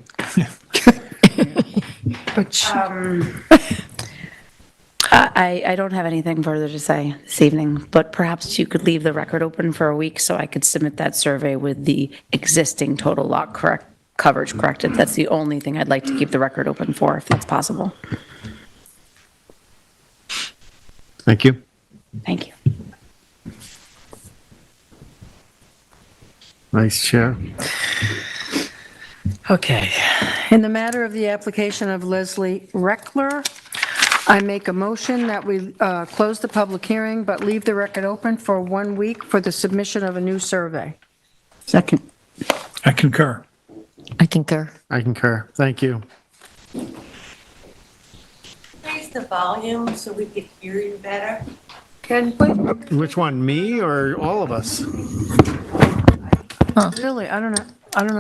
S17: I don't have anything further to say this evening, but perhaps you could leave the record open for a week so I could submit that survey with the existing total lot coverage corrected. That's the only thing I'd like to keep the record open for, if that's possible.
S3: thank you.
S17: Thank you.
S3: Vice Chair.
S10: Okay. In the matter of the application of Leslie Reckler, I make a motion that we close the public hearing, but leave the record open for 1 week for the submission of a new survey.
S1: Second.
S6: I concur.
S7: I concur.
S3: I concur. Thank you.
S20: Raise the volume so we could hear you better.
S3: Which one, me or all of us?
S10: Really, I don't know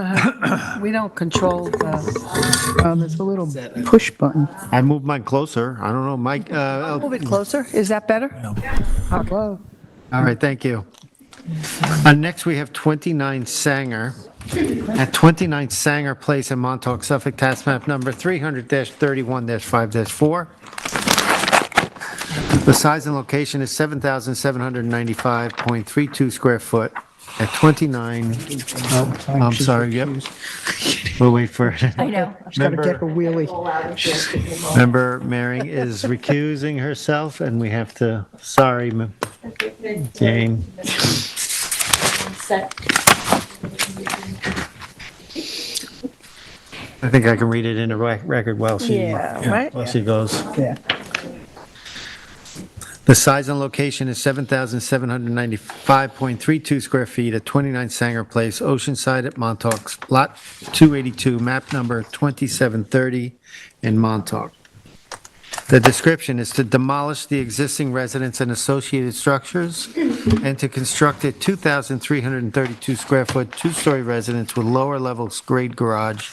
S10: how, we don't control
S1: There's a little push button.
S3: I moved mine closer. I don't know, Mike.
S10: move it closer. Is that better?
S1: Hello.
S3: All right, thank you. Next, we have 29 Sanger. At 29 Sanger Place in Montauk, Suffolk, tax map number 300-31-5-4. The size and location is 7,795.32 square foot at 29, I'm sorry, yep. We'll wait for it.
S17: I know.
S1: She's got to get her wheelie.
S3: Member Maring is recusing herself, and we have to, sorry, Jane. I think I can read it in the record while she goes.
S1: Yeah.
S3: The size and location is 7,795.32 square feet at 29 Sanger Place, Oceanside at Montauk, Lot 282, map number 2730 in Montauk. The description is to demolish the existing residence and associated structures and to construct a 2,332 square foot, two-story residence with lower level grade garage,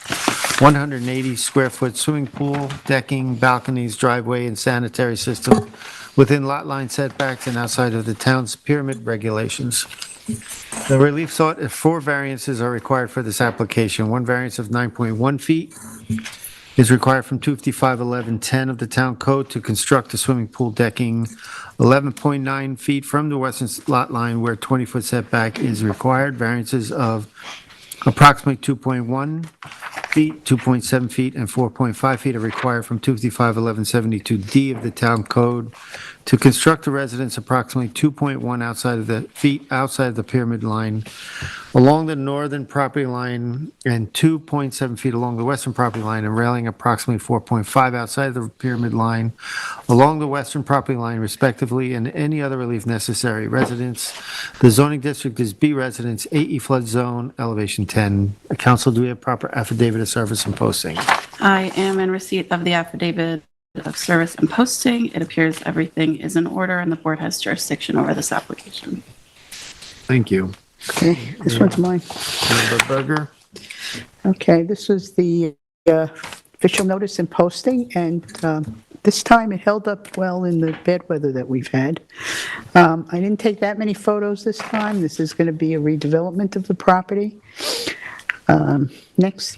S3: 180 square foot swimming pool, decking, balconies, driveway, and sanitary system within lot line setbacks and outside of the town's pyramid regulations. The relief sought, 4 variances are required for this application. One variance of 9.1 feet is required from 255-1110 of the town code to construct a swimming pool decking 11.9 feet from the western lot line where 20-foot setback is required. Variances of approximately 2.1 feet, 2.7 feet, and 4.5 feet are required from 255-1172D of the town code to construct a residence approximately 2.1 feet outside of the pyramid line along the northern property line and 2.7 feet along the western property line and railing approximately 4.5 outside of the pyramid line along the western property line respectively, and any other relief necessary. Residence, the zoning district is B residence, AE flood zone, elevation 10. Council, do we have proper affidavit of service and posting?
S4: I am in receipt of the affidavit of service and posting. It appears everything is in order and the board has jurisdiction over this application.
S3: Thank you.
S1: Okay, this one's mine.
S3: Member Berger?
S1: Okay, this is the official notice and posting, and This time it held up well in the bad weather that we've had. I didn't take that many photos this time. This is going to be a redevelopment of the property. Next.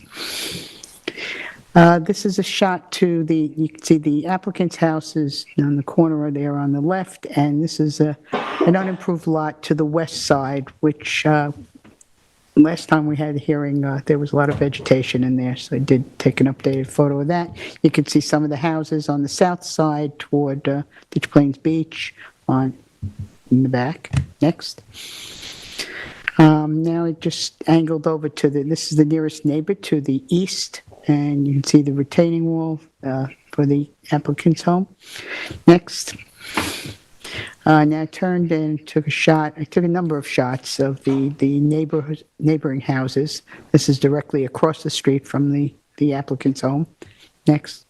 S1: This is a shot to you can see the applicant's house is on the corner there on the left, and this is an unimproved lot to the west side, which last time we had a hearing, there was a lot of vegetation in there, so I did take an updated photo of that. You can see some of the houses on the south side toward Ditch Plains Beach in the back. Next. Now it just angled over to this is the nearest neighbor to the east, and you can see the retaining wall for the applicant's home. Next. Now I turned and took a shot. I took a number of shots of the neighboring houses. This is directly across the street from the applicant's home. Next.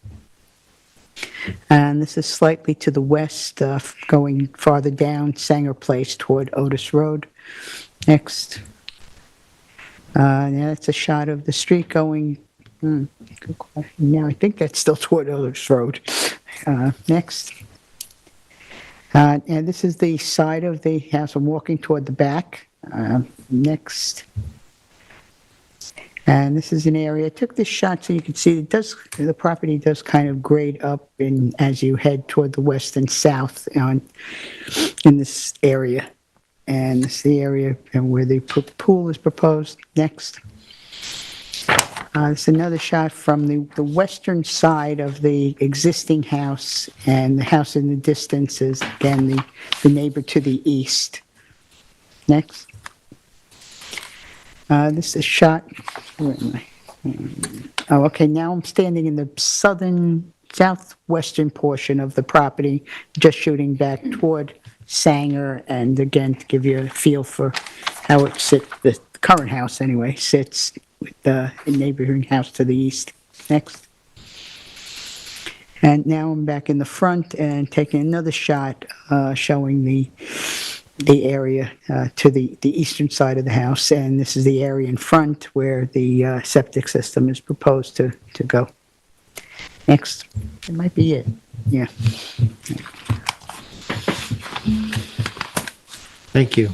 S1: And this is slightly to the west, going farther down Sanger Place toward Otis Road. Next. Now that's a shot of the street going. Good question. Now I think that's still toward Otis Road. Next. And this is the side of the house. I'm walking toward the back. Next. And this is an area. I took this shot so you can see the property does kind of grade up as you head toward the west and south in this area. And this is the area where the pool is proposed. Next. This is another shot from the western side of the existing house, and the house in the distance is, again, the neighbor to the east. Next. This is a shot. Where am I? Oh, okay, now I'm standing in the southwestern portion of the property, just shooting back toward Sanger, and again, to give you a feel for how it sits, the current house anyway, sits with the neighboring house to the east. Next. And now I'm back in the front and taking another shot showing the area to the eastern side of the house. And this is the area in front where the septic system is proposed to go. Next. That might be it. Yeah.
S3: Thank you.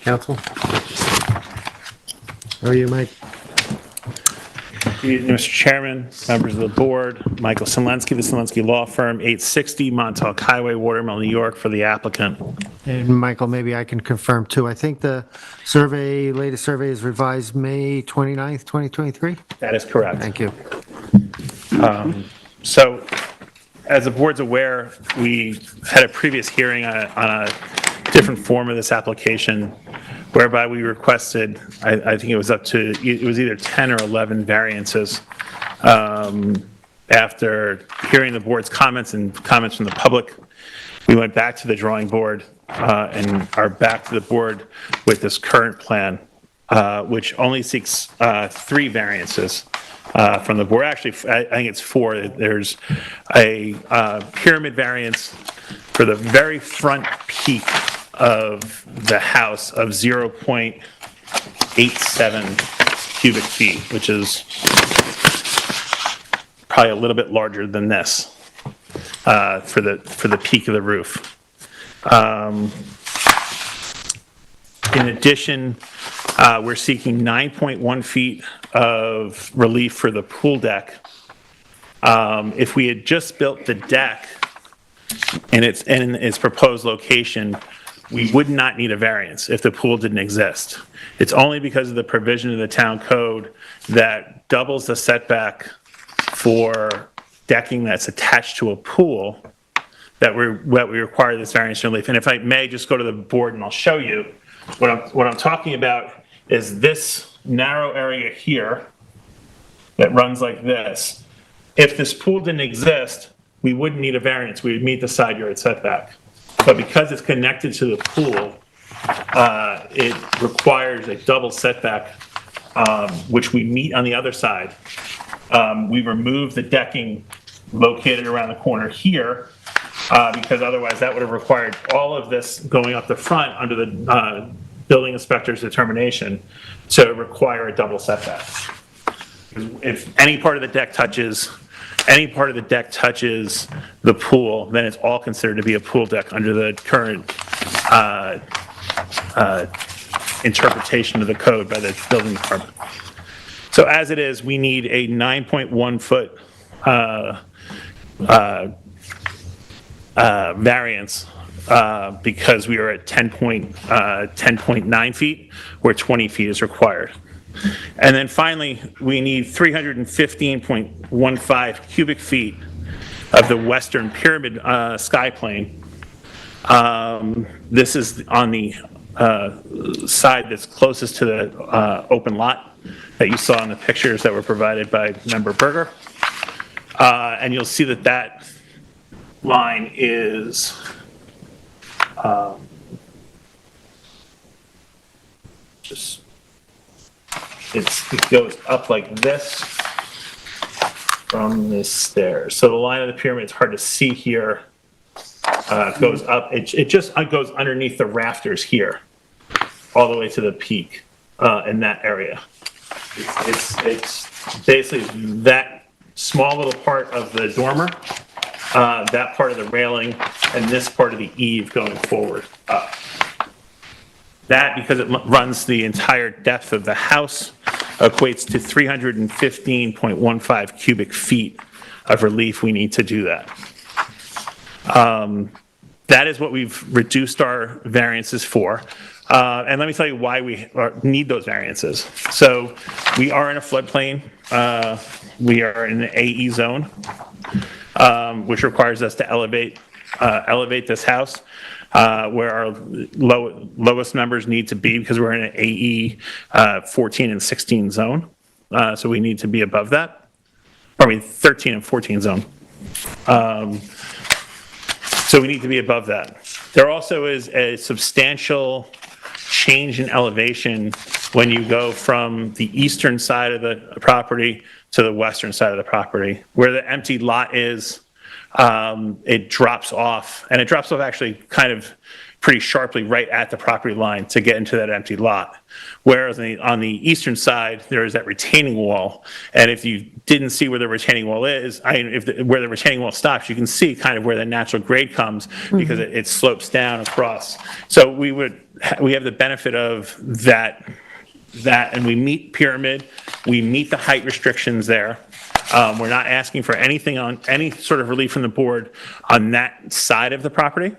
S3: Counsel? How are you, Mike?
S21: Mr. Chairman, members of the board, Michael Sinlensky, the Sinlensky Law Firm, 860 Montauk Highway, Watermill, New York, for the applicant.
S3: And Michael, maybe I can confirm too. I think the latest survey is revised May 29th, 2023?
S21: That is correct.
S3: Thank you.
S21: So, as the board's aware, we had a previous hearing on a different form of this application, whereby we requested, I think it was either 10 or 11 variances. After hearing the board's comments and comments from the public, we went back to the drawing board and are back to the board with this current plan, which only seeks 3 variances from the board. Actually, I think it's 4. There's a pyramid variance for the very front peak of the house of 0.87 cubic feet, which is probably a little bit larger than this for the peak of the roof. In addition, we're seeking 9.1 feet of relief for the pool deck. If we had just built the deck in its proposed location, we would not need a variance if the pool didn't exist. It's only because of the provision of the town code that doubles the setback for decking that's attached to a pool that we require this variance relief. And if I may just go to the board and I'll show you, what I'm talking about is this narrow area here that runs like this. If this pool didn't exist, we wouldn't need a variance. We would meet the side yard setback. But because it's connected to the pool, it requires a double setback, which we meet on the other side. We remove the decking located around the corner here, because otherwise that would have required all of this going up the front under the building inspector's determination to require a double setback. If any part of the deck touches any part of the deck touches the pool, then it's all considered to be a pool deck under the current interpretation of the code by the building department. So as it is, we need a 9.1 foot variance because we are at 10.9 feet, where 20 feet is required. And then finally, we need 315.15 cubic feet of the western pyramid sky plane. This is on the side that's closest to the open lot that you saw in the pictures that were provided by Member Berger. And you'll see that that line is it goes up like this from this stairs. So the line of the pyramid, it's hard to see here. Goes up, it just goes underneath the rafters here, all the way to the peak in that area. It's basically that small little part of the dormer, that part of the railing, and this part of the eave going forward up. That, because it runs the entire depth of the house, equates to 315.15 cubic feet of relief we need to do that. That is what we've reduced our variances for. And let me tell you why we need those variances. So we are in a floodplain. We are in the AE zone, which requires us to elevate this house where our lowest numbers need to be, because we're in an AE 14 and 16 zone. So we need to be above that. 13 and 14 zone. So we need to be above that. There also is a substantial change in elevation when you go from the eastern side of the property to the western side of the property. Where the empty lot is, it drops off, and it drops off actually kind of pretty sharply right at the property line to get into that empty lot. Whereas on the eastern side, there is that retaining wall, and if you didn't see where the retaining wall is, where the retaining wall stops, you can see kind of where the natural grade comes, because it slopes down across. So we have the benefit of that, and we meet pyramid, we meet the height restrictions there. We're not asking for anything on any sort of relief from the board on that side of the property.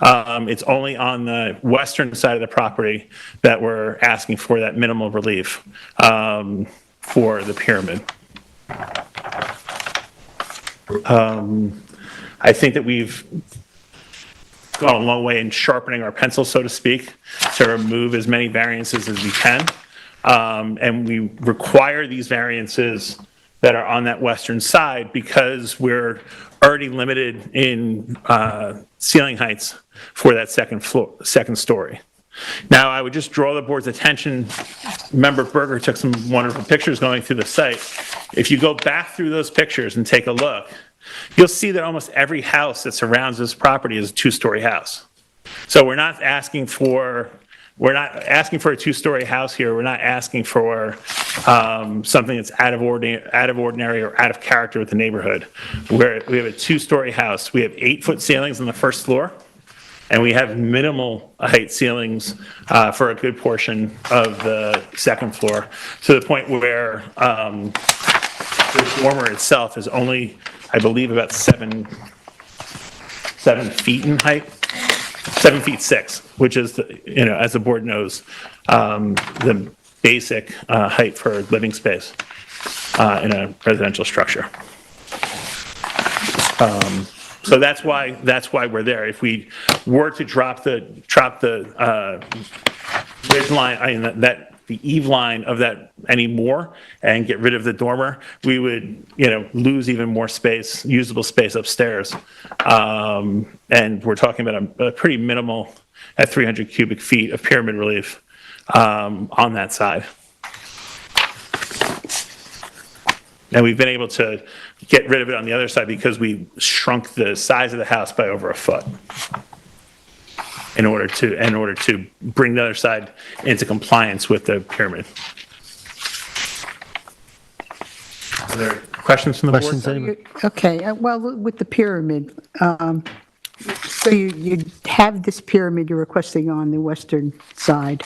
S21: It's only on the western side of the property that we're asking for that minimal relief for the pyramid. I think that we've gone a long way in sharpening our pencil, so to speak, to remove as many variances as we can. And we require these variances that are on that western side because we're already limited in ceiling heights for that second story. Now, I would just draw the board's attention. Member Berger took some wonderful pictures going through the site. If you go back through those pictures and take a look, you'll see that almost every house that surrounds this property is a two-story house. So we're not asking for a two-story house here. We're not asking for something that's out of ordinary or out of character with the neighborhood. We have a two-story house. We have 8-foot ceilings on the first floor, and we have minimal height ceilings for a good portion of the second floor, to the point where the dormer itself is only, I believe, about 7 feet in height. 7 feet 6, which is, as the board knows, the basic height for living space in a residential structure. So that's why we're there. If we were to drop the ridge line, the eave line of that anymore and get rid of the dormer, we would, lose even more space, usable space upstairs. And we're talking about a pretty minimal at 300 cubic feet of pyramid relief on that side. And we've been able to get rid of it on the other side because we shrunk the size of the house by over a foot in order to bring the other side into compliance with the pyramid. Are there questions from the
S3: Questions,
S21: board?
S3: anybody?
S1: Okay, well, with the pyramid, so you have this pyramid you're requesting on the western side.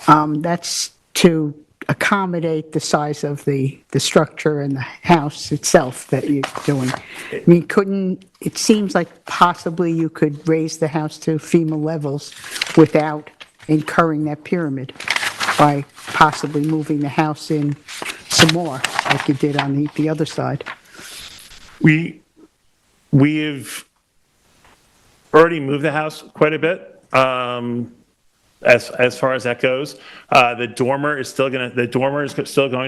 S1: That's to accommodate the size of the structure and the house itself that you're doing. I mean, it seems like possibly you could raise the house to FEMA levels without incurring that pyramid by possibly moving the house in some more, like you did on the other side.
S21: We've already moved the house quite a bit. As far as that goes, the dormer is still going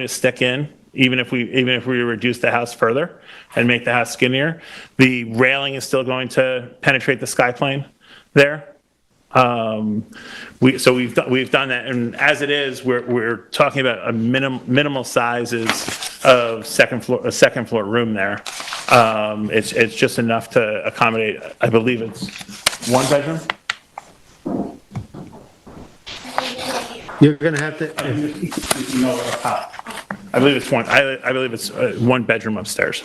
S21: to stick in, even if we reduce the house further and make the house skinnier. The railing is still going to penetrate the sky plane there. We've done that, and as it is, we're talking about a minimal sizes of a second floor room there. It's just enough to accommodate. I believe it's 1 bedroom.
S3: You're going to have to,
S21: I believe it's one. I believe it's 1 bedroom upstairs.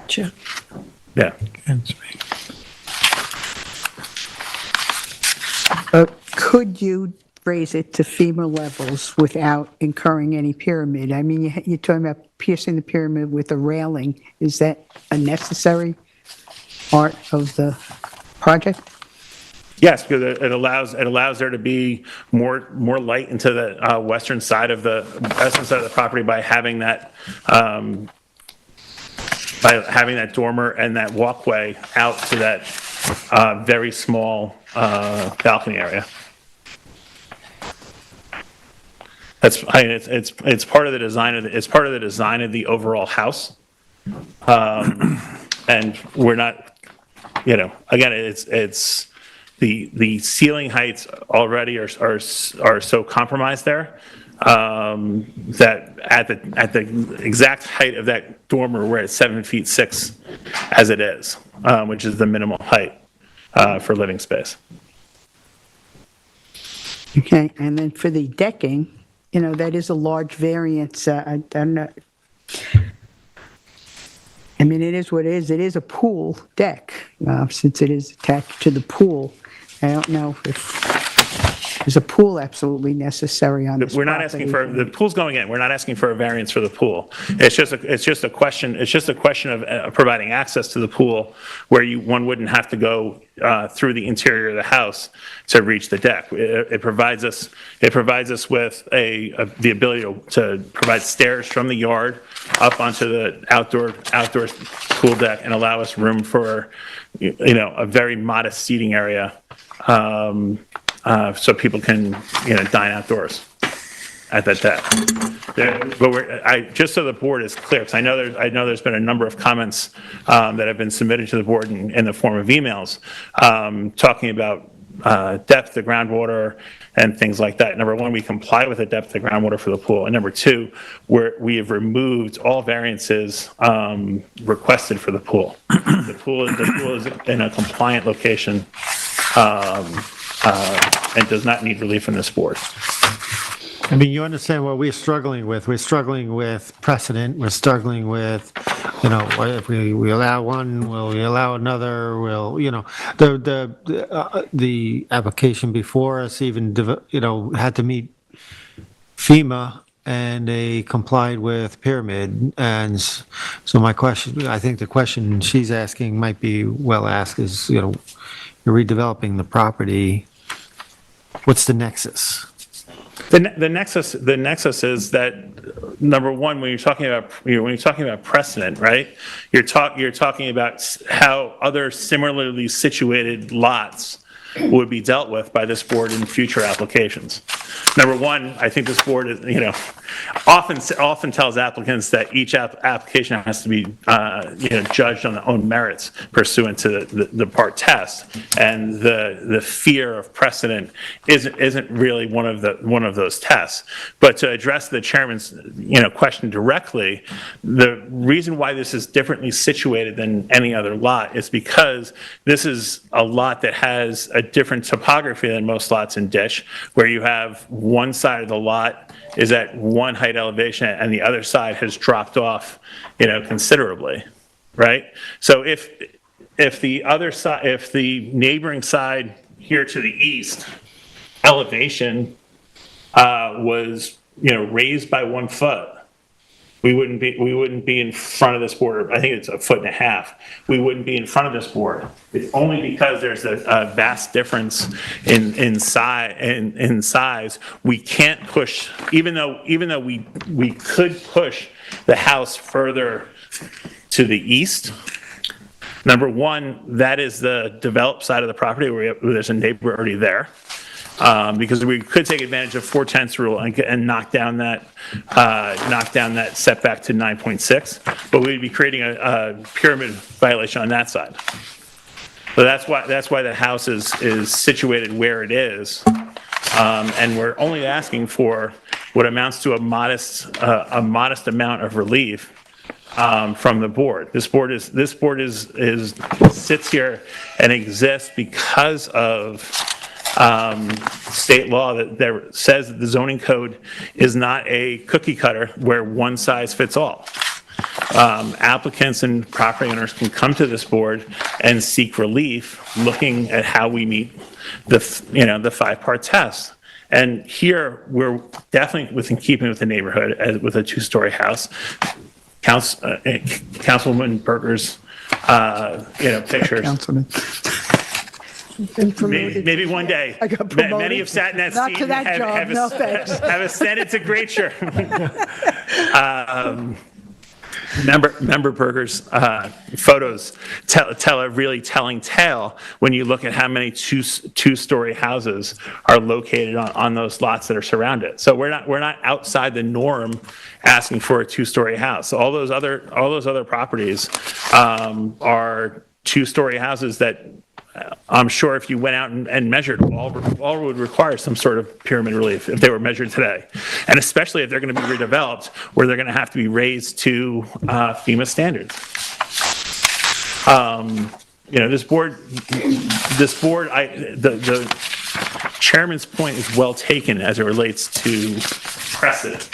S19: Sure.
S21: Yeah.
S1: Could you raise it to FEMA levels without incurring any pyramid? I mean, you're talking about piercing the pyramid with a railing. Is that a necessary part of the project?
S21: Yes, because it allows there to be more light into the western side of the property by having that dormer and that walkway out to that very small balcony area. It's part of the design of the overall house, and we're not, again, it's the ceiling heights already are so compromised there that at the exact height of that dormer we're at 7'6" as it is, which is the minimal height for living space.
S1: Okay, and then for the decking, that is a large variance. I don't know. I mean, it is what it is. It is a pool deck, since it is attached to the pool. I don't know if there's a pool absolutely necessary on this
S21: We're not
S1: property.
S21: asking for the pool's going in. We're not asking for a variance for the pool. It's just a question of providing access to the pool where one wouldn't have to go through the interior of the house to reach the deck. It provides us with the ability to provide stairs from the yard up onto the outdoor pool deck and allow us room for a very modest seating area. So people can, dine outdoors at that deck. But just so the board is clear, because I know there's been a number of comments that have been submitted to the board in the form of emails talking about depth of groundwater and things like that. Number one, we comply with the depth of groundwater for the pool, and number two, we have removed all variances requested for the pool. The pool is in a compliant location. And does not need relief from this board.
S3: I mean, you understand what we're struggling with. We're struggling with precedent. We're struggling with, if we allow one, will we allow another? The application before us even, had to meet FEMA and they complied with pyramid. And so I think the question she's asking might be well asked is, you're redeveloping the property. What's the nexus?
S21: The nexus is that, number one, when you're talking about precedent, right? You're talking about how other similarly situated lots would be dealt with by this board in future applications. Number one, I think this board is, often tells applicants that each application has to be, judged on their own merits pursuant to the part test, and the fear of precedent isn't really one of those tests. But to address the chairman's, question directly, the reason why this is differently situated than any other lot is because this is a lot that has a different topography than most lots in Ditch, where you have one side of the lot is at one height elevation and the other side has dropped off, considerably, right? So if the other side, if the neighboring side here to the east elevation was, raised by 1 foot, we wouldn't be in front of this board. I think it's 1.5 feet. We wouldn't be in front of this board. It's only because there's a vast difference in size. We can't push, even though we could push the house further to the east. Number one, that is the developed side of the property where there's a neighbor already there. Because we could take advantage of 4/10 rule and knock down that setback to 9.6, but we'd be creating a pyramid violation on that side. So that's why the house is situated where it is, and we're only asking for what amounts to a modest amount of relief from the board. This board sits here and exists because of state law that says that the zoning code is not a cookie cutter where one size fits all. Applicants and property owners can come to this board and seek relief looking at how we meet the 5-part test. And here we're definitely within keeping with the neighborhood with a 2-story house. Councilwoman Berger's pictures.
S1: Councilman.
S21: Maybe one day.
S1: I got promoted.
S21: Many have sat in that
S1: Not
S21: seat
S1: to that
S21: and
S1: job, no thanks.
S21: have ascended to greature. Member Berger's photos tell a really telling tale when you look at how many two-story houses are located on those lots that are surrounded. So we're not outside the norm asking for a 2-story house. All those other properties are 2-story houses that I'm sure if you went out and measured, all would require some sort of pyramid relief if they were measured today. And especially if they're going to be redeveloped, where they're going to have to be raised to FEMA standards. The chairman's point is well taken as it relates to precedent.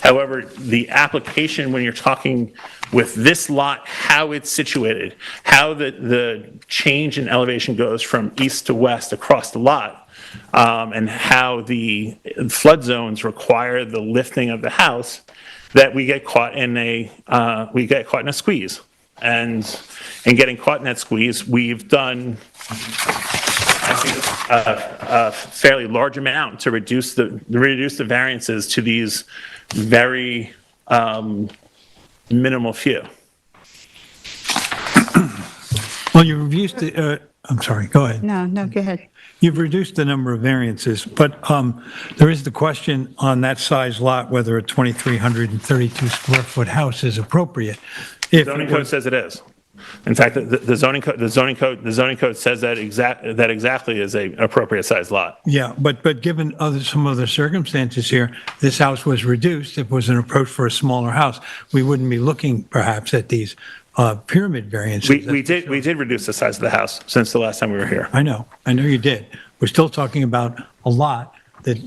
S21: However, the application, when you're talking with this lot, how it's situated, how the change in elevation goes from east to west across the lot, and how the flood zones require the lifting of the house, that we get caught in a squeeze. And in getting caught in that squeeze, we've done, I think, a fairly large amount to reduce the variances to these very minimal few.
S6: Well, you've reduced the, I'm sorry, go ahead.
S1: No, go ahead.
S6: You've reduced the number of variances, but there is the question on that size lot whether a 2,332 square foot house is appropriate.
S21: The zoning code says it is. In fact, the zoning code says that exactly is a appropriate size lot.
S6: Yeah, but given some other circumstances here, this house was reduced. It was an approach for a smaller house. We wouldn't be looking perhaps at these pyramid variances.
S21: We did reduce the size of the house since the last time we were here.
S6: I know you did. We're still talking about a lot that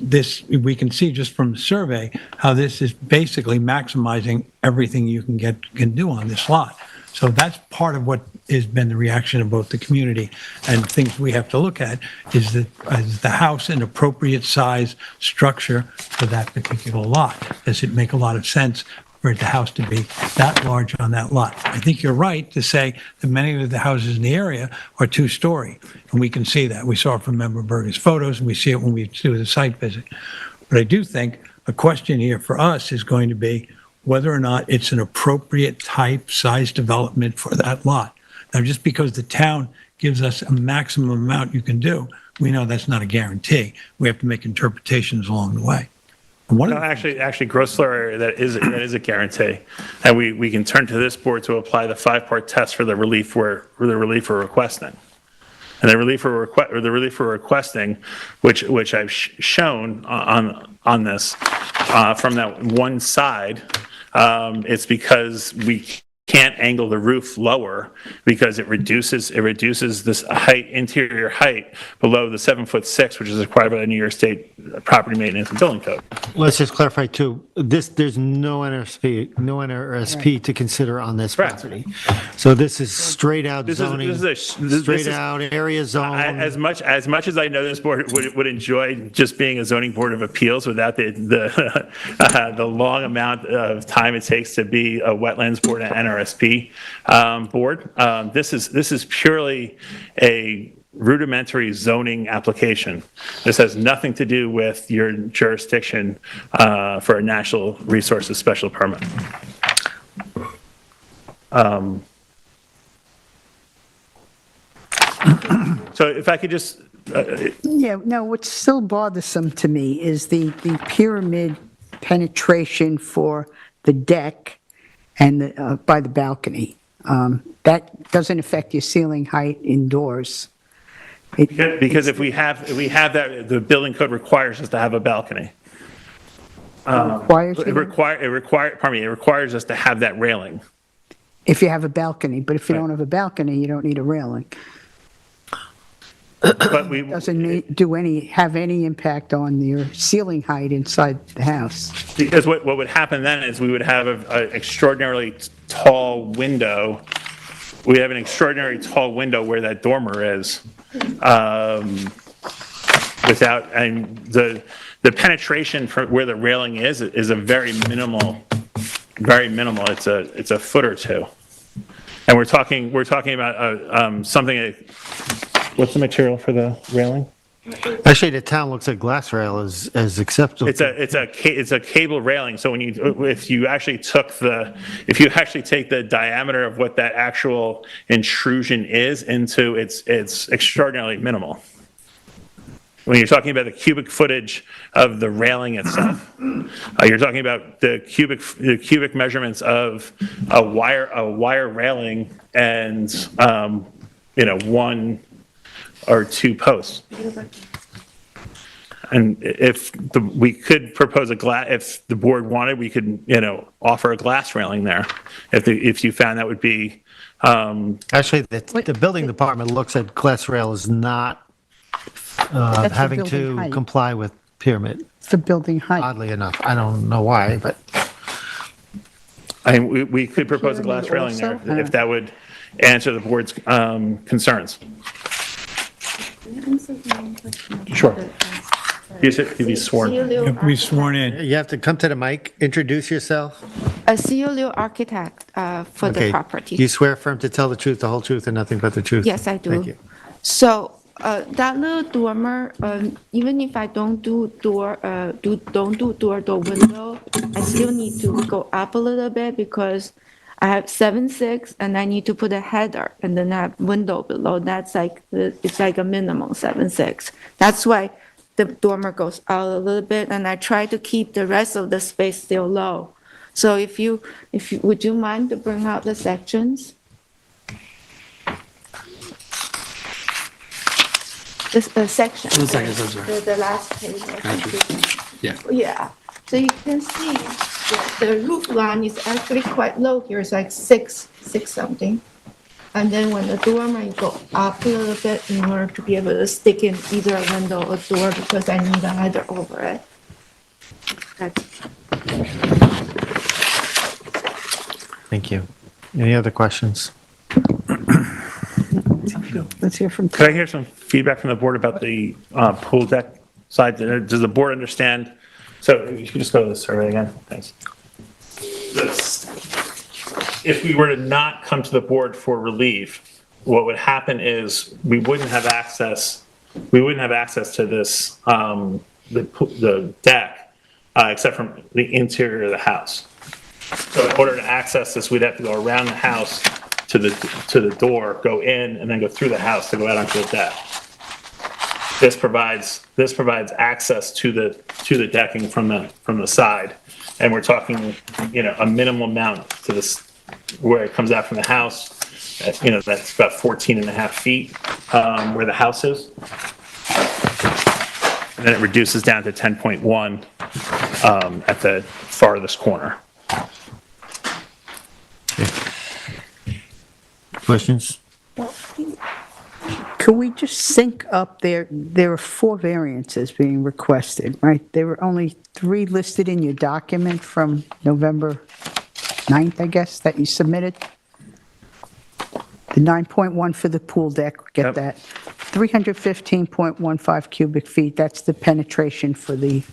S6: we can see just from the survey how this is basically maximizing everything you can do on this lot. So that's part of what has been the reaction of both the community and things we have to look at is the house an appropriate size structure for that particular lot? Does it make a lot of sense for the house to be that large on that lot? I think you're right to say that many of the houses in the area are 2-story, and we can see that. We saw it from Member Berger's photos, and we see it when we do the site visit. But I do think a question here for us is going to be whether or not it's an appropriate type, size development for that lot. Now, just because the town gives us a maximum amount you can do, we know that's not a guarantee. We have to make interpretations along the way.
S21: Actually, gross floor area, that is a guarantee. And we can turn to this board to apply the 5-part test for the relief we're requesting. And the relief we're requesting, which I've shown on this, from that one side, it's because we can't angle the roof lower because it reduces this interior height below the 7'6", which is required by the New York State Property Maintenance and Building Code.
S3: Let's just clarify too, there's no NRSP to consider on this property. So this is straight out zoning, straight out area zone.
S21: As much as I know this board would enjoy just being a zoning board of appeals without the long amount of time it takes to be a wetlands board and NRSP board, this is purely a rudimentary zoning application. This has nothing to do with your jurisdiction for a natural resources special permit. So if I could just...
S1: Yeah, no, what's still bothersome to me is the pyramid penetration for the deck and by the balcony. That doesn't affect your ceiling height indoors.
S21: Because if we have that, the building code requires us to have a balcony. It requires us to have that railing.
S1: If you have a balcony, but if you don't have a balcony, you don't need a railing.
S21: But we
S1: doesn't have any impact on your ceiling height inside the house.
S21: Because what would happen then is we would have an extraordinarily tall window. We have an extraordinarily tall window where that dormer is. And the penetration for where the railing is a very minimal. It's a foot or two, and we're talking about something. What's the material for the railing?
S3: Actually, the town looks at glass rail as acceptable.
S21: It's a cable railing. So if you actually take the diameter of what that actual intrusion is into, it's extraordinarily minimal. When you're talking about the cubic footage of the railing itself, you're talking about the cubic measurements of a wire railing and one or two posts. And if we could propose if the board wanted, we could, offer a glass railing there. If you found that would be.
S3: Actually, the building department looks at glass rail as not having to comply with pyramid.
S1: It's the building height.
S3: Oddly enough, I don't know why, but.
S21: We could propose a glass railing there if that would answer the board's concerns. Sure. You be sworn.
S6: You have to be sworn in.
S3: You have to come to the mic, introduce yourself.
S8: A CLU architect for the property.
S3: Do you swear firm to tell the truth, the whole truth, and nothing but the truth?
S8: Yes, I do.
S3: Thank you.
S8: So that little dormer, even if I don't do door window, I still need to go up a little bit because I have 7'6" and I need to put a header and then I have window below. That's it's like a minimum 7'6". That's why the dormer goes out a little bit and I try to keep the rest of the space still low. So would you mind to bring out the sections? The section.
S18: The sections, I'm sorry.
S8: The last page.
S18: Yeah.
S8: Yeah. So you can see the roof line is actually quite low here. It's like six something. And then when the dormer, you go up a little bit in order to be able to stick in either a window or door because I need a header over it.
S3: Thank you. Any other questions?
S1: Let's hear from.
S21: Could I hear some feedback from the board about the pool deck side? Does the board understand? So you can just go to the survey again. Thanks. If we were to not come to the board for relief, what would happen is we wouldn't have access to this, the deck, except from the interior of the house. So in order to access this, we'd have to go around the house to the door, go in, and then go through the house to go out onto the deck. This provides access to the decking from the side, and we're talking, a minimal amount to this where it comes out from the house. That's about 14.5 feet where the house is, and then it reduces down to 10.1 at the farthest corner.
S3: Questions?
S1: Could we just sync up there are 4 variances being requested, right? There were only 3 listed in your document from November 9th, I guess, that you submitted. The 9.1 for the pool deck, get
S21: Yep.
S1: that. 315.15 cubic feet, that's the penetration for the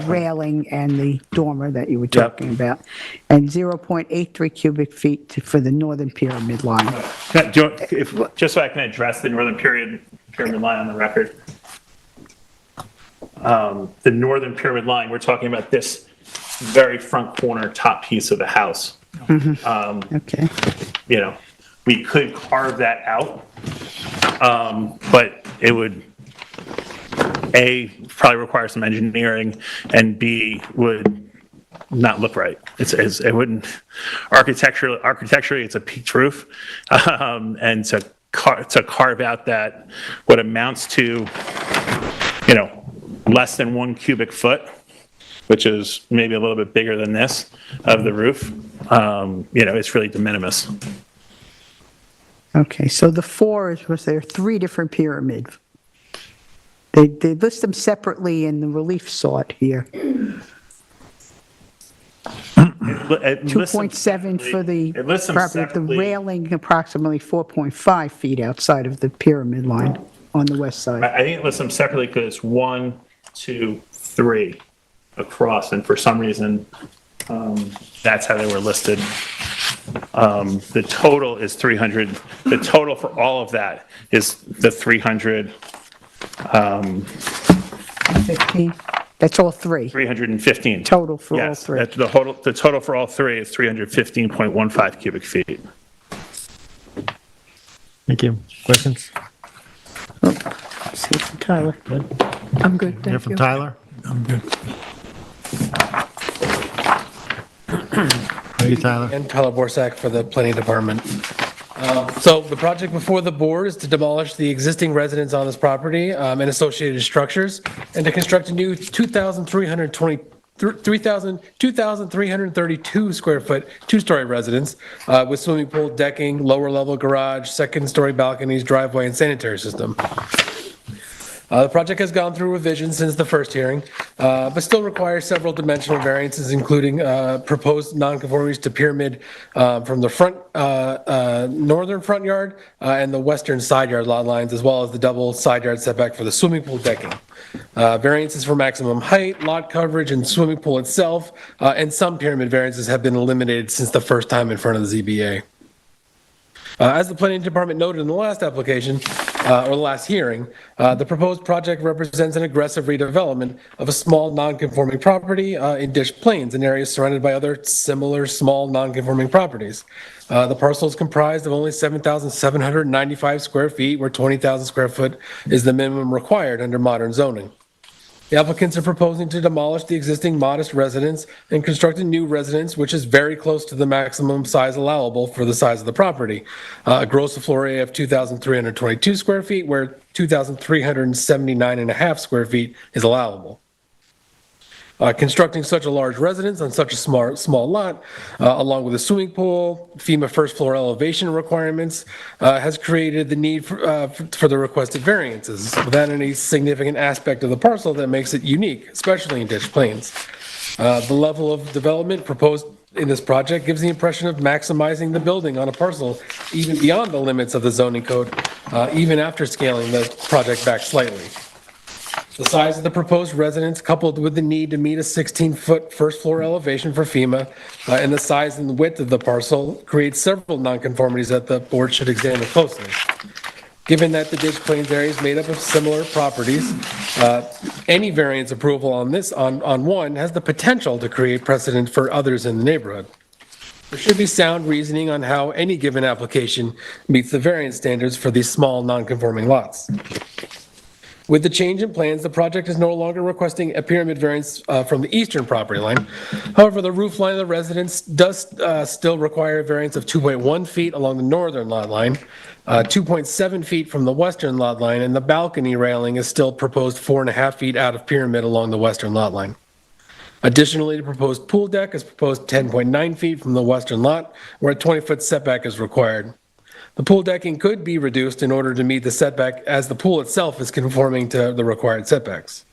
S1: railing and the dormer that you were talking about. And 0.83 cubic feet for the northern pyramid line.
S21: Just so I can address the northern pyramid line on the record. The northern pyramid line, we're talking about this very front corner, top piece of the house.
S1: Okay.
S21: You know, we could carve that out, but it would, A, probably require some engineering, and B, would not look right. It wouldn't, architecturally, it's a peaked roof, and to carve out that, what amounts to, you know, less than 1 cubic foot, which is maybe a little bit bigger than this, of the roof, you know, it's really de minimis.
S1: Okay, so the 4 was there 3 different pyramids. They list them separately in the relief sought here. 2.7 for the property, the railing approximately 4.5 feet outside of the pyramid line on the west side.
S21: I think it lists them separately because it's 1, 2, 3 across, and for some reason, that's how they were listed. The total is 300, the total for all of that is the 300.
S1: 15, that's all 3.
S21: 315.
S1: Total for all
S21: Yes,
S1: 3.
S21: the total for all 3 is 315.15 cubic feet.
S3: Thank you. Questions?
S1: See from Tyler.
S10: I'm good,
S3: Hear
S10: thank
S3: from
S10: you.
S3: Tyler?
S6: I'm good.
S3: Thank you, Tyler.
S18: And Tyler Borsak for the Planning Department. So the project before the board is to demolish the existing residence on this property and associated structures, and to construct a new 2,332 square foot, 2-story residence with swimming pool, decking, lower level garage, second-story balconies, driveway, and sanitary system. The project has gone through revisions since the first hearing, but still requires several dimensional variances, including proposed nonconformities to pyramid from the front northern front yard and the western side yard lot lines, as well as the double side yard setback for the swimming pool decking. Variances for maximum height, lot coverage, and swimming pool itself, and some pyramid variances have been eliminated since the first time in front of the ZBA. As the Planning Department noted in the last application, or the last hearing, the proposed project represents an aggressive redevelopment of a small non-conforming property in Dish Plains, an area surrounded by other similar small non-conforming properties. The parcel is comprised of only 7,795 square feet, where 20,000 square foot is the minimum required under modern zoning. The applicants are proposing to demolish the existing modest residence and construct a new residence, which is very close to the maximum size allowable for the size of the property. A gross floor area of 2,322 square feet, where 2,379.5 square feet is allowable. Constructing such a large residence on such a small lot, along with a swimming pool, FEMA first floor elevation requirements, has created the need for the requested variances without any significant aspect of the parcel that makes it unique, especially in Dish Plains. The level of development proposed in this project gives the impression of maximizing the building on a parcel even beyond the limits of the zoning code, even after scaling the project back slightly. The size of the proposed residence, coupled with the need to meet a 16-foot first floor elevation for FEMA, and the size and the width of the parcel, creates several nonconformities that the board should examine closely. Given that the Dish Plains area is made up of similar properties, any variance approval on one has the potential to create precedent for others in the neighborhood. There should be sound reasoning on how any given application meets the variance standards for these small nonconforming lots. With the change in plans, the project is no longer requesting a pyramid variance from the eastern property line. However, the roof line of the residence does still require a variance of 2.1 feet along the northern lot line, 2.7 feet from the western lot line, and the balcony railing is still proposed 4.5 feet out of pyramid along the western lot line. Additionally, the proposed pool deck is proposed 10.9 feet from the western lot, where a 20-foot setback is required. the pool decking could be reduced in order to meet the setback as the pool itself is conforming to the required setbacks.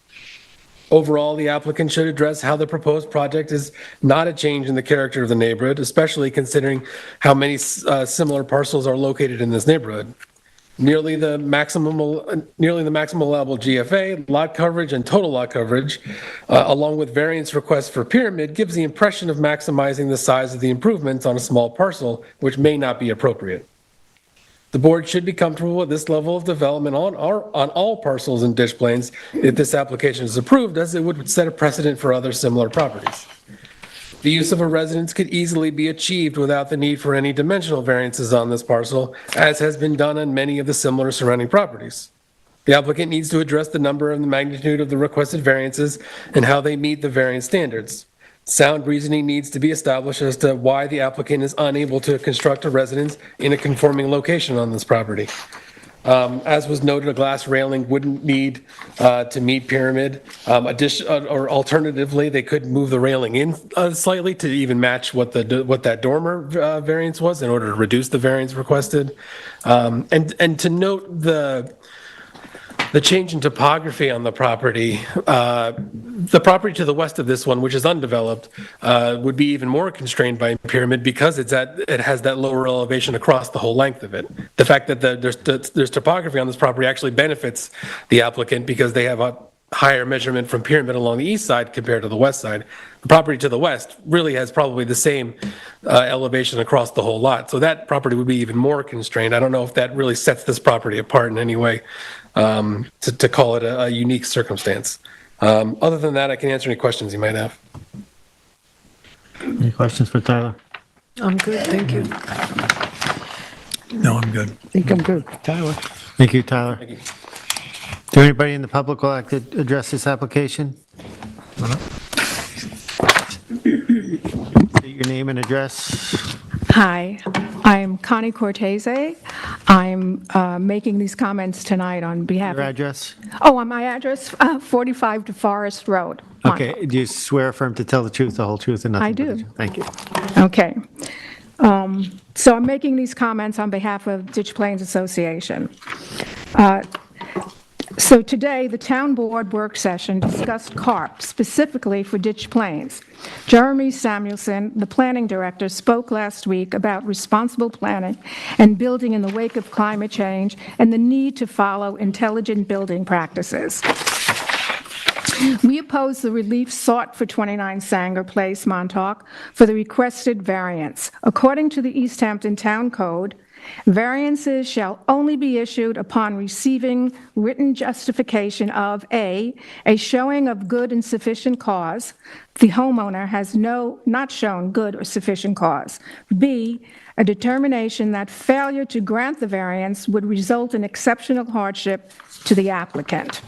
S18: Overall, the applicant should address how the proposed project is not a change in the character of the neighborhood, especially considering how many similar parcels are located in this neighborhood. Nearly the maximum allowable GFA, lot coverage, and total lot coverage, along with variance requests for pyramid, gives the impression of maximizing the size of the improvements on a small parcel, which may not be appropriate. The board should be comfortable with this level of development on all parcels and ditch plains if this application is approved, as it would set a precedent for other similar properties. The use of a residence could easily be achieved without the need for any dimensional variances on this parcel, as has been done on many of the similar surrounding properties. The applicant needs to address the number and the magnitude of the requested variances and how they meet the variance standards. Sound reasoning needs to be established as to why the applicant is unable to construct a residence in a conforming location on this property. As was noted, a glass railing wouldn't need to meet pyramid. Or alternatively, they could move the railing in slightly to even match what that dormer variance was in order to reduce the variance requested. And to note the change in topography on the property to the west of this one, which is undeveloped, would be even more constrained by pyramid because it has that lower elevation across the whole length of it. The fact that there's topography on this property actually benefits the applicant because they have a higher measurement from pyramid along the east side compared to the west side. The property to the west really has probably the same elevation across the whole lot. So that property would be even more constrained. I don't know if that really sets this property apart in any way to call it a unique circumstance. Other than that, I can answer any questions you might have.
S3: Any questions for Tyler?
S10: I'm good, thank you.
S6: No, I'm good.
S1: I think I'm good. Tyler?
S3: Thank you, Tyler.
S18: Thank you.
S3: Do anybody in the public would like to address this application? State your name and address.
S9: Hi, I'm Connie Cortese. I'm making these comments tonight on behalf
S3: Your
S9: of...
S3: address?
S9: Oh, on my address, 45 to Forest Road.
S3: Okay, do you swear affirm to tell the truth, the whole truth, and nothing
S9: I
S3: but the
S9: do.
S3: truth? Thank you.
S9: Okay. So I'm making these comments on behalf of Ditch Plains Association. So today, the town board work session discussed CARP specifically for Ditch Plains. Jeremy Samuelson, the planning director, spoke last week about responsible planning and building in the wake of climate change and the need to follow intelligent building practices. We oppose the relief sought for 29 Sanger Place, Montauk, for the requested variance. According to the East Hampton Town Code, variances shall only be issued upon receiving written justification of A, showing of good and sufficient cause. The homeowner has not shown good or sufficient cause. B, a determination that failure to grant the variance would result in exceptional hardship to the applicant.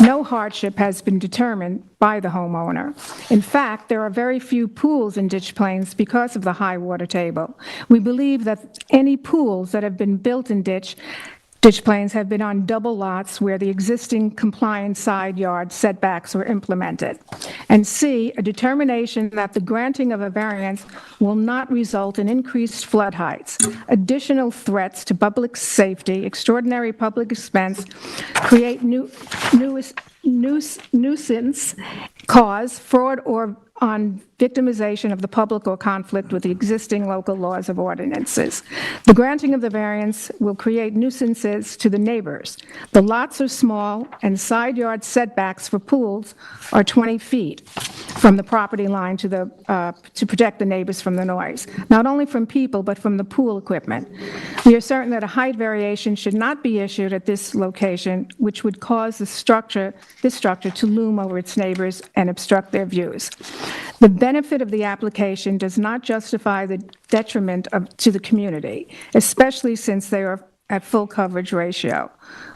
S9: No hardship has been determined by the homeowner. In fact, there are very few pools in Ditch Plains because of the high water table. We believe that any pools that have been built in Ditch Plains have been on double lots where the existing compliant side yard setbacks were implemented. And C, a determination that the granting of a variance will not result in increased flood heights, additional threats to public safety, extraordinary public expense, create nuisance, cause fraud or on victimization of the public or conflict with the existing local laws of ordinances. The granting of the variance will create nuisances to the neighbors. The lots are small and side yard setbacks for pools are 20 feet from the property line to protect the neighbors from the noise, not only from people, but from the pool equipment. We are certain that a height variation should not be issued at this location, which would cause this structure to loom over its neighbors and obstruct their views. The benefit of the application does not justify the detriment to the community, especially since they are at full coverage ratio,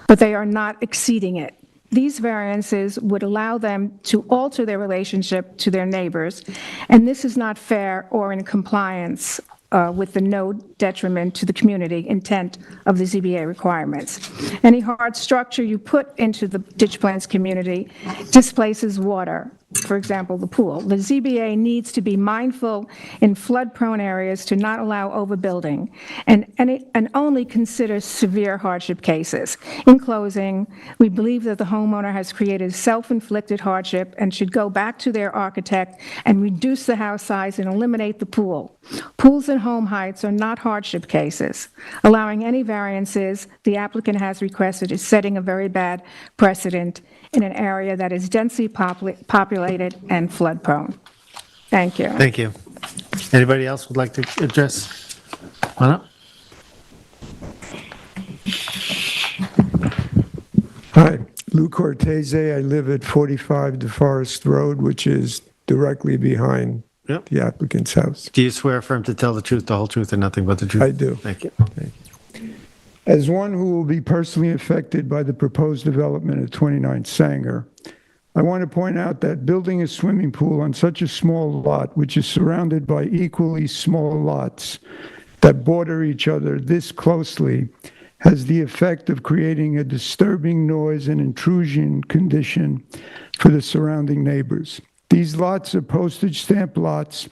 S9: but they are not exceeding it. These variances would allow them to alter their relationship to their neighbors, and this is not fair or in compliance with the no detriment to the community intent of the ZBA requirements. Any hard structure you put into the Ditch Plains community displaces water for example, the pool. The ZBA needs to be mindful in flood-prone areas to not allow overbuilding and only consider severe hardship cases. In closing, we believe that the homeowner has created self-inflicted hardship and should go back to their architect and reduce the house size and eliminate the pool. Pools and home heights are not hardship cases. Allowing any variances the applicant has requested is setting a very bad precedent in an area that is densely populated and flood-prone. Thank you.
S3: Thank you. Anybody else would like to address? Come on up.
S11: Hi, Lou Cortese. I live at 45 DeForest Road, which is directly behind the applicant's house.
S3: Do you swear affirm to tell the truth, the whole truth, and nothing but the truth?
S11: I do.
S3: Thank you.
S11: As one who will be personally affected by the proposed development at 29 Sanger, I want to point out that building a swimming pool on such a small lot, which is surrounded by equally small lots that border each other this closely, has the effect of creating a disturbing noise and intrusion condition for the surrounding neighbors. These lots are postage stamp lots,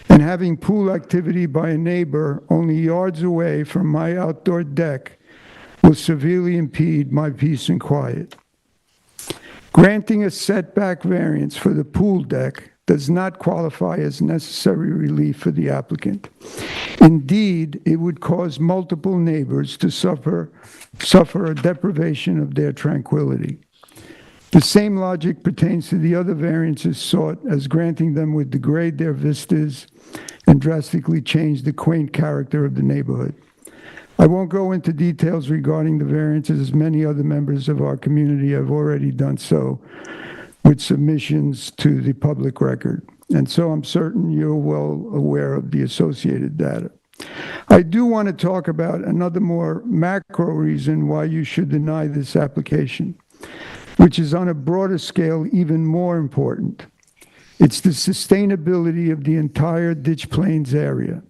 S11: and having pool activity by a neighbor only yards away from my outdoor deck will severely impede my peace and quiet. Granting a setback variance for the pool deck does not qualify as necessary relief for the applicant. Indeed, it would cause multiple neighbors to suffer a deprivation of their tranquility. The same logic pertains to the other variances sought, as granting them would degrade their vistas and drastically change the quaint character of the neighborhood. I won't go into details regarding the variances, as many other members of our community have already done so with submissions to the public record. And so I'm certain you're well aware of the associated data. I do want to talk about another more macro reason why you should deny this application, which is on a broader scale even more important. It's the sustainability of the entire Ditch Plains area.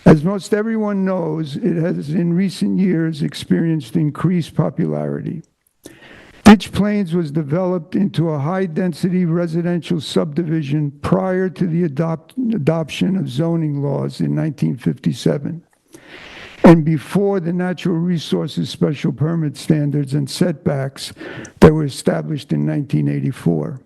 S11: As most everyone knows, it has in recent years experienced increased popularity. Ditch Plains was developed into a high-density residential subdivision prior to the adoption of zoning laws in 1957, and before the natural resources special permit standards and setbacks that were established in 1984.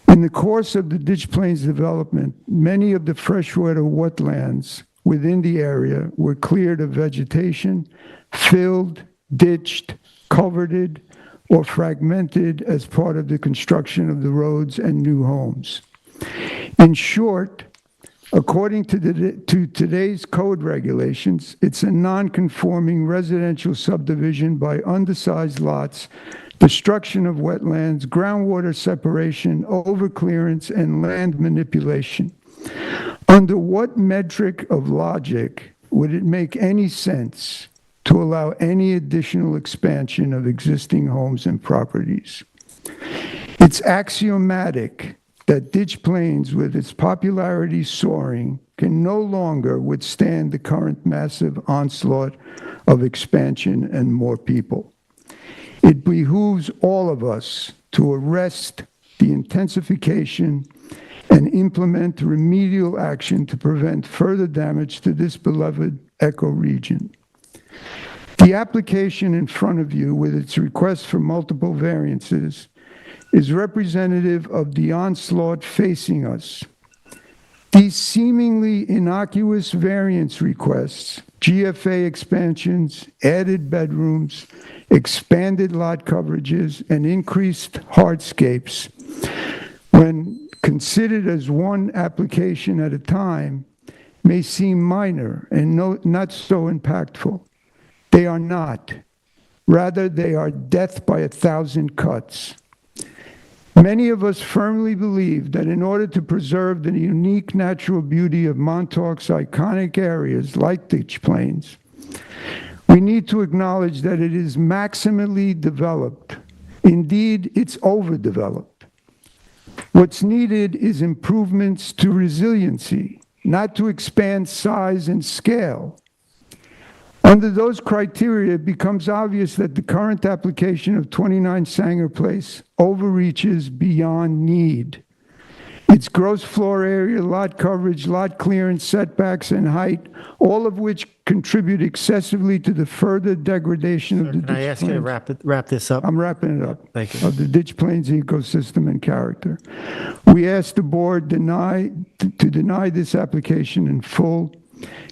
S11: In the course of the Ditch Plains development, many of the freshwater wetlands within the area were cleared of vegetation, filled, ditched, culverted, or fragmented as part of the construction of the roads and new homes. In short, according to today's code regulations, it's a non-conforming residential subdivision by undersized lots, destruction of wetlands, groundwater separation, overclearance, and land manipulation. Under what metric of logic would it make any sense to allow any additional expansion of existing homes and properties? It's axiomatic that Ditch Plains, with its popularity soaring, can no longer withstand the current massive onslaught of expansion and more people. It behooves all of us to arrest the intensification and implement remedial action to prevent further damage to this beloved ecoregion. The application in front of you, with its request for multiple variances, is representative of the onslaught facing us. These seemingly innocuous variance requests, GFA expansions, added bedrooms, expanded lot coverages, and increased hardscapes, when considered as one application at a time, may seem minor and not so impactful. They are not. Rather, they are death by 1,000 cuts. Many of us firmly believe that in order to preserve the unique natural beauty of Montauk's iconic areas like Ditch Plains, we need to acknowledge that it is maximally developed. Indeed, it's overdeveloped. What's needed is improvements to resiliency, not to expand size and scale. Under those criteria, it becomes obvious that the current application of 29 Sanger Place overreaches beyond need. Its gross floor area, lot coverage, lot clearance, setbacks, and height, all of which contribute excessively to the further degradation of the ditch
S3: Can I ask you to
S11: plains.
S3: wrap this up?
S11: I'm wrapping it up.
S3: Thank you.
S11: Of the ditch plains ecosystem and character. We ask the board to deny this application in full.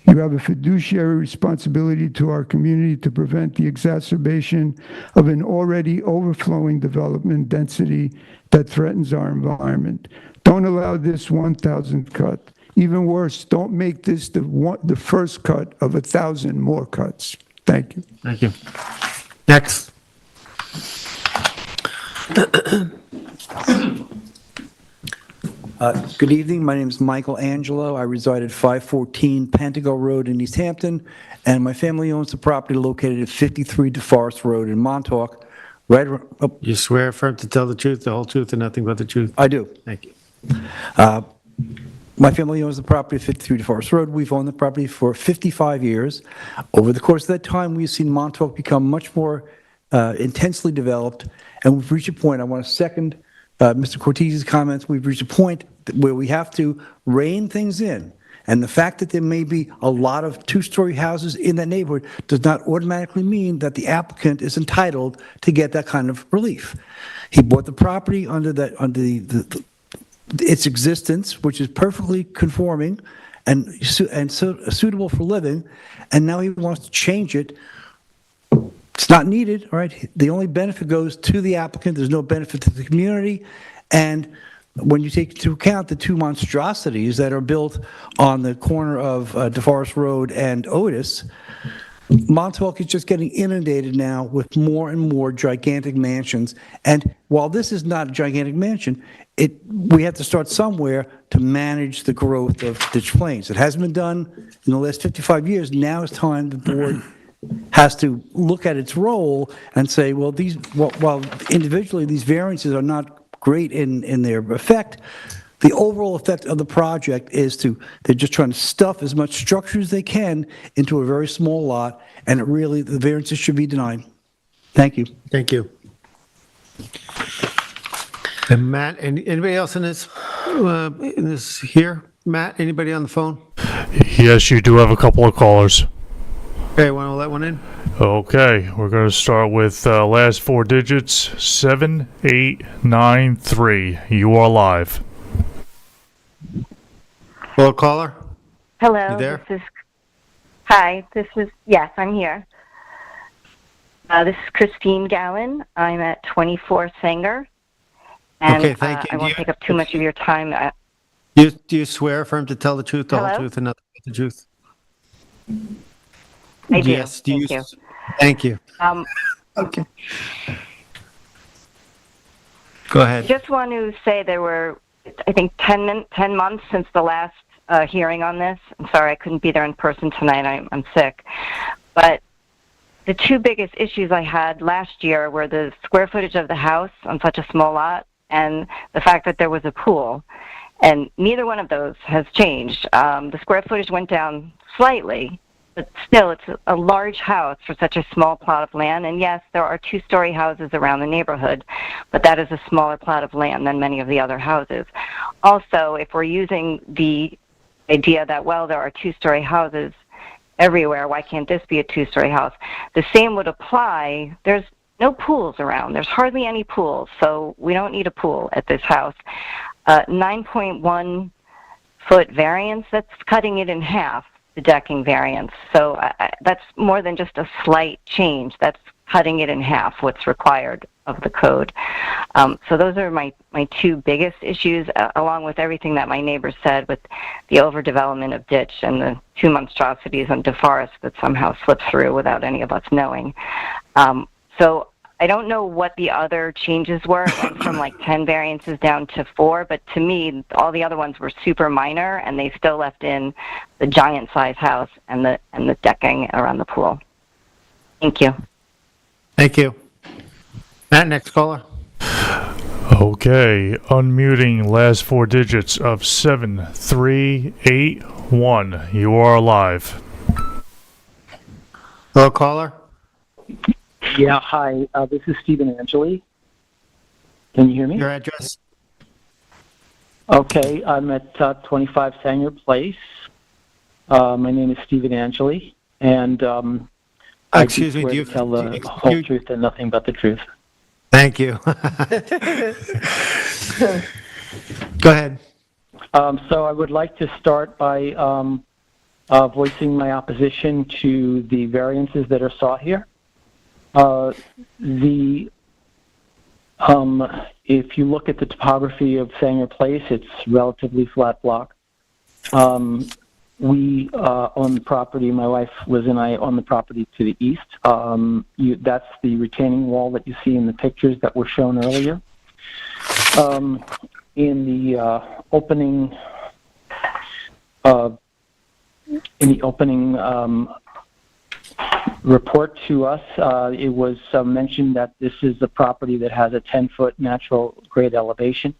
S11: You have a fiduciary responsibility to our community to prevent the exacerbation of an already overflowing development density that threatens our environment. Don't allow this 1,000th cut. Even worse, don't make this the first cut of 1,000 more cuts. Thank you.
S3: Thank you. Next.
S12: Good evening. My name is Michael Angelo. I reside at 514 Pentago Road in East Hampton, and my family owns the property located at 53 DeForest Road in Montauk.
S3: You swear affirm to tell the truth, the whole truth, and nothing but the truth?
S12: I do.
S3: Thank you.
S12: My family owns the property at 53 DeForest Road. We've owned the property for 55 years. Over the course of that time, we've seen Montauk become much more intensely developed, and we've reached a point, I want to second Mr. Cortez's comments, we've reached a point where we have to rein things in. And the fact that there may be a lot of two-story houses in that neighborhood does not automatically mean that the applicant is entitled to get that kind of relief. He bought the property under its existence, which is perfectly conforming and suitable for living, and now he wants to change it. It's not needed, all right? The only benefit goes to the applicant. There's no benefit to the community. And when you take into account the two monstrosities that are built on the corner of DeForest Road and Otis, Montauk is just getting inundated now with more and more gigantic mansions. And while this is not a gigantic mansion, we have to start somewhere to manage the growth of ditch plains. It hasn't been done in the last 55 years. Now it's time the board has to look at its role and say, well, while individually these variances are not great in their effect, the overall effect of the project is they're just trying to stuff as much structure as they can into a very small lot, and the variances should be denied. Thank you.
S3: Thank you. And Matt, anybody else in this here? Matt, anybody on the phone?
S2: Yes, you do have a couple of callers.
S3: Okay, want to let one in?
S2: Okay, we're going to start with last four digits, 7893. You are live.
S3: Hello, caller?
S22: Hello.
S3: You there?
S22: Yes, I'm here. This is Christine Gowan. I'm at 24 Sanger. And
S3: Okay, thank you.
S22: I won't take up too much of your time.
S3: Do you swear affirm to tell the truth, the whole
S22: Hello?
S3: truth, and nothing but the truth?
S22: I do.
S3: Yes.
S22: Thank you.
S3: Thank you.
S22: Okay.
S3: Go ahead.
S22: Just want to say there were, I think, 10 months since the last hearing on this. I'm sorry I couldn't be there in person tonight. I'm sick. But the two biggest issues I had last year were the square footage of the house on such a small lot and the fact that there was a pool. And neither one of those has changed. The square footage went down slightly, but still it's a large house for such a small plot of land. And yes, there are two-story houses around the neighborhood, but that is a smaller plot of land than many of the other houses. Also, if we're using the idea that, well, there are two-story houses everywhere, why can't this be a two-story house? The same would apply. There's no pools around. There's hardly any pools, so we don't need a pool at this house. 9.1 foot variance, that's cutting it in half, the decking variance. So that's more than just a slight change. That's cutting it in half, what's required of the code. So those are my two biggest issues, along with everything that my neighbors said with the overdevelopment of ditch and the two monstrosities on DeForest that somehow slipped through without any of us knowing. So I don't know what the other changes were. It went from like 10 variances down to 4, but to me, all the other ones were super minor, and they still left in the giant size house and the decking around the pool. Thank you.
S3: Thank you. Matt, next caller.
S2: Okay, unmuting last four digits of 7381. You are live.
S3: Hello, caller?
S5: Yeah, hi, this is Stephen Angeli. Can you hear me?
S3: Your address?
S5: Okay, I'm at 25 Sanger Place. My name is Stephen Angeli, and
S3: Excuse me,
S5: swear
S3: do you...
S5: to tell the whole truth and nothing but the truth.
S3: Thank you. Go ahead.
S5: So I would like to start by voicing my opposition to the variances that are sought here. If you look at the topography of Sanger Place, it's relatively flat block. We own the property. My wife Liz and I own the property to the east. That's the retaining wall that you see in the pictures that were shown earlier. In the opening report to us, it was mentioned that this is a property that has a 10-foot natural grade elevation.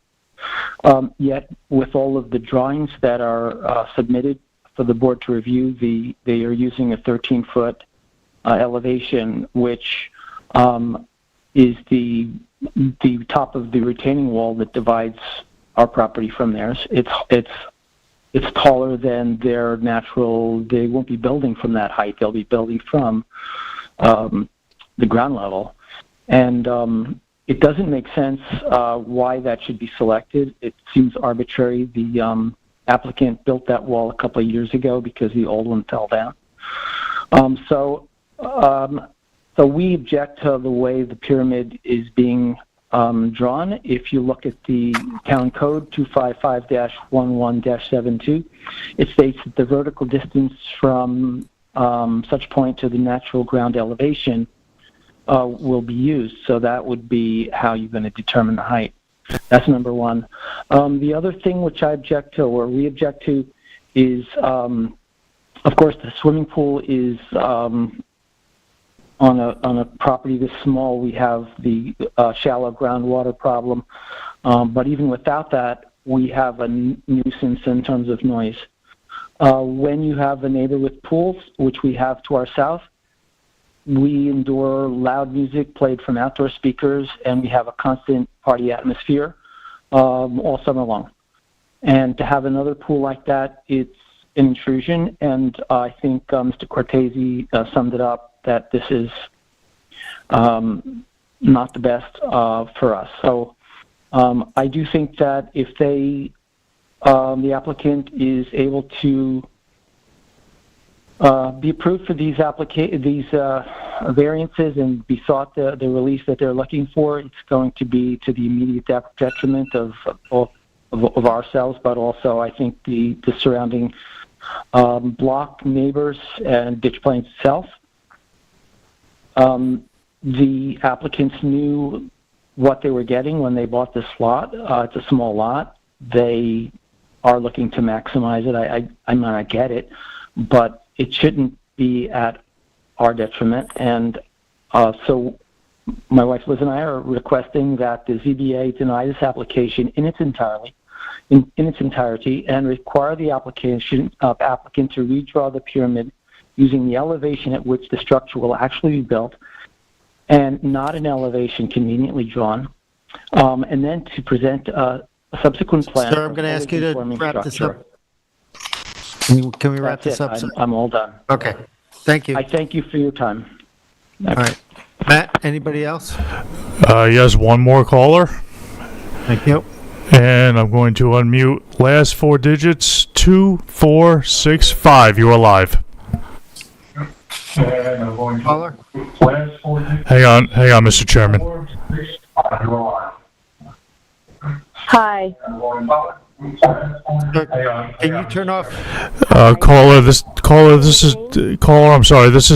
S5: Yet, with all of the drawings that are submitted for the board to review, they are using a 13-foot elevation, which is the top of the retaining wall that divides our property from theirs. It's taller than their natural. They won't be building from that height. They'll be building from the ground level, and it doesn't make sense why that should be selected. It seems arbitrary. The applicant built that wall a couple of years ago because the old one fell down. So we object to the way the pyramid is being drawn. If you look at the town code 255-11-72, it states that the vertical distance from such point to the natural ground elevation will be used. So that would be how you're going to determine the height. That's number one. The other thing which I object to, or we object to, is, of course, the swimming pool is on a property this small. We have the shallow groundwater problem, but even without that, we have a nuisance in terms of noise. When you have a neighbor with pools, which we have to our south, we endure loud music played from outdoor speakers, and we have a constant party atmosphere all summer long. And to have another pool like that, it's an intrusion, and I think Mr. Cortese summed it up that this is not the best for us. So I do think that if the applicant is able to be approved for these variances and be sought the release that they're looking for, it's going to be to the immediate detriment of ourselves, but also I think the surrounding block neighbors and Ditch Plains itself. The applicants knew what they were getting when they bought this lot. It's a small lot. They are looking to maximize it. I mean, I get it, but it shouldn't be at our detriment. And so my wife Liz and I are requesting that the ZBA deny this application in its entirety and require the applicant to redraw the pyramid using the elevation at which the structure will actually be built and not an elevation conveniently drawn, and then to present a subsequent plan.
S3: Sir, I'm going to ask you to wrap this up. Can we wrap this up?
S5: I'm all done.
S3: Okay. Thank you.
S5: I thank you for your time.
S3: All right. Matt, anybody else?
S2: Yes, one more caller.
S3: Thank you.
S2: And I'm going to unmute last four digits, 2465. You are live.
S3: Caller?
S2: Hang on, Mr. Chairman.
S15: Hi.
S3: Can you turn off?
S2: Caller, this is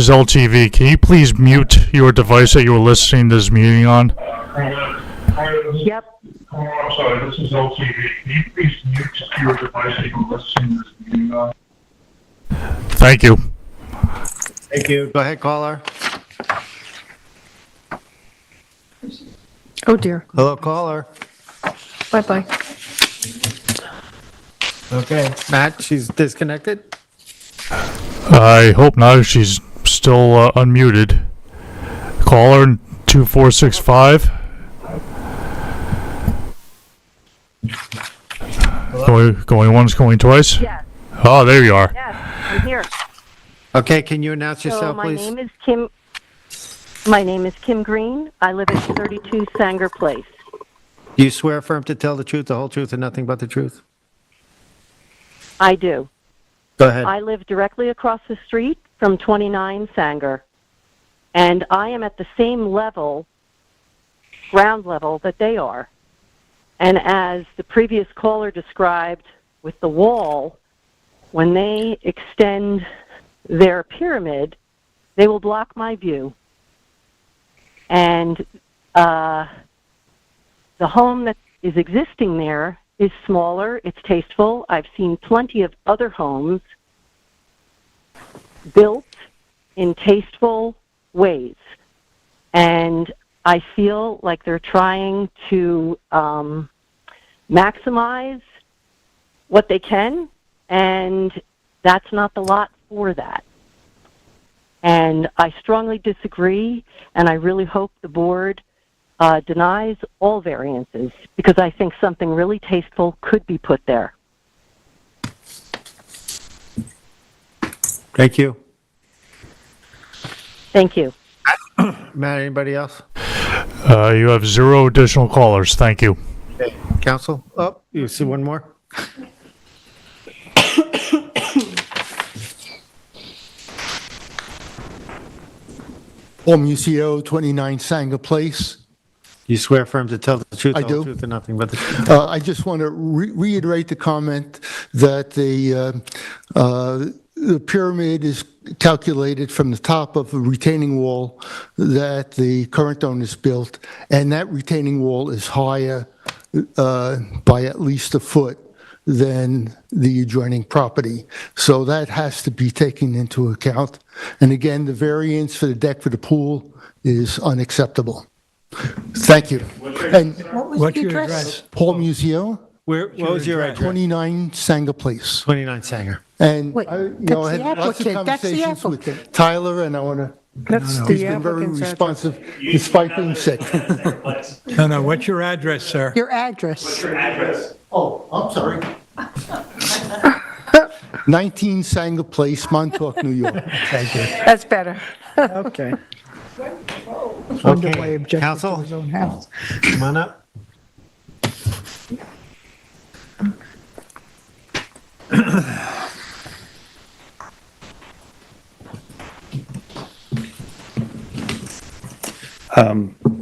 S2: LTV. Can you please mute your device that you were listening to this meeting on?
S15: Yep.
S2: I'm sorry, this is LTV. Can you please mute your device that you were listening to this meeting on? Thank you.
S3: Thank you. Go ahead, caller.
S10: Oh, dear.
S3: Hello, caller.
S10: Bye-bye.
S3: Okay. Matt, she's disconnected?
S2: I hope not. She's still still unmuted. Caller 2465. Going once, going twice?
S15: Yes.
S2: Oh, there you are.
S15: Yes, I'm here.
S3: Okay, can you announce
S15: So
S3: yourself,
S15: my
S3: please?
S15: name is Kim. My name is Kim Green. I live at 32 Sanger Place.
S3: Do you swear affirm to tell the truth, the whole truth, and nothing but the truth?
S15: I do.
S3: Go ahead.
S15: I live directly across the street from 29 Sanger, and I am at the same level, ground level, that they are. And as the previous caller described with the wall, when they extend their pyramid, they will block my view. And the home that is existing there is smaller, it's tasteful. I've seen plenty of other homes built in tasteful ways. And I feel like they're trying to maximize what they can, and that's not the lot for that. And I strongly disagree, and I really hope the board denies all variances, because I think something really tasteful could be put there.
S3: Thank you.
S15: Thank you.
S3: Matt, anybody else?
S2: You have 0 additional callers. Thank you.
S3: Okay. Council? Oh, you see one more?
S13: Paul Musio, 29 Sanger Place.
S3: You swear affirm to tell the truth,
S13: I
S3: the whole
S13: do.
S3: truth, and nothing but the truth?
S13: I just want to reiterate the comment that the pyramid is calculated from the top of a retaining wall that the current owners built, and that retaining wall is higher by at least a foot than the adjoining property. So that has to be taken into account. And again, the variance for the deck for the pool is unacceptable. Thank you. And
S6: What's your address?
S13: Paul Musio,
S3: What was your address?
S13: 29 Sanger Place.
S3: 29 Sanger.
S13: And
S1: Wait,
S13: I
S1: that's
S13: had
S1: the
S13: lots of
S1: applicant, that's the
S13: conversations with
S1: applicant.
S13: Tyler, and I want to,
S6: That's
S13: he's been very responsive despite being sick.
S6: No, what's your address, sir?
S1: Your address.
S13: Oh, I'm sorry. 19 Sanger Place, Montauk, New York. Thank you.
S10: That's better.
S1: Okay. Wonder why he
S3: Okay,
S1: objected to
S3: council,
S1: his own house.
S3: come on up.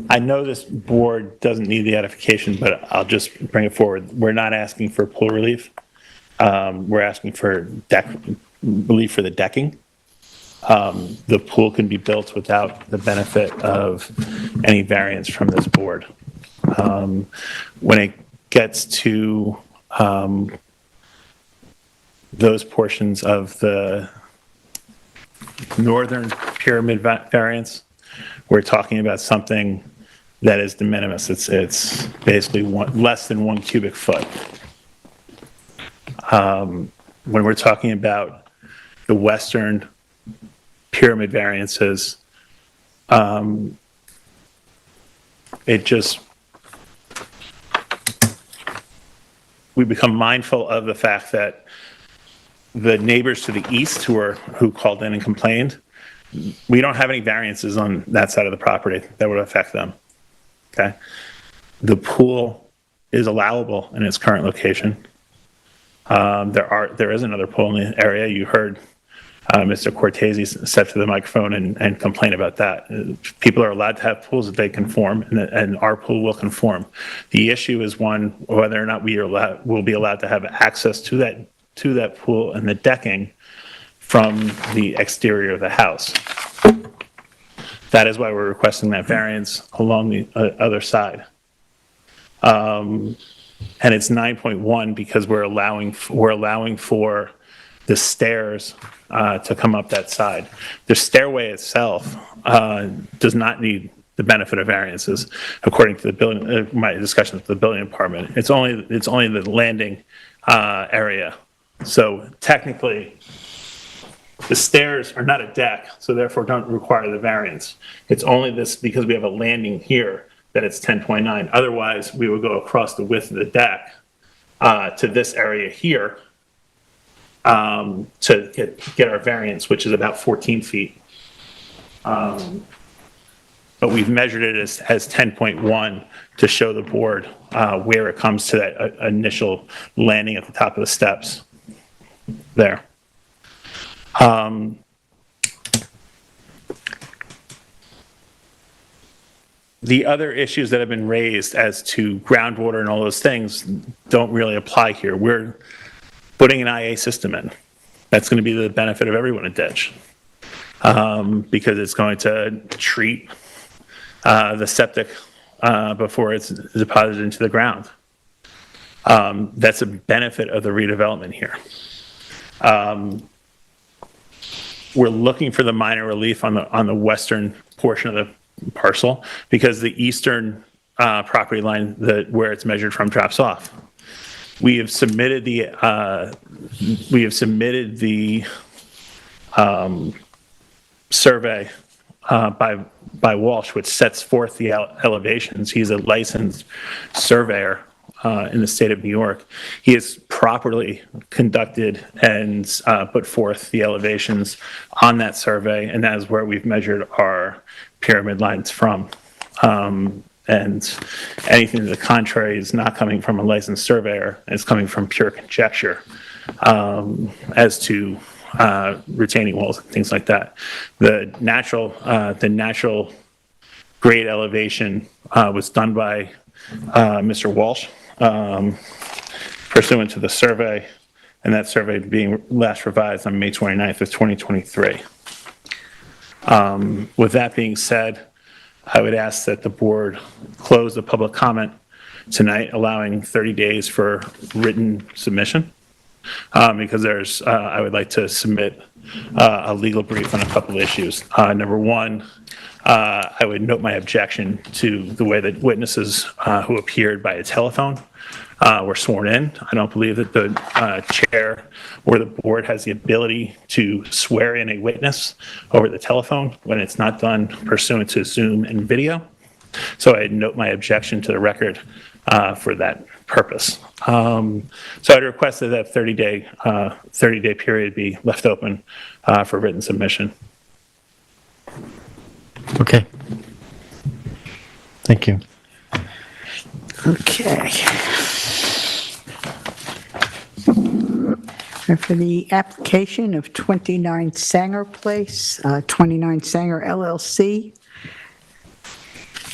S21: I know this board doesn't need the edification, but I'll just bring it forward. We're not asking for pool relief. We're asking for deck relief for the decking. The pool can be built without the benefit of any variance from this board. When it gets to those portions of the northern pyramid variance, we're talking about something that is de minimis. It's basically less than 1 cubic foot. When we're talking about the western pyramid variances, we become mindful of the fact that the neighbors to the east who called in and complained, we don't have any variances on that side of the property that would affect them. Okay? The pool is allowable in its current location. There is another pool in the area. You heard Mr. Cortese step to the microphone and complain about that. People are allowed to have pools if they conform, and our pool will conform. The issue is one, whether or not we'll be allowed to have access to that pool and the decking from the exterior of the house. That is why we're requesting that variance along the other side. And it's 9.1 because we're allowing for the stairs to come up that side. The stairway itself does not need the benefit of variances, according to the building. My discussions with the building department. It's only the landing area. So technically, The stairs are not a deck, so therefore don't require the variance. It's only this, because we have a landing here, that it's 10.9. Otherwise, we would go across the width of the deck to this area here to get our variance, which is about 14 feet. But we've measured it as 10.1 to show the board where it comes to that initial landing at the top of the steps there. The other issues that have been raised as to groundwater and all those things don't really apply here. We're putting an IA system in. That's going to be the benefit of everyone at Ditch, because it's going to treat the septic before it's deposited into the ground. That's a benefit of the redevelopment here. We're looking for the minor relief on the western portion of the parcel because the eastern property line where it's measured from drops off. We have submitted the survey by Walsh, which sets forth the elevations. He's a licensed surveyor in the state of New York. He has properly conducted and put forth the elevations on that survey, and that is where we've measured our pyramid lines from. And anything to the contrary is not coming from a licensed surveyor. It's coming from pure conjecture as to retaining walls and things like that. The natural grade elevation was done by Mr. Walsh pursuant to the survey, and that survey being last revised on May 29th of 2023. With that being said, I would ask that the board close the public comment tonight, allowing 30 days for written submission, because I would like to submit a legal brief on a couple issues. Number one, I would note my objection to the way that witnesses who appeared by a telephone were sworn in. I don't believe that the chair or the board has the ability to swear in a witness over the telephone when it's not done pursuant to Zoom and video. So I note my objection to the record for that purpose. So I'd request that that 30-day period be left open for written submission.
S3: Okay. Thank you.
S1: Okay. And for the application of 29 Sanger Place, 29 Sanger LLC,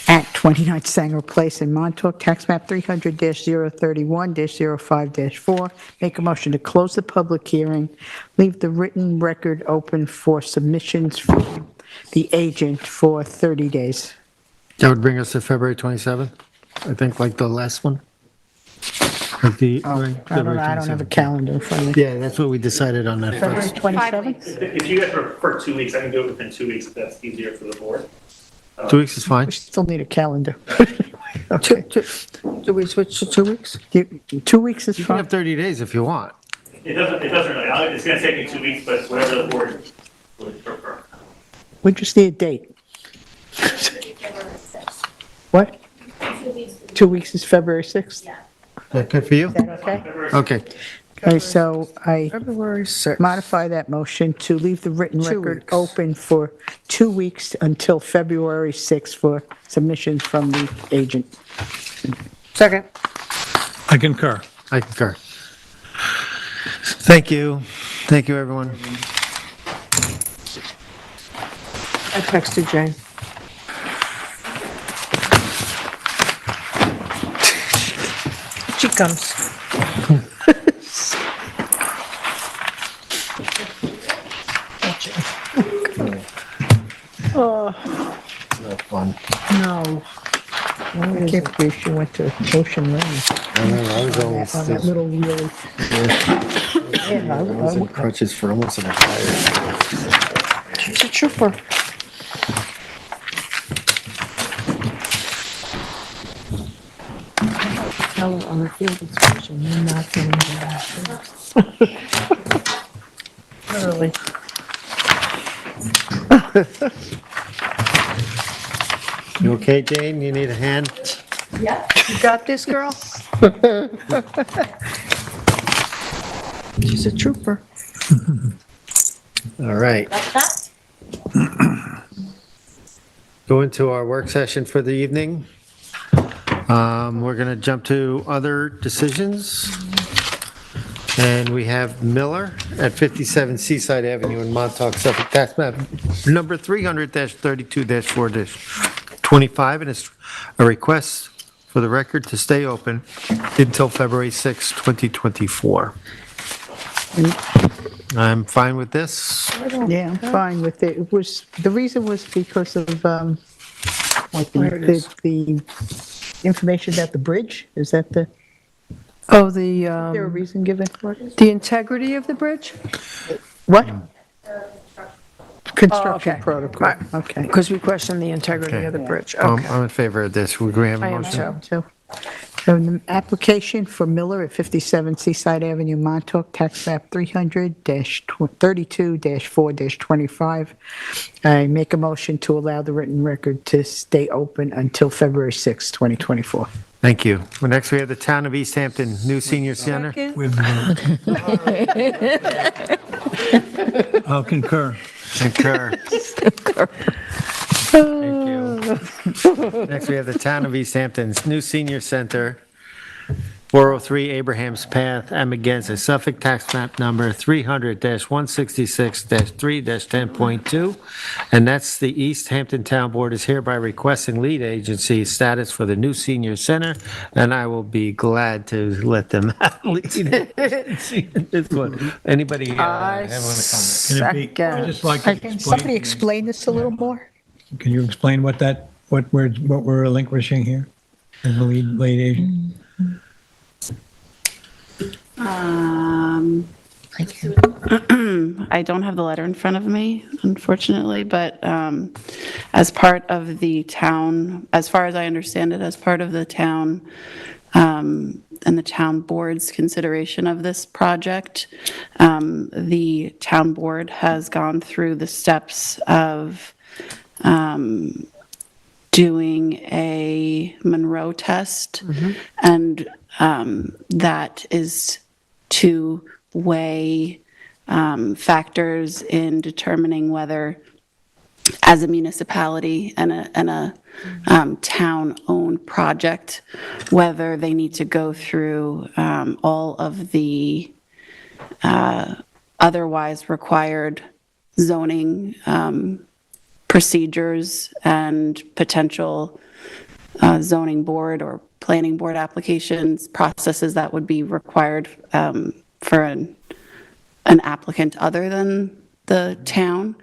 S1: at 29 Sanger Place in Montauk, tax map 300-031-05-4. Make a motion to close the public hearing, leave the written record open for submissions from the agent for 30 days.
S3: That would bring us to February 27th, I think, like the last one. Like the, right,
S1: I don't have a calendar in front of me.
S3: Yeah, that's what we decided on that
S1: February
S3: first.
S1: 27th?
S21: If you guys prefer 2 weeks, I can do it within 2 weeks if that's easier for the board.
S3: 2 weeks is fine.
S1: We still need a calendar.
S10: Do we switch to 2 weeks?
S1: 2 weeks is
S3: You can
S1: fine.
S3: have 30 days if you want.
S21: It doesn't really, it's gonna take me 2 weeks, but whatever the board would prefer.
S1: We just need a date. What? 2 weeks is February 6th?
S3: Is that good for you?
S1: Is that okay?
S3: Okay.
S1: Okay, so I
S10: February 6th.
S1: modify that motion to leave the written
S10: 2
S1: record
S10: weeks.
S1: open for 2 weeks until February 6th for submissions from the agent.
S10: Second.
S6: I concur.
S3: I concur. Thank you. Thank you, everyone.
S10: I texted Jane. She comes.
S1: Oh,
S3: Not fun.
S1: no. I can't believe she went to Ocean Lane
S3: I was almost
S1: on that little wheelie. Yeah,
S3: I was in crutches for almost an entire.
S10: She's a trooper.
S1: Tell her on the field excursion, you're not going to the bathroom.
S10: Literally.
S3: You okay, Jane? You need a hand?
S10: You got this, girl? She's a trooper.
S3: All right. Go into our work session for the evening. We're going to jump to other decisions. And we have Miller at 57 Seaside Avenue in Montauk, Suffolk, tax map number 300-32-4-25, and it's a request for the record to stay open until February 6, 2024. I'm fine with this.
S1: Yeah, I'm fine with it. It was, the reason was because of, like, the information about the bridge, is that the,
S10: Oh,
S1: is there a reason given for it?
S10: the integrity of the bridge?
S1: What?
S10: Oh,
S1: Construction
S10: okay.
S1: protocol,
S10: Right.
S1: okay.
S10: Because we question the integrity of the bridge. Okay.
S3: I'm in favor of this. We have a
S10: I am
S3: motion.
S10: too.
S1: So the application for Miller at 57 Seaside Avenue, Montauk, tax map 300-32-4-25. I make a motion to allow the written record to stay open until February 6, 2024.
S3: Thank you. Well, next, we have the Town of East Hampton new senior center.
S6: I'll concur.
S3: Concur. Thank you. Next, we have the Town of East Hampton's new senior center, 403 Abraham's Path, Amagansett, Suffolk, tax map number 300-166-3-10.2. And that's the East Hampton Town Board is hereby requesting lead agency status for the new senior center, and I will be glad to let them lead this one. Anybody have a comment?
S6: Can it be- I'd just like to
S1: Can somebody explain this a little more?
S6: Can you explain what we're relinquishing here as the lead agent?
S4: I don't have the letter in front of me, unfortunately, but as part of the town, as far as I understand it, as part of the town and the town board's consideration of this project, the town board has gone through the steps of doing a Monroe test, and that is to weigh factors in determining whether, as a municipality and a town-owned project, whether they need to go through all of the otherwise required zoning procedures and potential zoning board or planning board applications, processes that would be required for an applicant other than the town.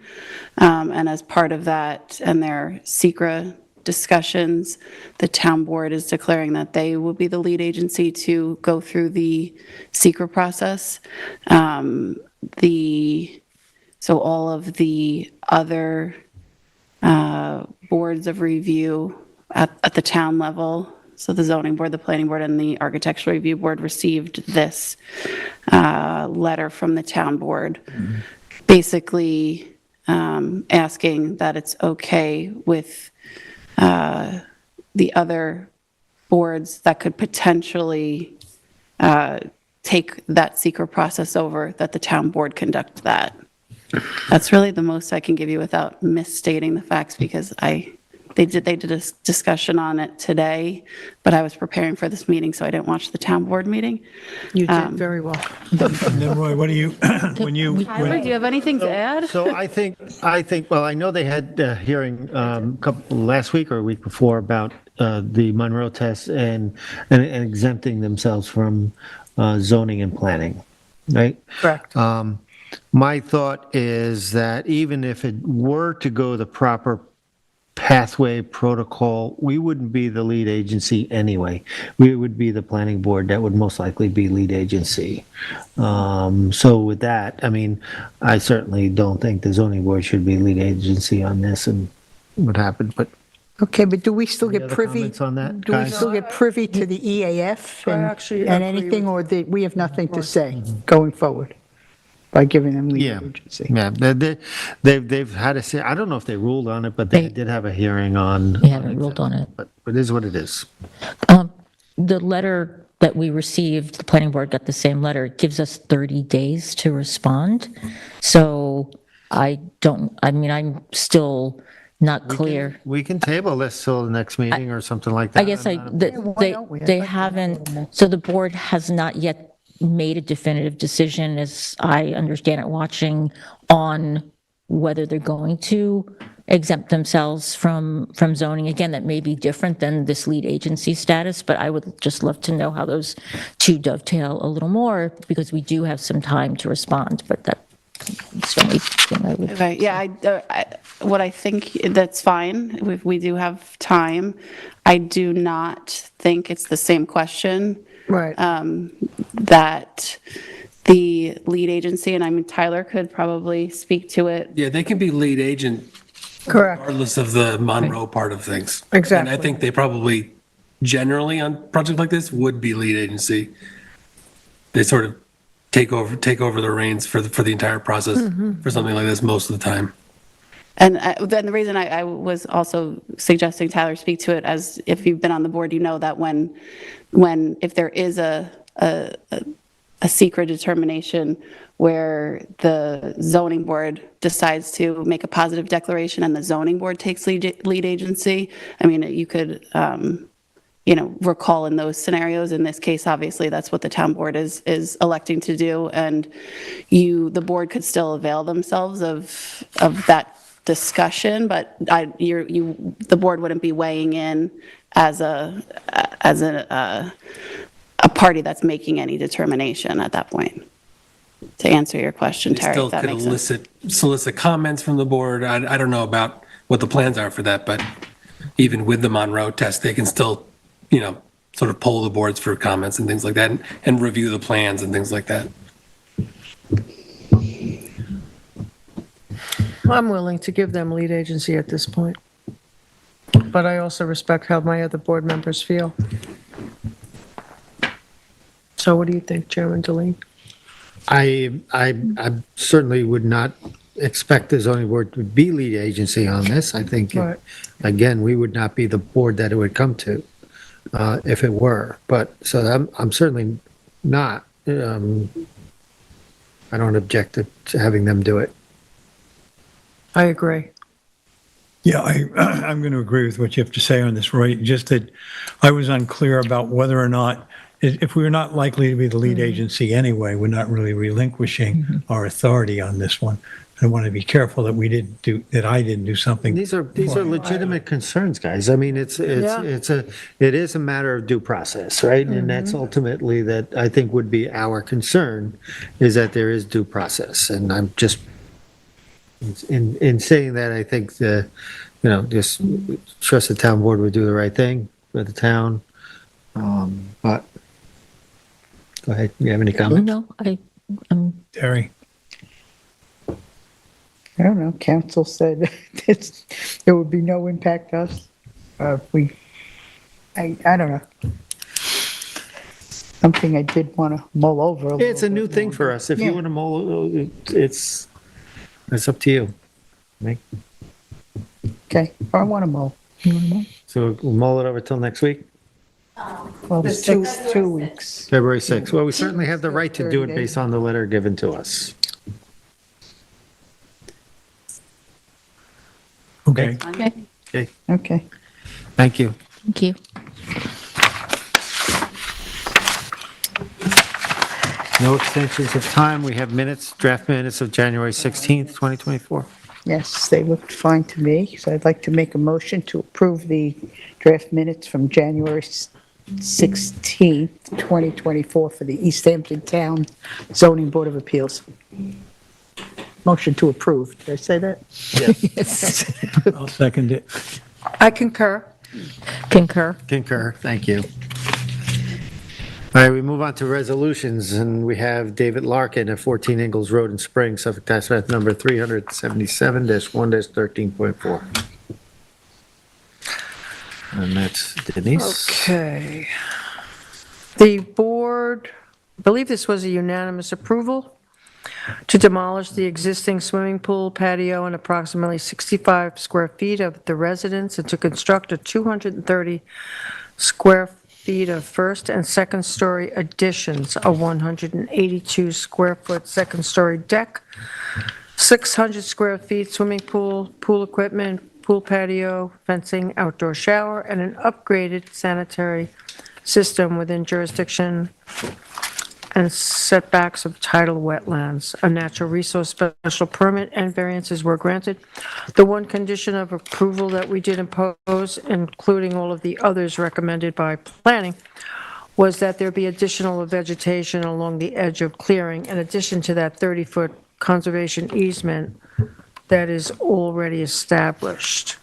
S4: And as part of that and their SECRA discussions, the town board is declaring that they will be the lead agency to go through the SECRA process. So all of the other boards of review at the town level, so the zoning board, the planning board, and the architectural review board received this letter from the town board, basically asking that it's okay with the other boards that could potentially take that SECRA process over, that the town board conduct that. That's really the most I can give you without misstating the facts, because they did a discussion on it today, but I was preparing for this meeting, so I didn't watch the town board meeting.
S10: You did very well.
S6: And then Roy, what do you, when you,
S4: Tyler, do you have anything to add?
S3: So I think, well, I know they had a hearing last week or a week before about the Monroe test and exempting themselves from zoning and planning, right?
S10: Correct.
S3: My thought is that even if it were to go the proper pathway protocol, we wouldn't be the lead agency anyway. We would be the planning board that would most likely be lead agency. So with that, I mean, I certainly don't think the zoning board should be lead agency on this and what happened, but.
S1: Okay, but do we still
S3: Any
S1: get
S3: other
S1: privy?
S3: comments on that,
S1: Do we
S3: guys?
S1: still get privy to the EAF
S10: I
S1: and
S10: actually
S1: and
S10: agree
S1: anything,
S10: with-
S1: or we have nothing to say going forward? by giving them lead
S3: Yeah.
S1: agency.
S3: Yeah, they've had a, I don't know if they ruled on it, but they did have a hearing on.
S7: They haven't ruled on it.
S3: But it is what it is.
S7: The letter that we received, the planning board got the same letter, it gives us 30 days to respond. So I'm still not clear.
S3: We can table this till the next meeting or something like that.
S7: I guess they haven't, so the board has not yet made a definitive decision, as I understand it, watching on whether they're going to exempt themselves from zoning. Again, that may be different than this lead agency status, but I would just love to know how those two dovetail a little more, because we do have some time to respond, but that's the only thing I would.
S4: Okay, yeah, what I think, that's fine, we do have time. I do not think it's the same question.
S10: Right.
S4: That the lead agency, and I mean, Tyler could probably speak to it.
S18: Yeah, they can be lead agent.
S10: Correct.
S18: Regardless of the Monroe part of things.
S10: Exactly.
S18: And I think they probably generally on projects like this would be lead agency. They sort of take over the reins for the entire process for something like this most of the time.
S4: And then the reason I was also suggesting Tyler speak to it, as if you've been on the board, you know that if there is a secret determination where the zoning board decides to make a positive declaration and the zoning board takes lead agency, I mean, you could, recall in those scenarios. In this case, obviously, that's what the town board is electing to do, and the board could still avail themselves of that discussion, but the board wouldn't be weighing in as a party that's making any determination at that point. To answer your question,
S18: They
S4: Terry,
S18: still
S4: if that
S18: could
S4: makes sense.
S18: solicit comments from the board. I don't know about what the plans are for that, but even with the Monroe test, they can still, sort of poll the boards for comments and things like that, and review the plans and things like that.
S10: I'm willing to give them lead agency at this point. But I also respect how my other board members feel. So what do you think, Chairman Deline?
S3: I certainly would not expect the zoning board to be lead agency on this. I think,
S10: Right.
S3: again, we would not be the board that it would come to if it were. But, so I'm certainly not, I don't object to having them do it.
S10: I agree.
S6: Yeah, I'm going to agree with what you have to say on this, Roy. Just that I was unclear about whether or not, if we were not likely to be the lead agency anyway, we're not really relinquishing our authority on this one. I want to be careful that I didn't do something.
S3: These are legitimate concerns, guys. I mean, it is a matter of due process, right? And that's ultimately that I think would be our concern, is that there is due process. And I'm just, in saying that, I think just trust the town board would do the right thing for the town. But go ahead. You have any comments?
S7: No,
S6: Terry?
S1: I don't know, council said there would be no impact to us. I don't know. Something I did want to mull over.
S3: It's a new thing for us. If you want to mull, it's up to you.
S1: Okay, I want to mull.
S3: So we'll mull it over till next week?
S1: Well, it's 2 weeks.
S3: February 6th. Well, we certainly have the right to do it based on the letter given to us.
S6: Okay.
S4: Okay.
S1: Okay.
S3: Thank you.
S7: Thank you.
S3: No extensions of time. We have draft minutes of January 16th, 2024.
S1: Yes, they looked fine to me, so I'd like to make a motion to approve the draft minutes from January 16th, 2024 for the East Hampton Town Zoning Board of Appeals. Motion to approve. Did I say that?
S3: Yes.
S6: I'll second it.
S10: I concur.
S7: Concur.
S3: Thank you. All right, we move on to resolutions, and we have David Larkin at 14 Ingalls Road in Springs, Suffolk Tax Map number 377-1-13.4. And that's Denise.
S10: Okay. The board, I believe this was a unanimous approval. to demolish the existing swimming pool, patio, and approximately 65 square feet of the residence, and to construct a 230 square feet of first and second story additions, a 182 square foot second story deck, 600 square feet swimming pool, pool equipment, pool patio, fencing, outdoor shower, and an upgraded sanitary system within jurisdiction and setbacks of tidal wetlands. A natural resource special permit and variances were granted. The one condition of approval that we did impose, including all of the others recommended by planning, was that there be additional vegetation along the edge of clearing, in addition to that 30-foot conservation easement that is already established.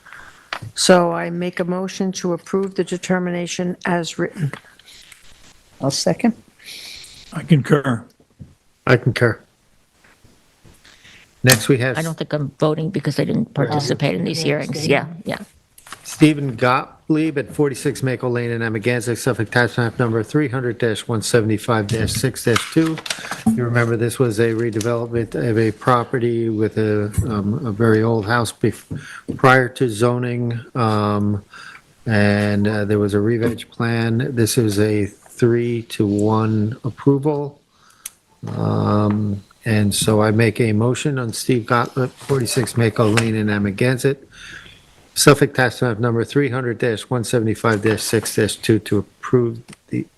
S10: So I make a motion to approve the determination as written.
S1: I'll second.
S6: I concur.
S3: I concur. Next, we have
S7: I don't think I'm voting because I didn't participate in these hearings. Yeah, yeah.
S3: Stephen Gottlieb at 46 Maple Lane in Amagansett, Suffolk Tax Map Number 300-175-6-2. You remember this was a redevelopment of a property with a very old house prior to zoning, and there was a re-veg plan. This is a 3-to-1 approval. And so I make a motion on Steve Gottlieb, 46 Maple Lane in Amagansett, Suffolk Tax Map Number 300-175-6-2 to approve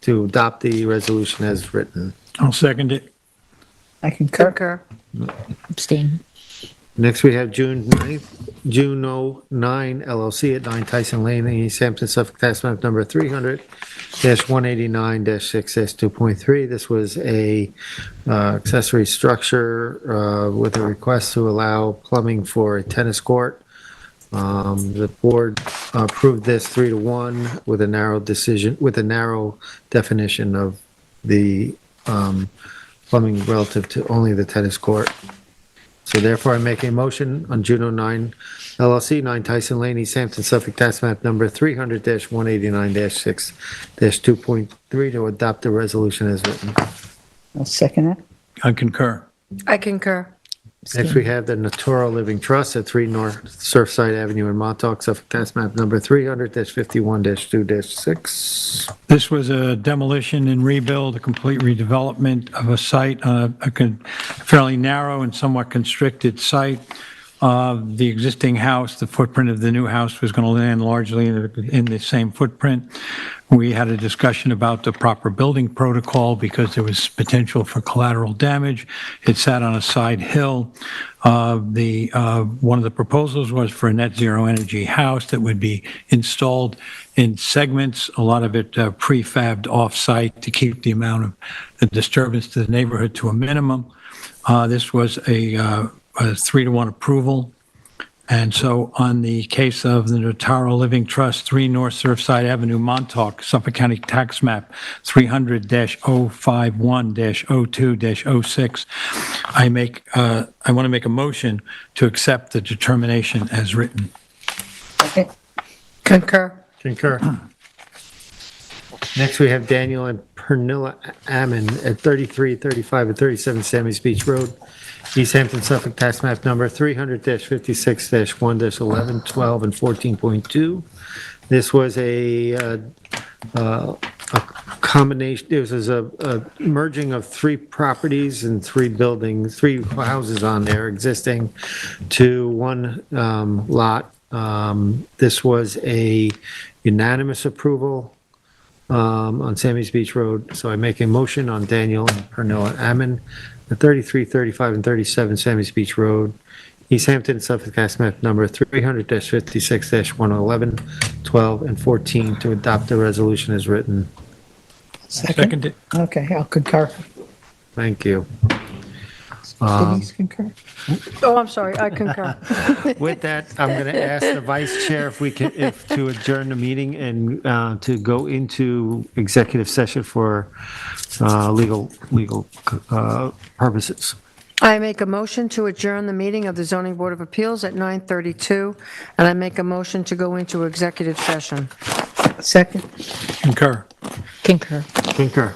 S3: to adopt the resolution as written.
S6: I'll second it.
S1: I concur.
S10: Concur.
S7: Abstain.
S3: Next, we have Juno 9 LLC at 9 Tyson Lane in East Hampton, Suffolk Tax Map Number 300-189-6S2.3. This was a accessory structure with a request to allow plumbing for a tennis court. The board approved this 3-to-1 with a narrow definition of the plumbing relative to only the tennis court. So therefore, I make a motion on Juno 9 LLC, 9 Tyson Lane, East Hampton, Suffolk Tax Map Number 300-189-6-2.3 to adopt the resolution as written.
S1: I'll second it.
S6: I concur.
S10: I concur.
S3: Next, we have the Naturo Living Trust at 3 North Surfside Avenue in Montauk, Suffolk Tax Map Number 300-51-2-6.
S6: This was a demolition and rebuild, a complete redevelopment of a site, a fairly narrow and somewhat constricted site. The existing house, the footprint of the new house was going to land largely in the same footprint. We had a discussion about the proper building protocol because there was potential for collateral damage. It sat on a side hill. One of the proposals was for a net zero energy house that would be installed in segments, a lot of it prefabbed off-site to keep the amount of the disturbance to the neighborhood to a minimum. This was a 3-to-1 approval. And so on the case of the Naturo Living Trust, 3 North Surfside Avenue, Montauk, Suffolk County Tax Map 300-051-02-06, I want to make a motion to accept the determination as written.
S1: Okay.
S10: Concur.
S3: Concur. Next, we have Daniel and Pernilla Ammon at 33, 35, and 37 Sammy's Beach Road, East Hampton, Suffolk Tax Map Number 300-56-1-11, 12, and 14.2. This was a combination, this was a merging of 3 properties and 3 buildings, 3 houses on there existing to one lot. This was a unanimous approval on Sammy's Beach Road. So I make a motion on Daniel and Pernilla Ammon, the 33, 35, and 37 Sammy's Beach Road, East Hampton, Suffolk Tax Map Number 300-56-111, 12, and 14 to adopt the resolution as written.
S6: Second it.
S1: Okay, I'll concur.
S3: Thank you.
S1: Denise concur?
S10: Oh, I'm sorry, I concur.
S3: With that, I'm going to ask the vice chair if we can, to adjourn the meeting and to go into executive session for legal purposes.
S10: I make a motion to adjourn the meeting of the Zoning Board of Appeals at 9:32, and I make a motion to go into executive session.
S1: Second.
S6: Concur.
S7: Concur.
S3: Concur.